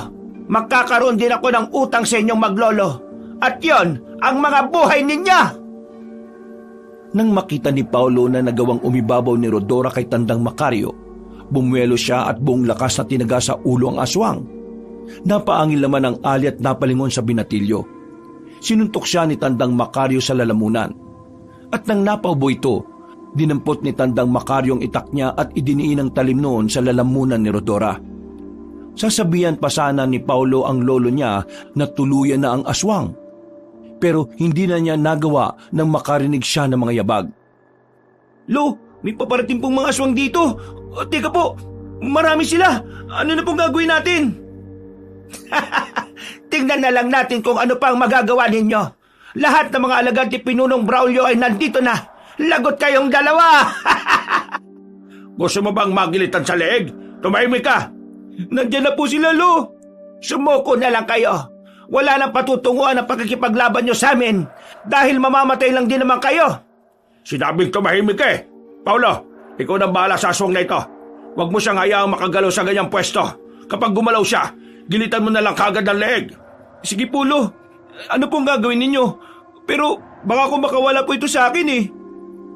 magkakaroon din ako ng utang sa inyong maglolo. At yon ang mga buhay ninyo! Nang makita ni Paulo na nagawang umibabaw ni Rodora kay Tandang Macario, bumuelo siya at buong lakas na tinaga sa ulo ang aswang. Napaangil naman ang ali at napalingon sa binatilyo. Sinuntok siya ni Tandang Macario sa lalamunan. At nang napaubo ito, dinampot ni Tandang Macario ang itak niya at idiniin ang talim noon sa lalamunan ni Rodora. Sasabihan pa sana ni Paulo ang lolo niya na tuluyan na ang aswang. Pero hindi na niya nagawa nang makarinig siya ng mga yabag. Lo, may paparating pong mga aswang dito. Teka po, marami sila. Ano na pong gagawin natin? Tingnan na lang natin kung ano pa ang magagawa ninyo. Lahat ng mga alagad ni Pinunong Braulio ay nandito na. Lagot kayong dalawa! Gusto mo bang magilitan sa leeg? Tumahimik ka! Nandiyan na po sila, Lo. Sumuko na lang kayo. Wala nang patutunguhan ang pagkikipaglaban nyo sa amin dahil mamamatay lang din naman kayo. Sinabing tumahimik ka eh. Paulo, ikaw na bahala sa aswang na ito. Huwag mo siyang hayaang makagalaw sa ganyang pwesto. Kapag gumalaw siya, gilitan mo na lang kagad ang leeg. Sige po, Lo. Ano pong gagawin ninyo? Pero baka kung makawala po ito sa akin eh.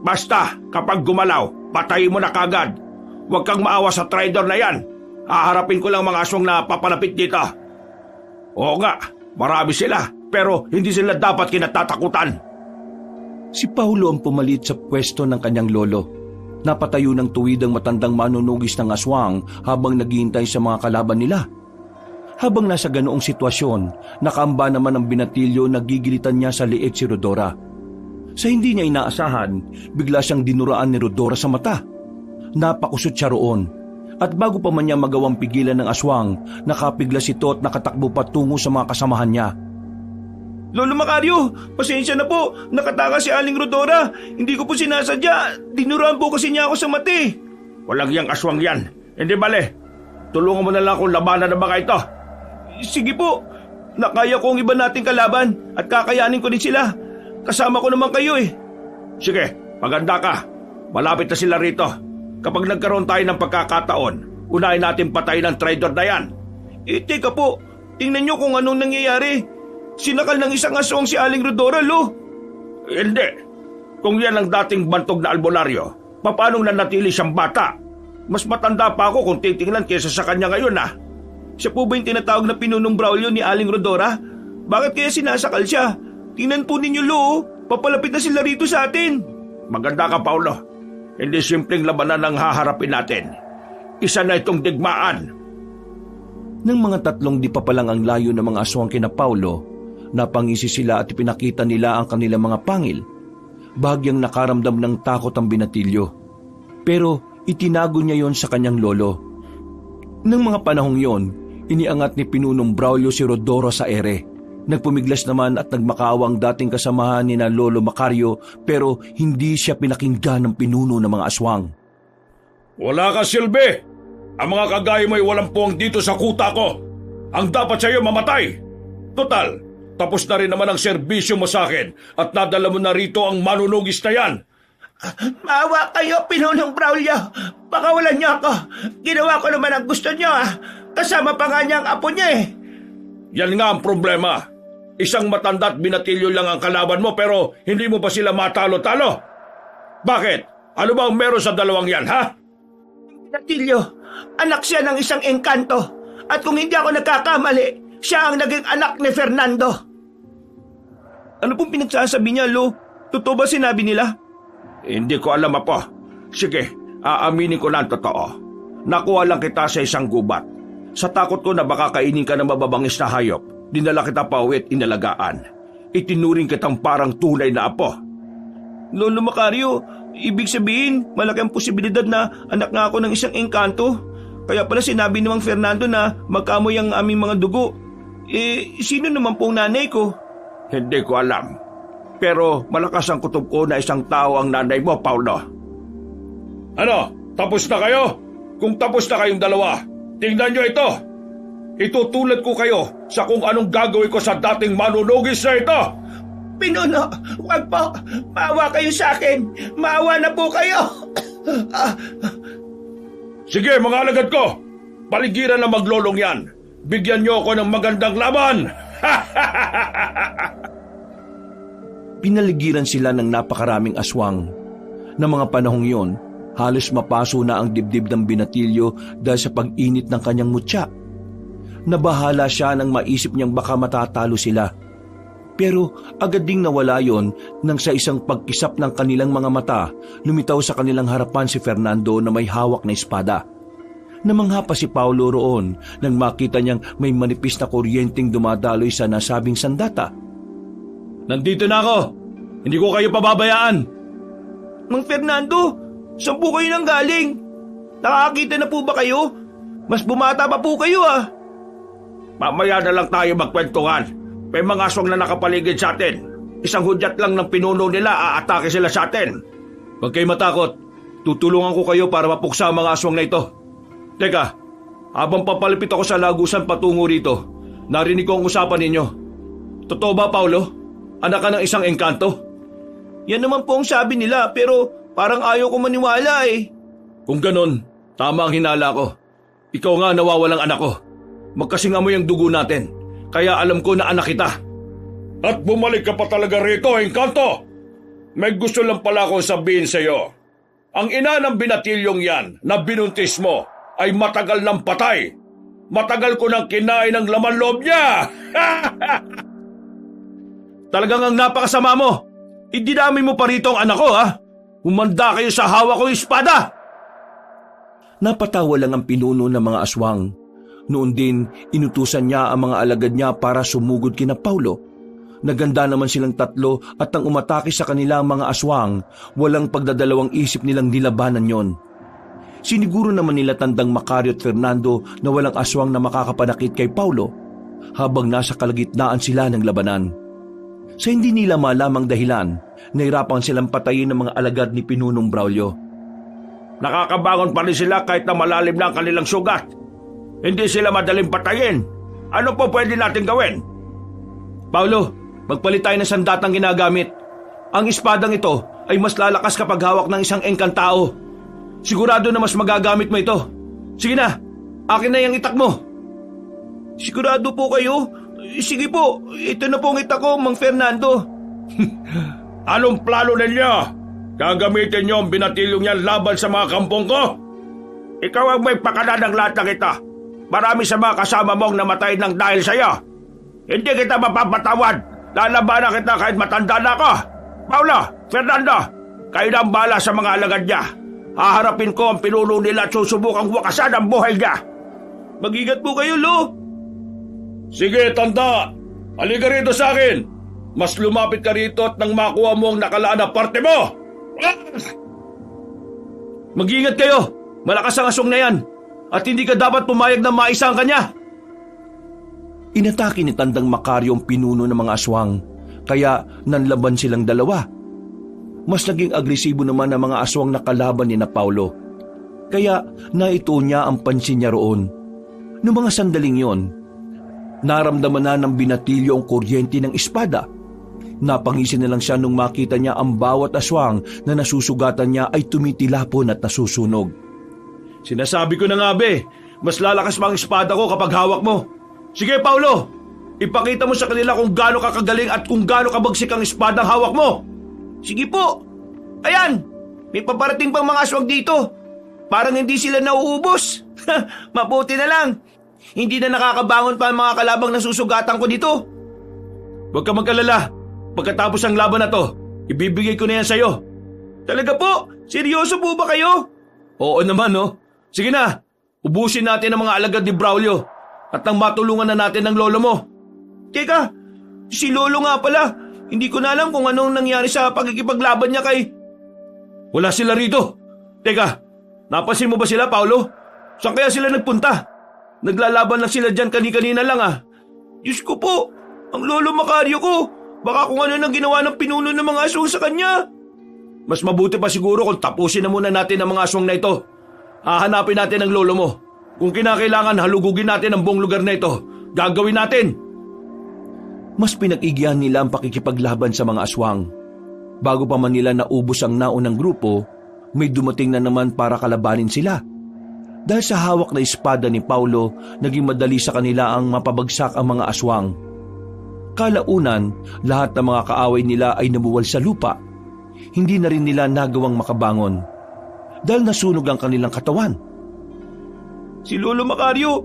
Basta, kapag gumalaw, patayin mo na kagad. Huwag kang maawa sa traidor na yan. Haharapin ko lang mga aswang na papalapit dito. Oo nga, marami sila, pero hindi sila dapat kinatatakutan. Si Paulo ang pumalit sa pwesto ng kanyang lolo. Napatayo ng tuwid ang matandang manunugis ng aswang habang naghihintay sa mga kalaban nila. Habang nasa ganoong sitwasyon, nakaamba naman ang binatilyo na gigilitan niya sa liig si Rodora. Sa hindi niya inaasahan, bigla siyang dinuraan ni Rodora sa mata. Napakusot siya roon. At bago pa man niya magawang pigilan ng aswang, nakapiglas ito at nakatakbo patungo sa mga kasamahan niya. Lolo Macario, pasensya na po. Nakataka si Aling Rodora. Hindi ko po sinasadya. Dinuraan po kasi niya ako sa mati. Walang yang aswang yan. Hindi bale. Tulungan mo na lang kung labanan na baka ito. Sige po. Nakaya ko ang iba nating kalaban at kakayanin ko din sila. Kasama ko naman kayo eh. Sige, maganda ka. Malapit na sila rito. Kapag nagkaroon tayo ng pagkakataon, unahin natin patayin ang traidor na yan. Teka po. Tingnan niyo kung anong nangyayari. Sinakal ng isang aswang si Aling Rodora, Lo. Hindi. Kung yan ang dating bantog na albularyo, paano nanatili siyang bata? Mas matanda pa ako kung titingnan kaysa sa kanya ngayon ah. Siya po ba yung tinatawag na pinunong Braulio ni Aling Rodora? Bakit kaya sinasakal siya? Tingnan po ninyo, Lo. Papalapit na sila rito sa atin. Maganda ka, Paulo. Hindi simpleng labanan ang haharapin natin. Isa na itong digmaan. Nang mga 3 di pa palang ang layo ng mga aswang kina Paulo, napangisi sila at ipinakita nila ang kanilang mga pangil. Bahagyang nakaramdam ng takot ang binatilyo. Pero itinago niya yon sa kanyang lolo. Nang mga panahong yon, iniangat ni Pinunong Braulio si Rodora sa ere. Nagpumiglas naman at nagmakaawa ang dating kasamahan ni na Lolo Macario pero hindi siya pinakinggan ng pinuno ng mga aswang. Wala ka silbi! Ang mga kagaya mo'y walang puwang dito sa kuta ko. Ang dapat sa'yo mamatay. Total, tapos na rin naman ang serbisyo mo sa akin at nadala mo na rito ang manunugis na yan. Maawa kayo, Pinunong Braulio. Pakawalan niyo ako. Ginawa ko naman ang gusto niyo ah. Kasama pa nga niya ang apo niya eh. Yan nga ang problema. Isang matanda't binatilyo lang ang kalaban mo pero hindi mo pa sila matalo-talo. Bakit? Ano ba ang meron sa dalawang yan, ha? Binatilyo, anak siya ng isang engkanto. At kung hindi ako nagkakamali, siya ang naging anak ni Fernando. Ano pong pinagsasabi niya, Lo? Totoo ba sinabi nila? Hindi ko alam, Apo. Sige, aaminin ko na ang totoo. Nakuha lang kita sa isang gubat. Sa takot ko na baka kainin ka ng mababangis na hayop, dinala kita pa uwi at inalagaan. Itinuring kitang parang tunay na apo. Lolo Macario, ibig sabihin, malaki ang posibilidad na anak nga ako ng isang engkanto. Kaya pala sinabi ni Mang Fernando na magkamoy ang aming mga dugo. Sino naman pong nanay ko? Hindi ko alam. Pero malakas ang kutob ko na isang tao ang nanay mo, Paulo. Ano? Tapos na kayo? Kung tapos na kayong dalawa, tingnan nyo ito. Itutulad ko kayo sa kung anong gagawin ko sa dating manunugis na ito. Pinuno, wag po. Maawa kayo sa akin. Maawa na po kayo. Sige, mga alagad ko. Paligiran na maglolong yan. Bigyan nyo ako ng magandang laban. Pinaligiran sila ng napakaraming aswang. Na mga panahong yon, halos mapaso na ang dibdib ng binatilyo dahil sa pag-init ng kanyang mutya. Nabahala siya nang maisip niyang baka matatalo sila. Pero agad ding nawala yon nang sa isang pagkisap ng kanilang mga mata, lumitaw sa kanilang harapan si Fernando na may hawak na espada. Namangha pa si Paulo roon nang makita niyang may manipis na kuryenteng dumadaloy sa nasabing sandata. Nandito na ako. Hindi ko kayo pababayaan. Mang Fernando, saan po kayo nang galing? Nakakakita na po ba kayo? Mas bumata pa po kayo ah. Mamaya na lang tayo magkwentuhan. May mga aswang na nakapaligid sa atin. Isang hudyat lang ng pinuno nila, aatake sila sa atin. Huwag kayo matakot. Tutulungan ko kayo para mapuksa ang mga aswang na ito. Teka, habang papalipit ako sa lagusan patungo rito, narinig ko ang usapan ninyo. Totoo ba, Paulo? Anak ka ng isang engkanto? Yan naman po ang sabi nila pero parang ayaw ko maniwala eh. Kung ganon, tama ang hinala ko. Ikaw nga nawawalang anak ko. Magkasingamoy ang dugo natin, kaya alam ko na anak kita. At bumalik ka pa talaga rito, engkanto! May gusto lang pala akong sabihin sa iyo. Ang ina ng binatilyong yan na binuntis mo ay matagal ng patay. Matagal ko nang kinain ang laman loob niya! Talagang ang napakasama mo. Idinami mo pa rito ang anak ko ha. Humanda kayo sa hawak kong espada. Napatawa lang ang pinuno ng mga aswang. Noon din, inutusan niya ang mga alagad niya para sumugod kina Paulo. Naganda naman silang tatlo at nang umatake sa kanilang mga aswang, walang pagdadalawang isip nilang nilabanan yon. Siniguro naman nila tandang Macario at Fernando na walang aswang na makakapanakit kay Paulo habang nasa kalagitnaan sila ng labanan. Sa hindi nila malamang dahilan, nahirapan silang patayin ng mga alagad ni Pinunong Braulio. Nakakabangon pa rin sila kahit na malalim na ang kanilang sugat. Hindi sila madaling patayin. Ano po pwede natin gawin? Paulo, magpalit tayo ng sandatang ginagamit. Ang espadang ito ay mas lalakas kapag hawak ng isang engkantao. Sigurado na mas magagamit mo ito. Sige na, akin na yung itak mo. Sigurado po kayo? Sige po, ito na po ang itak ko, Mang Fernando. Anong plano ninyo? Gagamitin niyo ang binatilyong yan laban sa mga kampong ko? Ikaw ang may pakana ng lahat ng ito. Marami sa mga kasama mong namatay ng dahil sa iyo. Hindi kita mapapatawad. Lalabanan kita kahit matanda na ako. Paulo, Fernando, kayo na ang bahala sa mga alagad niya. Haharapin ko ang pinuno nila at susubukang wakasan ang buhay niya. Mag-ingat po kayo, Lo. Sige, tanda. Halika rito sa akin. Mas lumapit ka rito at nang makuha mo ang nakalaan na parte mo. Mag-ingat kayo. Malakas ang aswang na yan. At hindi ka dapat pumayag na maisa ang kanya. Inatake ni Tandang Macario ang pinuno ng mga aswang, kaya nanlaban silang dalawa. Mas naging agresibo naman ang mga aswang na kalaban ni na Paulo, kaya naituon niya ang pansin niya roon. Noong mga sandaling yon, naramdaman na ng binatilyo ang kuryente ng espada. Napangisi na lang siya nung makita niya ang bawat aswang na nasusugatan niya ay tumitilapon at nasusunog. Sinasabi ko na nga be, mas lalakas pa ang espada ko kapag hawak mo. Sige, Paulo, ipakita mo sa kanila kung gaano ka kagaling at kung gaano kabagsik ang espada ang hawak mo. Sige po. Ayan, may paparating pang mga aswang dito. Parang hindi sila nauubos. Mabuti na lang. Hindi na nakakabangon pa ang mga kalabang nasusugatan ko dito. Huwag ka mag-alala. Pagkatapos ng laban na to, ibibigay ko na yan sa'yo. Talaga po? Seryoso po ba kayo? Oo naman, no? Sige na, ubusin natin ang mga alagad ni Braulio at nang matulungan na natin ng lolo mo. Teka, si lolo nga pala. Hindi ko na alam kung anong nangyari sa pagkikipaglaban niya kay... Wala sila rito. Teka, napansin mo ba sila, Paulo? Saan kaya sila nagpunta? Naglalaban lang sila dyan kani-kanina lang ah. Diyos ko po, ang lolo Macario ko. Baka kung ano nang ginawa ng pinuno ng mga aswang sa kanya. Mas mabuti pa siguro kung tapusin na muna natin ang mga aswang na ito. Hahanapin natin ang lolo mo. Kung kinakailangan halugugin natin ang buong lugar na ito, gagawin natin. Mas pinag-igihan nila ang pakikipaglaban sa mga aswang. Bago pa man nila naubos ang naunang grupo, may dumating na naman para kalabanin sila. Dahil sa hawak na espada ni Paulo, naging madali sa kanila ang mapabagsak ang mga aswang. Kalaunan, lahat ng mga kaaway nila ay nabuwal sa lupa. Hindi na rin nila nagawang makabangon dahil nasunog ang kanilang katawan. Si Lolo Macario,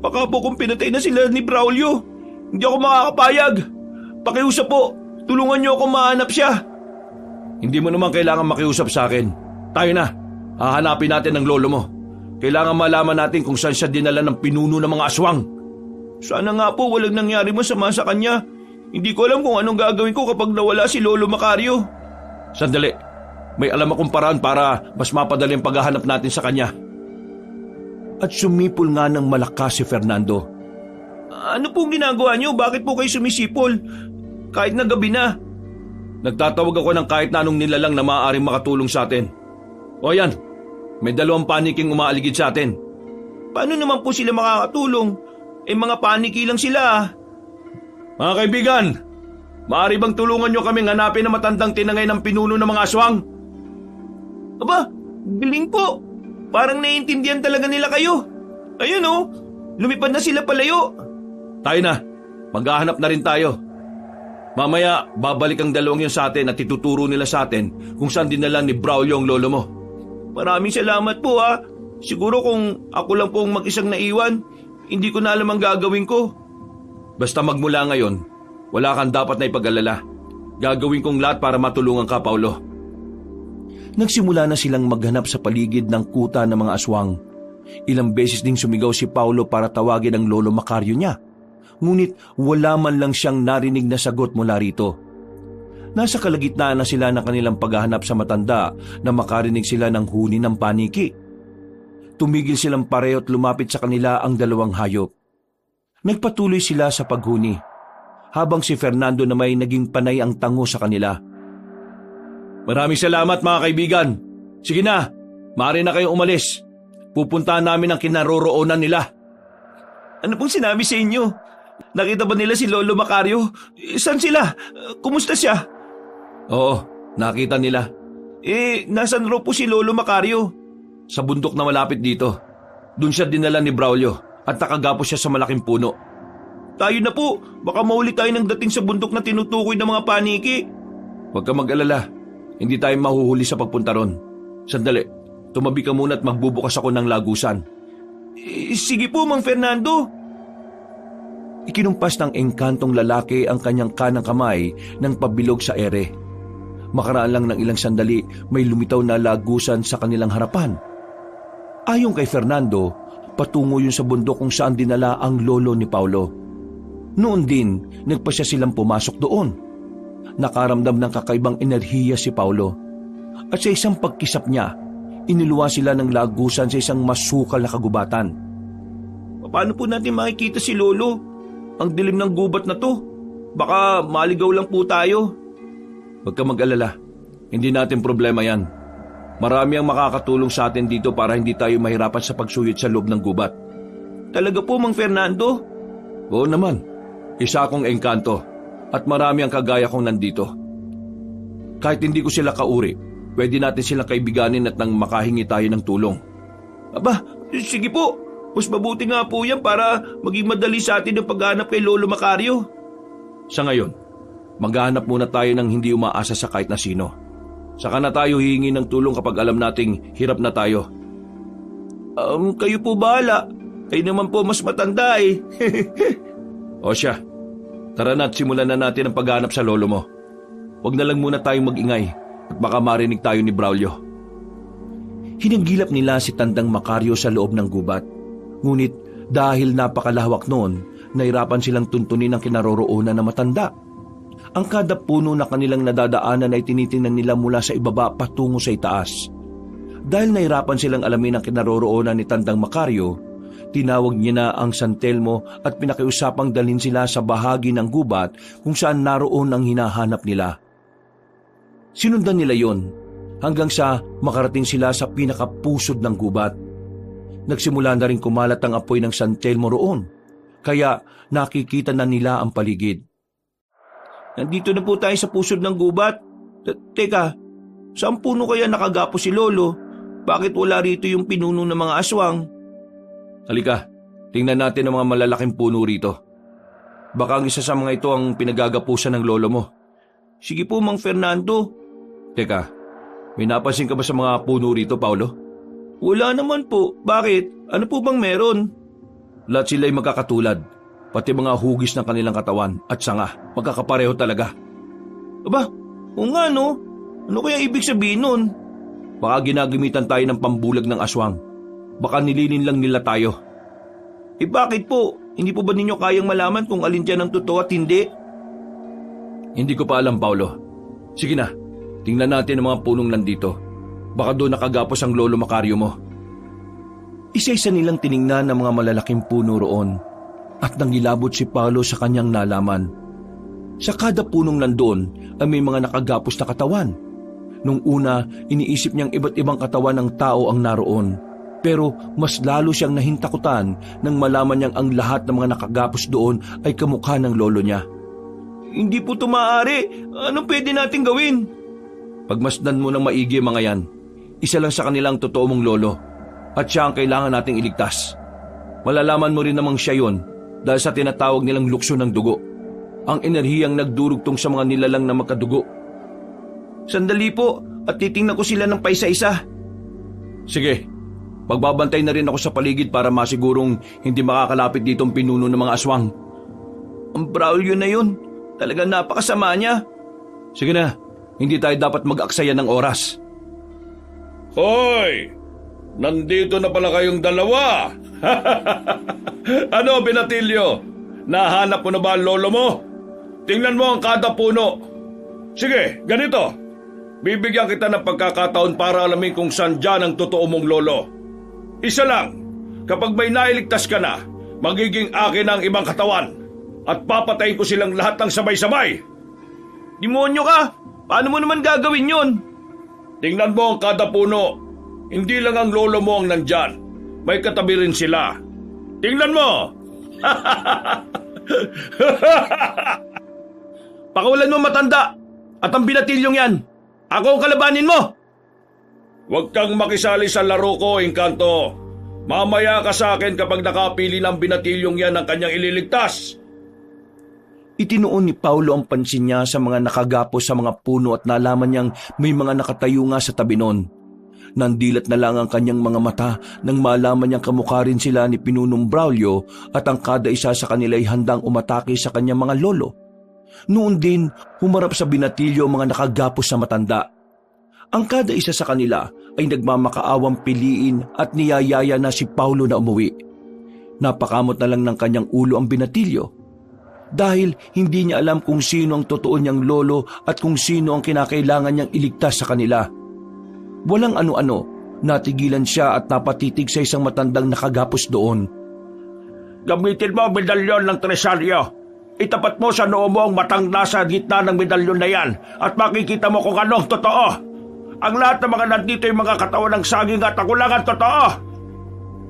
baka po kung pinatay na sila ni Braulio, hindi ako makakapayag. Pakiusap po, tulungan niyo akong mahanap siya. Hindi mo naman kailangan makiusap sa akin. Tayo na, hahanapin natin ang lolo mo. Kailangan malaman natin kung saan siya dinala ng pinuno ng mga aswang. Sana nga po walang nangyari masama sa kanya. Hindi ko alam kung anong gagawin ko kapag nawala si Lolo Macario. Sandali, may alam akong paraan para mas mapadali ang paghahanap natin sa kanya. At sumipol nga ng malakas si Fernando. Ano pong ginagawa niyo? Bakit po kayo sumisipol? Kahit na gabi na. Nagtatawag ako ng kahit na anong nilalang na maaaring makatulong sa atin. O yan, may 2 paniking umaaligid sa atin. Paano naman po sila makakatulong? mga paniki lang sila. Mga kaibigan, maaari bang tulungan nyo kaming hanapin na matandang tinangay ng pinuno ng mga aswang? Aba, galing po. Parang naiintindihan talaga nila kayo. Ayun oh, lumipad na sila palayo. Tayo na, maghahanap na rin tayo. Mamaya, babalik ang dalawang yun sa atin at ituturo nila sa atin kung saan dinala ni Braulio ang lolo mo. Maraming salamat po ha. Siguro kung ako lang pong mag-isang naiwan, hindi ko na alam ang gagawin ko. Basta magmula ngayon, wala kang dapat na ipag-alala. Gagawin kong lahat para matulungan ka, Paulo. Nagsimula na silang maghanap sa paligid ng kuta ng mga aswang. Ilang beses ding sumigaw si Paulo para tawagin ang lolo Macario niya. Ngunit wala man lang siyang narinig na sagot mula rito. Nasa kalagitnaan na sila ng kanilang paghahanap sa matanda na makarinig sila ng huni ng paniki. Tumigil silang pareho at lumapit sa kanila ang dalawang hayop. Nagpatuloy sila sa paghuni, habang si Fernando na may naging panay ang tango sa kanila. Maraming salamat mga kaibigan. Sige na, maaari na kayong umalis. Pupuntahan namin ang kinaroroonan nila. Ano pong sinabi sa inyo? Nakita ba nila si Lolo Macario? Saan sila? Kumusta siya? Oo, nakita nila. Nasaan raw po si Lolo Macario? Sa bundok na malapit dito. Doon siya dinala ni Braulio at nakagapos siya sa malaking puno. Tayo na po, baka mauli tayo ng dating sa bundok na tinutukoy ng mga paniki. Huwag ka mag-alala, hindi tayo mahuhuli sa pagpunta ron. Sandali, tumabi ka muna at magbubukas ako ng lagusan. Sige po, Mang Fernando. Ikinumpas ng engkantong lalaki ang kanyang kanang kamay ng pabilog sa ere. Makaraan lang ng ilang sandali, may lumitaw na lagusan sa kanilang harapan. Ayon kay Fernando, patungo yun sa bundok kung saan dinala ang lolo ni Paulo. Noon din, nagpasya silang pumasok doon. Nakaramdam ng kakaibang enerhiya si Paulo. At sa isang pagkisap niya, iniluwa sila ng lagusan sa isang masukal na kagubatan. Paano po natin makikita si Lolo? Ang dilim ng gubat na to. Baka maligaw lang po tayo. Huwag ka mag-alala. Hindi natin problema yan. Marami ang makakatulong sa atin dito para hindi tayo mahirapan sa pagsuyod sa loob ng gubat. Talaga po, Mang Fernando? Oo naman. Isa akong engkanto at marami ang kagaya kong nandito. Kahit hindi ko sila kauri, pwede natin silang kaibiganin at nang makahingi tayo ng tulong. Aba, sige po. Mas mabuti nga po yan para maging madali sa atin ang paghanap kay Lolo Macario. Sa ngayon, maghahanap muna tayo ng hindi umaasa sa kahit na sino. Saka na tayo hihingi ng tulong kapag alam nating hirap na tayo. Kayo po bahala. Kayo naman po mas matanda eh. O siya, tara na at simulan na natin ang paghahanap sa lolo mo. Huwag na lang muna tayong mag-ingay at baka marinig tayo ni Braulio. Hinagilap nila si Tandang Macario sa loob ng gubat. Ngunit dahil napakalawak noon, nahirapan silang tuntunin ang kinaroroonan na matanda. Ang kada puno na kanilang nadadaanan ay tinitingnan nila mula sa ibaba patungo sa itaas. Dahil nahirapan silang alamin ang kinaroroonan ni Tandang Macario, tinawag niya na ang San Telmo at pinakiusapang dalhin sila sa bahagi ng gubat kung saan naroon ang hinahanap nila. Sinundan nila yon hanggang sa makarating sila sa pinakapusod ng gubat. Nagsimula na rin kumalat ang apoy ng San Telmo roon, kaya nakikita na nila ang paligid. Nandito na po tayo sa pusod ng gubat. Teka, saan puno kaya nakagapo si Lolo? Bakit wala rito yung pinuno ng mga aswang? Halika, tingnan natin ang mga malalaking puno rito. Baka ang isa sa mga ito ang pinagagapusan ng lolo mo. Sige po, Mang Fernando. Teka, may napansin ka ba sa mga puno rito, Paulo? Wala naman po. Bakit? Ano po bang meron? Lahat sila ay magkakatulad. Pati mga hugis ng kanilang katawan at sanga. Magkakapareho talaga. Aba, o nga no? Ano kaya ibig sabihin nun? Baka ginagamitan tayo ng pambulag ng aswang. Baka nilinin lang nila tayo. Bakit po? Hindi po ba ninyo kayang malaman kung alin dyan ang totoo at hindi? Hindi ko pa alam, Paulo. Sige na, tingnan natin ang mga punong nandito. Baka doon nakagapos ang lolo Macario mo. Isa-isa nilang tiningnan ng mga malalaking puno roon at nangilabot si Paulo sa kanyang nalaman. Sa kada punong nandoon ay may mga nakagapos na katawan. Nung una, iniisip niyang iba't ibang katawan ng tao ang naroon. Pero mas lalo siyang nahintakutan nang malaman niyang ang lahat ng mga nakagapos doon ay kamukha ng lolo niya. Hindi po ito maaari. Anong pwede natin gawin? Pagmasdan mo ng maigi mga yan. Isa lang sa kanilang totoo mong lolo at siya ang kailangan nating iligtas. Malalaman mo rin namang siya yon dahil sa tinatawag nilang lukso ng dugo. Ang enerhiyang nagdurugtong sa mga nilalang na magkadugo. Sandali po at titingnan ko sila ng paisa-isa. Sige, magbabantay na rin ako sa paligid para masigurong hindi makakalapit dito ang pinuno ng mga aswang. Ang Braulio na yun, talagang napakasama niya. Sige na, hindi tayo dapat mag-aksaya ng oras. Hoy! Nandito na pala kayong dalawa! Ano, Binatilyo? Nahanap mo na ba ang lolo mo? Tingnan mo ang kada puno. Sige, ganito. Bibigyan kita ng pagkakataon para alamin kung saan dyan ang totoo mong lolo. Isa lang, kapag may nailigtas ka na, magiging akin ang ibang katawan at papatayin ko silang lahat ng sabay-sabay. Demonyo ka! Paano mo naman gagawin yun? Tingnan mo ang kada puno. Hindi lang ang lolo mo ang nandyan. May katabi rin sila. Tingnan mo! Pakawalan mo matanda at ang Binatilyong yan. Ako ang kalabanin mo! Huwag kang makisali sa laro ko, Engkanto. Mamaya ka sa akin kapag nakapili ng Binatilyong yan ang kanyang ililigtas. Itinuon ni Paulo ang pansin niya sa mga nakagapos sa mga puno at nalaman niyang may mga nakatayo nga sa tabi nun. Nandilat na lang ang kanyang mga mata nang malaman niyang kamukha rin sila ni Pinunong Braulio at ang kada isa sa kanila ay handang umatake sa kanyang mga lolo. Noon din, humarap sa Binatilyo ang mga nakagapos sa matanda. Ang kada isa sa kanila ay nagmamakaawang piliin at niyayaya na si Paulo na umuwi. Napakamot na lang ng kanyang ulo ang Binatilyo dahil hindi niya alam kung sino ang totoo niyang lolo at kung sino ang kinakailangan niyang iligtas sa kanila. Walang ano-ano, natigilan siya at napatitig sa isang matandang nakagapos doon. Gamitin mo ang medalyon ng Tresalyo. Itapat mo sa noo mo ang matang nasa gitna ng medalyon na yan at makikita mo kung anong totoo. Ang lahat ng mga nandito ay mga katawan ng saging at ako lang ang totoo.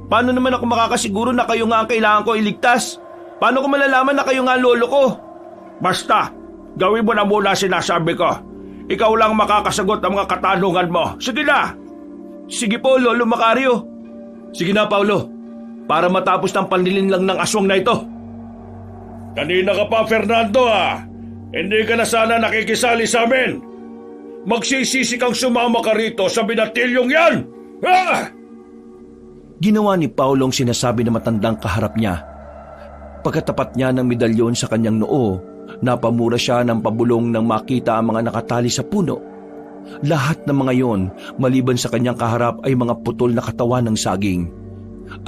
Paano naman ako makakasiguro na kayo nga ang kailangan ko iligtas? Paano ko malalaman na kayo nga ang lolo ko? Basta, gawin mo na muna sinasabi ko. Ikaw lang makakasagot ng mga katanungan mo. Sige na! Sige po, Lolo Macario. Sige na, Paulo, para matapos ng panlilinlang ng aswang na ito. Kanina ka pa, Fernando, ah. Hindi ka na sana nakikisali sa amin. Magsisisi kang sumama ka rito sa Binatilyong yan! Ah! Ginawa ni Paulo ang sinasabi ng matandang kaharap niya. Pagkatapat niya ng medalyon sa kanyang noo, napamura siya ng pabulong nang makita ang mga nakatali sa puno. Lahat ng mga yon, maliban sa kanyang kaharap, ay mga putol na katawan ng saging.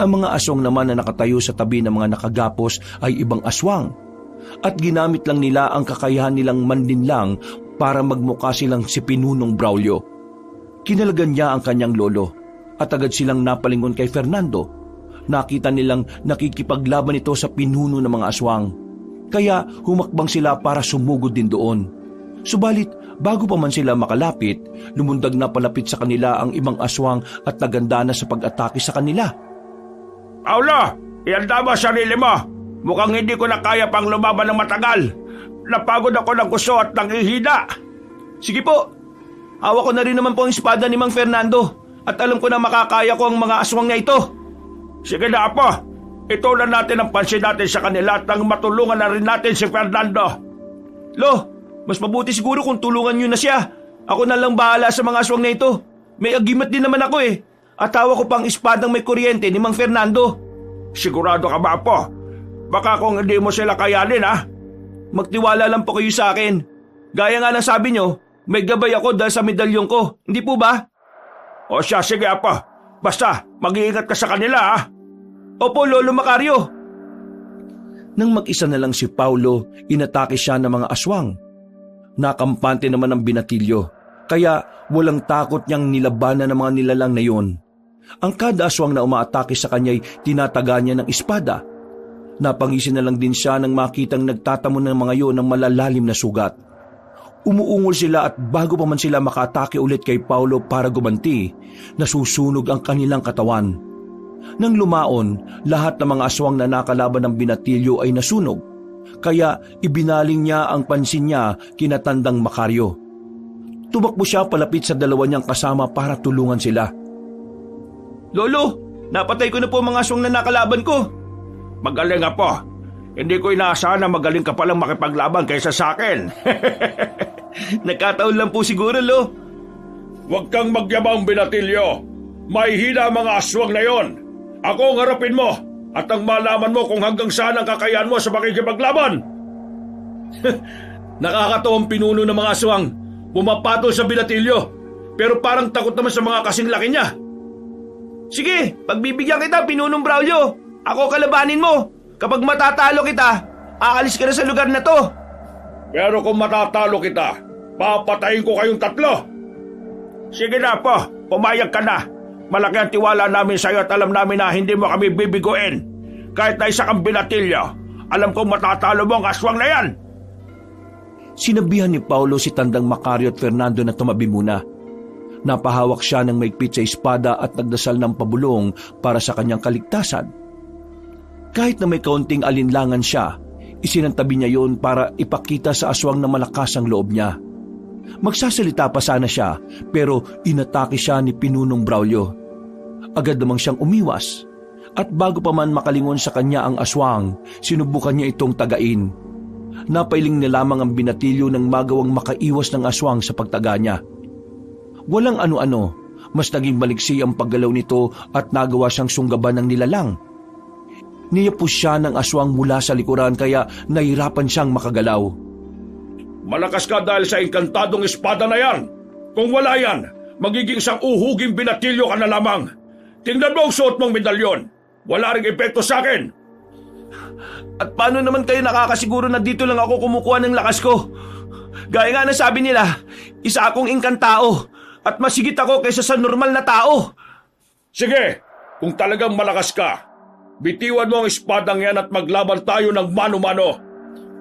Ang mga aswang naman na nakatayo sa tabi ng mga nakagapos ay ibang aswang. At ginamit lang nila ang kakayahan nilang mandinlang para magmukha silang si Pinunong Braulio. Kinalagan niya ang kanyang lolo at agad silang napalingon kay Fernando. Nakita nilang nakikipaglaban ito sa pinuno ng mga aswang. Kaya humakbang sila para sumugod din doon. Subalit, bago pa man sila makalapit, lumundag na palapit sa kanila ang ibang aswang at naganda na sa pag-atake sa kanila. Paulo, ihanda mo ang sarili mo. Mukhang hindi ko na kaya pang lumaban ng matagal. Napagod ako ng gusto at nangihina. Sige po, hawak ko na rin naman po ang espada ni Mang Fernando at alam ko na makakaya ko ang mga aswang na ito. Sige na, Apo. Itulan natin ang pansin natin sa kanila at nang matulungan na rin natin si Fernando. Lo, mas mabuti siguro kung tulungan nyo na siya. Ako na lang bahala sa mga aswang na ito. May agimat din naman ako eh. At hawak ko pang espadang may kuryente ni Mang Fernando. Sigurado ka ba, Apo? Baka kung hindi mo sila kayanin, ha? Magtiwala lang po kayo sa akin. Gaya nga ng sabi nyo, may gabay ako dahil sa medalyong ko. Hindi po ba? O siya, sige, Apo. Basta, mag-iingat ka sa kanila, ha? Opo, Lolo Macario. Nang mag-isa na lang si Paulo, inatake siya ng mga aswang. Nakampante naman ang Binatilyo, kaya walang takot niyang nilabanan ng mga nilalang na yon. Ang kada aswang na umaatake sa kanya'y tinataga niya ng espada. Napangisin na lang din siya nang makitang nagtatamon ng mga yon ng malalalim na sugat. Umuungol sila at bago pa man sila makaatake ulit kay Paulo para gumanti, nasusunog ang kanilang katawan. Nang lumaon, lahat ng mga aswang na nakalaban ng binatilyo ay nasunog, kaya ibinaling niya ang pansin niya kina Tandang Makaryo. Tumakbo siya palapit sa dalawa niyang kasama para tulungan sila. Lolo, napatay ko na po mga aswang na nakalaban ko. Magaling Apo. Hindi ko inaasahan na magaling ka palang makipaglaban kaysa sa akin. Nagkataon lang po siguro, Lo. Huwag kang magyabang binatilyo. May hina ang mga aswang na yon. Ako ang harapin mo at ang malaman mo kung hanggang saan ang kakayahan mo sa makikipaglaban. Nakakatawang pinuno ng mga aswang. Pumapatol sa binatilyo. Pero parang takot naman sa mga kasing laki niya. Sige, pagbibigyan kita, Pinunong Braulio. Ako kalabanin mo. Kapag matatalo kita, aalis ka na sa lugar na to. Pero kung matatalo kita, papatayin ko kayong tatlo. Sige na po, pumayag ka na. Malaki ang tiwala namin sa iyo at alam namin na hindi mo kami bibiguin. Kahit na isa kang binatilyo, alam kong matatalo mo ang aswang na yan. Sinabihan ni Paulo si Tandang Makaryo at Fernando na tumabi muna. Napahawak siya ng maigpit sa espada at nagdasal ng pabulong para sa kanyang kaligtasan. Kahit na may kaunting alinlangan siya, isinantabi niya yon para ipakita sa aswang na malakas ang loob niya. Magsasalita pa sana siya, pero inatake siya ni Pinunong Braulio. Agad namang siyang umiwas, at bago pa man makalingon sa kanya ang aswang, sinubukan niya itong tagain. Napailing na lamang ang binatilyo ng magawang makaiwas ng aswang sa pagtaga niya. Walang ano-ano, mas naging maliksi ang paggalaw nito at nagawa siyang sunggaban ng nilalang. Niyapos siya ng aswang mula sa likuran kaya nahirapan siyang makagalaw. Malakas ka dahil sa inkantadong espada na yan. Kung wala yan, magiging isang uhuging binatilyo ka na lamang. Tingnan mo ang suot mong medalyon. Wala ring epekto sa akin. At paano naman kayo nakakasiguro na dito lang ako kumukuha ng lakas ko? Gaya nga na sabi nila, isa akong inkantao at masigit ako kaysa sa normal na tao. Sige, kung talagang malakas ka, bitiwan mo ang espadang yan at maglaban tayo ng mano-mano.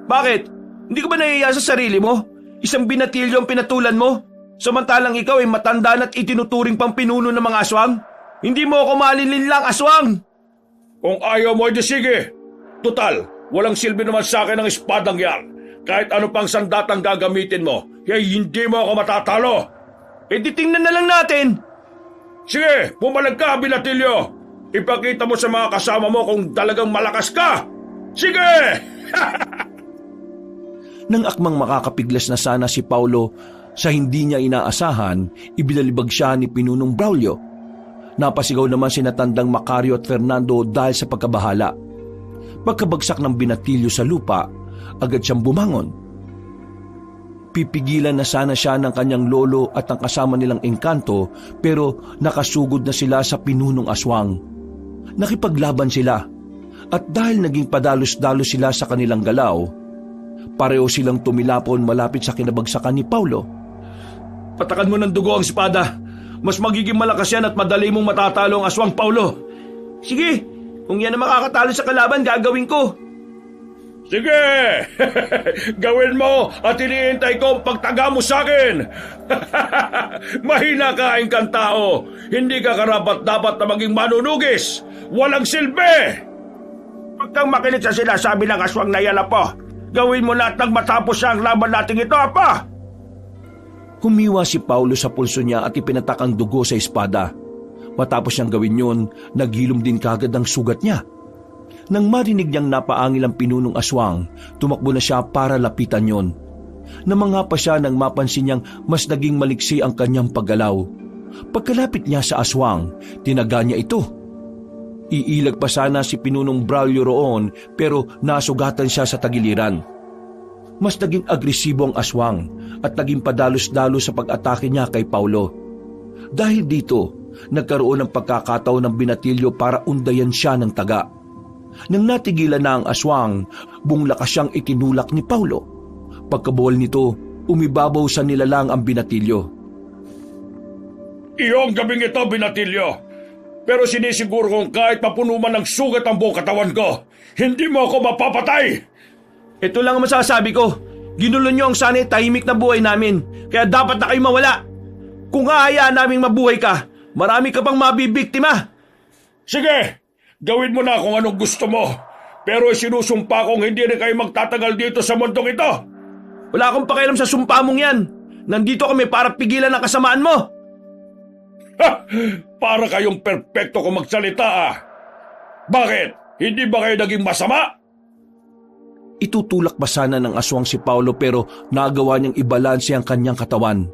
Bakit? Hindi ka ba nahihiya sa sarili mo? Isang binatilyo ang pinatulan mo? Samantalang ikaw ay matanda at itinuturing pang pinuno ng mga aswang? Hindi mo ako malinlinlang aswang! Kung ayaw mo, edi sige. Tutal, walang silbi naman sa akin ang espadang yan. Kahit ano pang sandatang gagamitin mo, hindi mo ako matatalo. E di tingnan na lang natin! Sige, pumalag ka, binatilyo. Ipakita mo sa mga kasama mo kung talagang malakas ka. Sige! Nang akmang makakapiglas na sana si Paulo sa hindi niya inaasahan, ibinalibag siya ni Pinunong Braulio. Napasigaw naman sina Tandang Makaryo at Fernando dahil sa pagkabahala. Pagkabagsak ng binatilyo sa lupa, agad siyang bumangon. Pipigilan na sana siya ng kanyang lolo at ang kasama nilang engkanto, pero nakasugod na sila sa pinunong aswang. Nakipaglaban sila, at dahil naging padalos-dalos sila sa kanilang galaw, pareho silang tumilapon malapit sa kinabagsakan ni Paulo. Patakan mo ng dugo ang espada. Mas magiging malakas yan at madali mong matatalo ang aswang, Paulo. Sige, kung yan ang makakatalo sa kalaban, gagawin ko. Sige! Gawin mo at iniintay ko ang pagtaga mo sa akin! Mahina ka, engkantao! Hindi ka karapat-dapat na maging manunugis! Walang silbi! Huwag kang makinig sa sinasabi ng aswang na yan, Apo! Gawin mo na at nang matapos siya ang laban natin ito, Apo! Humiwa si Paulo sa pulso niya at ipinatak ang dugo sa espada. Matapos niyang gawin yun, naghilom din kagad ang sugat niya. Nang marinig niyang napaangil ang pinunong aswang, tumakbo na siya para lapitan yon. Namanga pa siya nang mapansin niyang mas naging maliksi ang kanyang paggalaw. Pagkalapit niya sa aswang, tinaga niya ito. Iilag pa sana si Pinunong Braulio roon pero nasugatan siya sa tagiliran. Mas naging agresibo ang aswang at naging padalos-dalos sa pag-atake niya kay Paulo. Dahil dito, nagkaroon ng pagkakataon ng binatilyo para undayan siya ng taga. Nang natigilan na ang aswang, bunglakas siyang itinulak ni Paulo. Pagkabuwal nito, umibabaw sa nilalang ang binatilyo. Iyong gabing ito, binatilyo. Pero sinisiguro kong kahit mapuno man ng sugat ang buong katawan ko, hindi mo ako mapapatay! Ito lang ang masasabi ko. Ginulo niyo ang sana'y tahimik na buhay namin, kaya dapat na kayo mawala. Kung hahayaan naming mabuhay ka, marami ka pang mabibiktima. Sige, gawin mo na kung anong gusto mo. Pero sinusumpa kong hindi rin kayo magtatagal dito sa mundong ito. Wala akong pakialam sa sumpa mong yan. Nandito kami para pigilan ang kasamaan mo. Ha! Para kayong perpekto kung magsalita ah. Bakit? Hindi ba kayo naging masama? Itutulak pa sana ng aswang si Paulo pero nagawa niyang ibalanse ang kanyang katawan.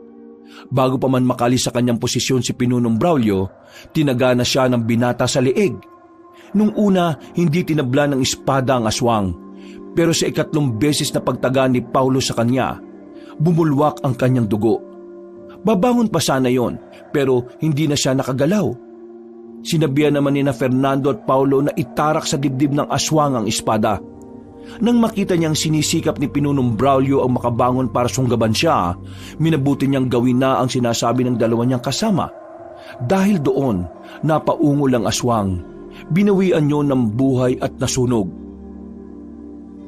Bago pa man makalis sa kanyang posisyon si Pinunong Braulio, tinagana siya ng binata sa leeg. Nung una, hindi tinabla ng espada ang aswang, pero sa ikatlong beses na pagtaga ni Paulo sa kanya, bumulwak ang kanyang dugo. Babangon pa sana yon, pero hindi na siya nakagalaw. Sinabihan naman ni Fernando at Paulo na itarak sa dibdib ng aswang ang espada. Nang makita niyang sinisikap ni Pinunong Braulio ang makabangon para sunggaban siya, minabuti niyang gawin na ang sinasabi ng dalawa niyang kasama. Dahil doon, napaungol ang aswang. Binawian niyo ng buhay at nasunog.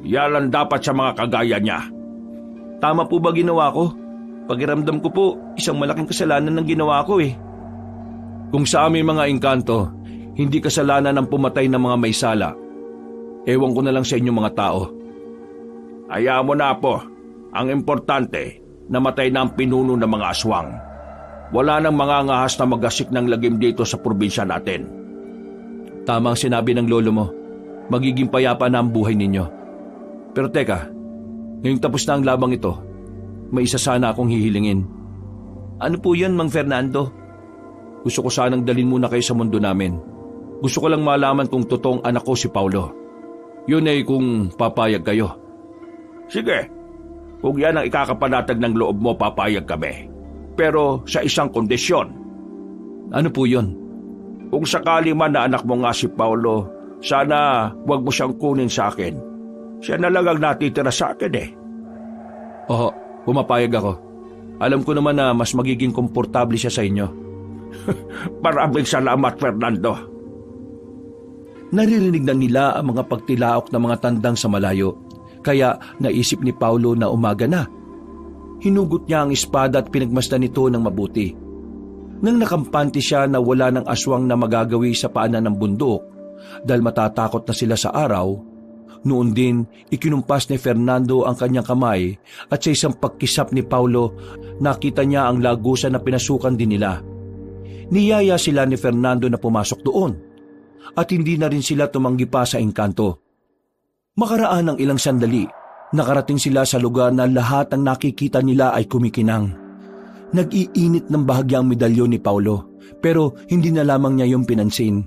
Yalan dapat sa mga kagaya niya. Tama po ba ginawa ko? Pakiramdam ko po, isang malaking kasalanan ng ginawa ko eh. Kung sa aming mga engkanto, hindi kasalanan ng pumatay ng mga may sala. Ewan ko na lang sa inyong mga tao. Hayaan mo na po. Ang importante, namatay na ang pinuno ng mga aswang. Wala nang mga ngahas na magasik ng lagim dito sa probinsya natin. Tama ang sinabi ng lolo mo. Magiging payapa na ang buhay ninyo. Pero teka, ngayong tapos na ang labang ito, may isa sana akong hihilingin. Ano po yan, Mang Fernando? Gusto ko sanang dalhin muna kayo sa mundo namin. Gusto ko lang malaman kung totoong anak ko si Paulo. Yun ay kung papayag kayo. Sige, kung yan ang ikakapanatag ng loob mo, papayag kami. Pero sa isang kondisyon. Ano po yun? Kung sakali man na anak mo nga si Paulo, sana wag mo siyang kunin sa akin. Siya na lang ang natitira sa akin eh. Oo, pumapayag ako. Alam ko naman na mas magiging komportable siya sa inyo. Maraming salamat, Fernando. Naririnig na nila ang mga pagtilaok ng mga tandang sa malayo, kaya naisip ni Paulo na umaga na. Hinugot niya ang espada at pinagmasdan nito ng mabuti. Nang nakampante siya na wala ng aswang na magagawi sa paanan ng bundok dahil matatakot na sila sa araw, noon din ikinumpas ni Fernando ang kanyang kamay at sa isang pagkisap ni Paulo nakita niya ang lagusan na pinasukan din nila. Niyaya sila ni Fernando na pumasok doon at hindi na rin sila tumanggi pa sa engkanto. Makaraan ng ilang sandali, nakarating sila sa lugar na lahat ng nakikita nila ay kumikinang. Nag-iinit ng bahagyang medalyon ni Paulo, pero hindi na lamang niya yung pinansin.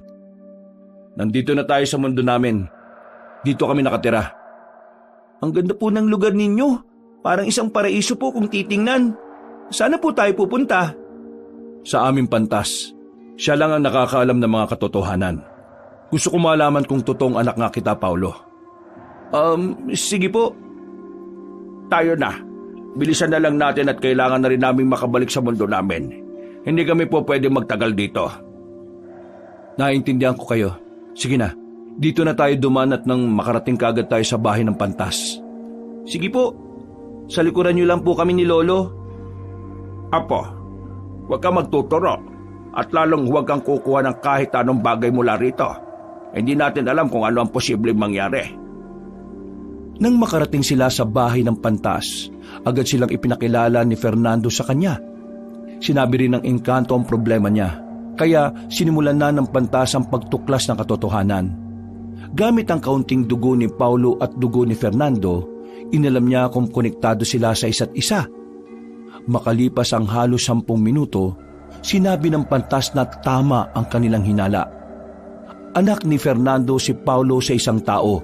Nandito na tayo sa mundo namin. Dito kami nakatira. Ang ganda po ng lugar ninyo. Parang isang paraiso po kung titingnan. Sana po tayo pupunta? Sa aming pantas. Siya lang ang nakakaalam ng mga katotohanan. Gusto ko malaman kung totoong anak nga kita, Paulo. Sige po. Tayo na. Bilisan na lang natin at kailangan na rin naming makabalik sa mundo namin. Hindi kami po pwede magtagal dito. Naintindihan ko kayo. Sige na, dito na tayo duman at nang makarating kagad tayo sa bahay ng pantas. Sige po, sa likuran niyo lang po kami ni Lolo. Apo, huwag kang magtuturo at lalong huwag kang kukuha ng kahit anong bagay mula rito. Hindi natin alam kung ano ang posibleng mangyari. Nang makarating sila sa bahay ng pantas, agad silang ipinakilala ni Fernando sa kanya. Sinabi rin ng engkanto ang problema niya, kaya sinimulan na ng pantas ang pagtuklas ng katotohanan. Gamit ang kaunting dugo ni Paulo at dugo ni Fernando, inalam niya kung konektado sila sa isa't isa. Makalipas ang halos 10 minuto, sinabi ng pantas na tama ang kanilang hinala. Anak ni Fernando si Paulo sa isang tao.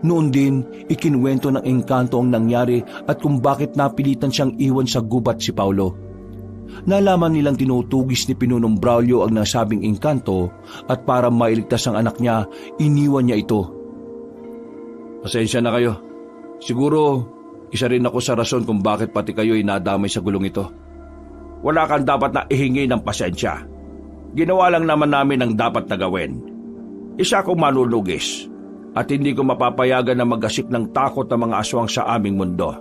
Noon din, ikinuwento ng engkanto ang nangyari at kung bakit napilitan siyang iwan sa gubat si Paulo. Nalaman nilang tinutugis ni Pinunong Braulio ang nasabing engkanto at para mailigtas ang anak niya, iniwan niya ito. Pasensya na kayo. Siguro, isa rin ako sa rason kung bakit pati kayo ay nadamay sa gulong ito. Wala kang dapat na ihingi ng pasensya. Ginawa lang naman namin ang dapat na gawin. Isa akong manunugis. At hindi ko mapapayagan na magasik ng takot ang mga aswang sa aming mundo.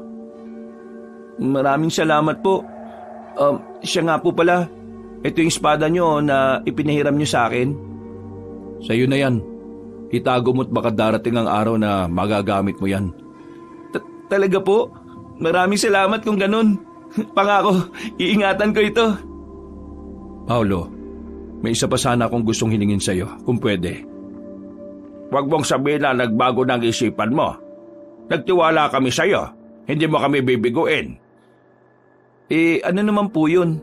Maraming salamat po. Siya nga po pala. Ito yung espada nyo na ipinahiram nyo sa akin. Sa'yo na yan. Itago mo't baka darating ang araw na magagamit mo yan. Talaga po? Maraming salamat kung ganun. Pangako, iingatan ko ito. Paulo, may isa pa sana akong gustong hilingin sa'yo, kung pwede. Huwag mong sabihin na nagbago ng isipan mo. Nagtiwala kami sa'yo. Hindi mo kami bibiguin. Ano naman po yun?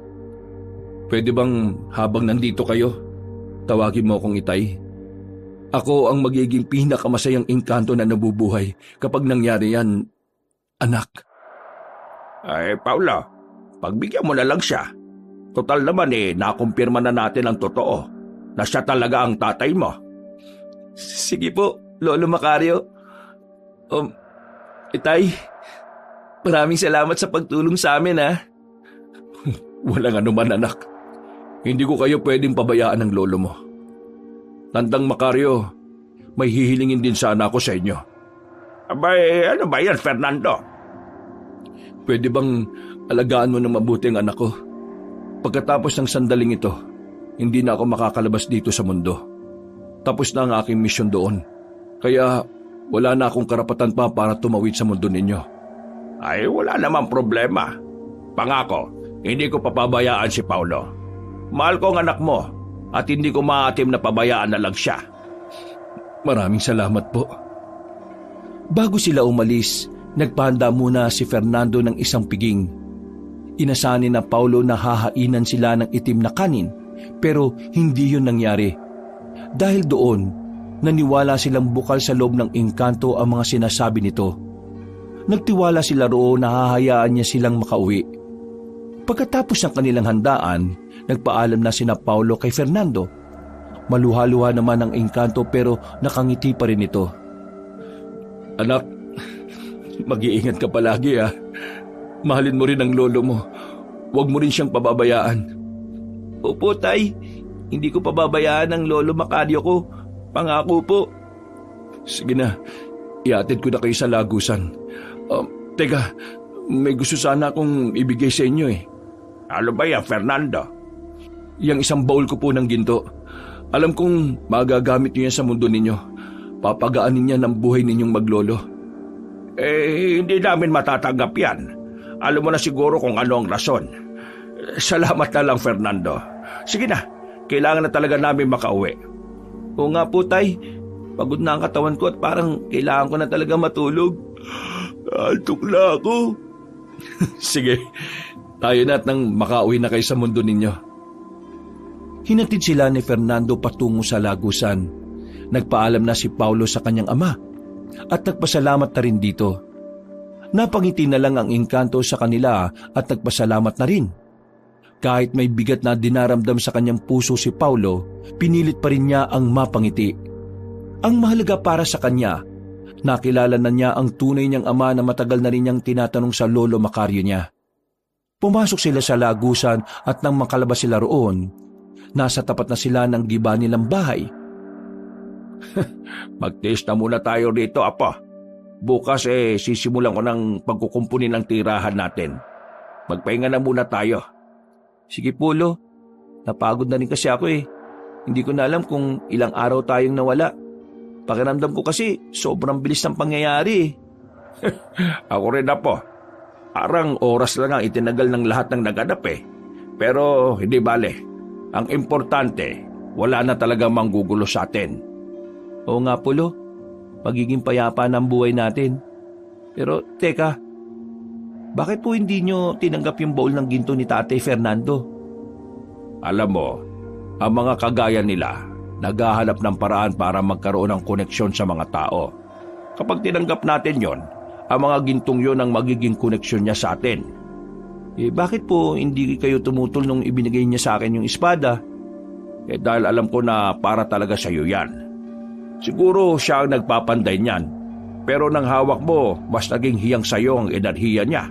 Pwede bang habang nandito kayo, tawagin mo akong Itay? Ako ang magiging pinakamasayang engkanto na nabubuhay kapag nangyari yan, anak. Ay, Paula, pagbigyan mo na lang siya. Total naman nakumpirma na natin ang totoo na siya talaga ang tatay mo. Sige po, Lolo Macario. Itay, maraming salamat sa pagtulong sa amin, ha? Walang anuman, anak. Hindi ko kayo pwedeng pabayaan ng lolo mo. Tandang Macario, may hihilingin din sana ako sa inyo. Abay, ano ba yan, Fernando? Pwede bang alagaan mo ng mabuti ang anak ko? Pagkatapos ng sandaling ito, hindi na ako makakalabas dito sa mundo. Tapos na ang aking misyon doon. Kaya wala na akong karapatan pa para tumawid sa mundo ninyo. Ay, wala namang problema. Pangako, hindi ko papabayaan si Paulo. Mahal ko ang anak mo at hindi ko maatim na pabayaan na lang siya. Maraming salamat po. Bago sila umalis, nagpahanda muna si Fernando ng isang piging. Inasanin na Paulo na hahainan sila ng itim na kanin, pero hindi yun nangyari. Dahil doon, naniwala silang bukal sa loob ng engkanto ang mga sinasabi nito. Nagtiwala sila roon na hahayaan niya silang makauwi. Pagkatapos ng kanilang handaan, nagpaalam na sina Paulo kay Fernando. Maluha-luha naman ang engkanto pero nakangiti pa rin ito. Anak, mag-iingat ka palagi ha. Mahalin mo rin ang lolo mo. Huwag mo rin siyang pababayaan. Opo, Tay. Hindi ko pababayaan ang Lolo Macario ko. Pangako po. Sige na, iatid ko na kayo sa lagusan. Teka, may gusto sana akong ibigay sa inyo eh. Ano ba yan, Fernando? Yang isang bowl ko po ng ginto. Alam kong magagamit niyo yan sa mundo ninyo. Papagaanin niya ng buhay ninyong maglolo. Hindi namin matatanggap yan. Alam mo na siguro kung ano ang rason. Salamat na lang, Fernando. Sige na, kailangan na talaga namin makauwi. Oo nga po, Tay. Pagod na ang katawan ko at parang kailangan ko na talaga matulog. Antok na ako. Sige, tayo na at nang makauwi na kayo sa mundo ninyo. Hinatid sila ni Fernando patungo sa lagusan. Nagpaalam na si Paulo sa kanyang ama at nagpasalamat na rin dito. Napangiti na lang ang engkanto sa kanila at nagpasalamat na rin. Kahit may bigat na dinaramdam sa kanyang puso si Paulo, pinilit pa rin niya ang mapangiti. Ang mahalaga para sa kanya, nakilala na niya ang tunay niyang ama na matagal na rin niyang tinatanong sa Lolo Macario niya. Pumasok sila sa lagusan at nang makalabas sila roon, nasa tapat na sila ng giba nilang bahay. Mag-taste na muna tayo rito, Apo. Bukas sisimulan ko ng pagkukumpuni ng tirahan natin. Magpahinga na muna tayo. Sige po, Lo. Napagod na rin kasi ako eh. Hindi ko na alam kung ilang araw tayong nawala. Pakiramdam ko kasi sobrang bilis ng pangyayari eh. Ako rin, Apo. Parang oras lang ang itinagal ng lahat ng naganap eh. Pero hindi bale. Ang importante, wala na talaga manggugulo sa atin. Oo nga po, Lo. Magiging payapa ng buhay natin. Pero teka, bakit po hindi nyo tinanggap yung bowl ng ginto ni Tatay Fernando? Alam mo, ang mga kagaya nila, naghahanap ng paraan para magkaroon ng koneksyon sa mga tao. Kapag tinanggap natin yon, ang mga gintong yon ang magiging koneksyon niya sa atin. Bakit po hindi kayo tumutol nung ibinigay niya sa akin yung espada? Dahil alam ko na para talaga sa iyo yan. Siguro siya ang nagpapanday niyan. Pero nang hawak mo, mas naging hiyang sa iyo ang enerhiya niya.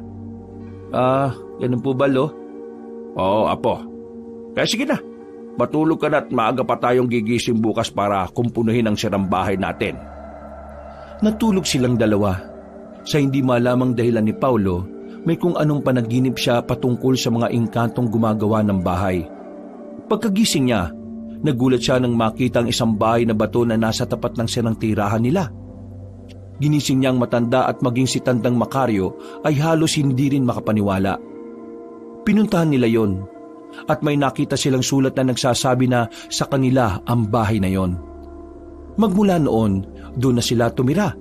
Ganun po ba, Lo? Oo, Apo. Kaya sige na, matulog ka na at maaga pa tayong gigising bukas para kumpunuhin ang sirang bahay natin. Natulog silang dalawa. Sa hindi malamang dahilan ni Paulo, may kung anong panaginip siya patungkol sa mga engkantong gumagawa ng bahay. Pagkagising niya, Nagulat siya nang makita ang isang bahay na bato na nasa tapat ng sinang tirahan nila. Ginising niyang matanda at maging si Tandang Macario ay halos hindi rin makapaniwala. Pinuntahan nila yon at may nakita silang sulat na nagsasabi na sa kanila ang bahay na yon. Magmula noon, doon na sila tumira.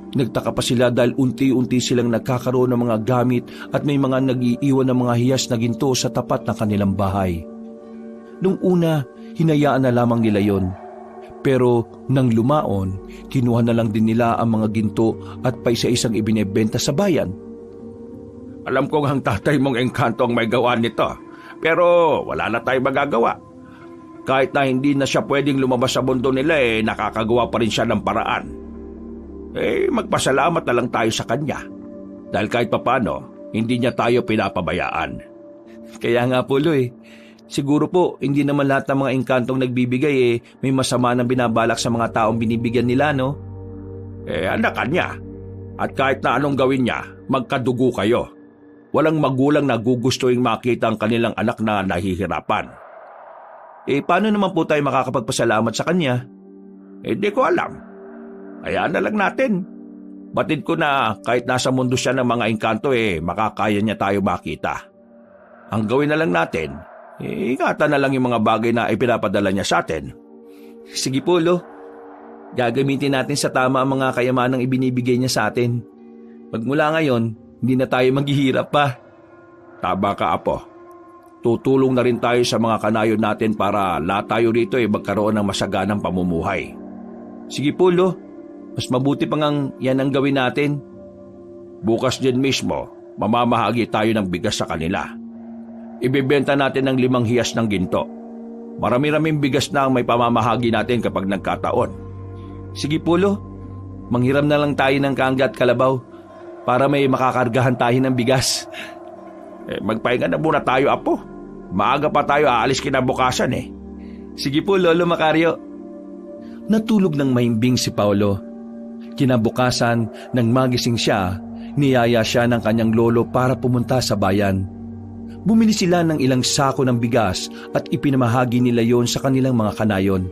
Nagtaka pa sila dahil unti-unti silang nagkakaroon ng mga gamit at may mga nag-iiwan ng mga hiyas na ginto sa tapat ng kanilang bahay. Nung una, hinayaan na lamang nila yon. Pero nang lumaon, kinuha na lang din nila ang mga ginto at paisa-isang ibinebenta sa bayan. Alam kong ang tatay mong engkanto ang may gawa nito, pero wala na tayong magagawa. Kahit na hindi na siya pwedeng lumabas sa mundo nila, nakakagawa pa rin siya ng paraan. Magpasalamat na lang tayo sa kanya. Dahil kahit papano, hindi niya tayo pinapabayaan. Kaya nga po, Lo, siguro po, hindi naman lahat ng mga engkantong nagbibigay may masama nang binabalak sa mga taong binibigyan nila, no? Anak kanya. At kahit na anong gawin niya, magkadugo kayo. Walang magulang na gugustuhin makita ang kanilang anak na nahihirapan. Paano naman po tayo makakapagpasalamat sa kanya? Di ko alam. Hayaan na lang natin. Batid ko na kahit nasa mundo siya ng mga engkanto, makakaya niya tayo makita. Ang gawin na lang natin, ingatan na lang yung mga bagay na ipinapadala niya sa atin. Sige po, Lo. Gagamitin natin sa tama ang mga kayamanang ibinibigay niya sa atin. Magmula ngayon, hindi na tayo maghihirap pa. Tama ka, Apo. Tutulong na rin tayo sa mga kanayon natin para lahat tayo rito magkaroon ng masaganang pamumuhay. Sige po, Lo. Mas mabuti pa ngang yan ang gawin natin. Bukas din mismo, mamamahagi tayo ng bigas sa kanila. Ibebenta natin ng 5 hiyas ng ginto. Marami-raming bigas na ang may pamamahagi natin kapag nagkataon. Sige po, Lo. Manghiram na lang tayo ng kangga at kalabaw para may makakargahan tayo ng bigas. Magpahinga na muna tayo, Apo. Maaga pa tayo aalis kinabukasan. Sige po, Lolo Macario. Natulog ng mahimbing si Paulo. Kinabukasan, nang magising siya, niyaya siya ng kanyang lolo para pumunta sa bayan. Bumili sila ng ilang sako ng bigas at ipinamahagi nila yon sa kanilang mga kanayon.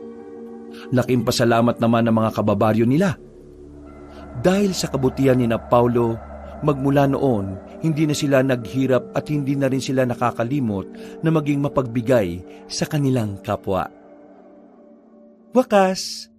Laking pasalamat naman ng mga kababaryo nila. Dahil sa kabutihan ni na Paulo, magmula noon, hindi na sila naghirap at hindi na rin sila nakakalimot na maging mapagbigay sa kanilang kapwa. Wakas!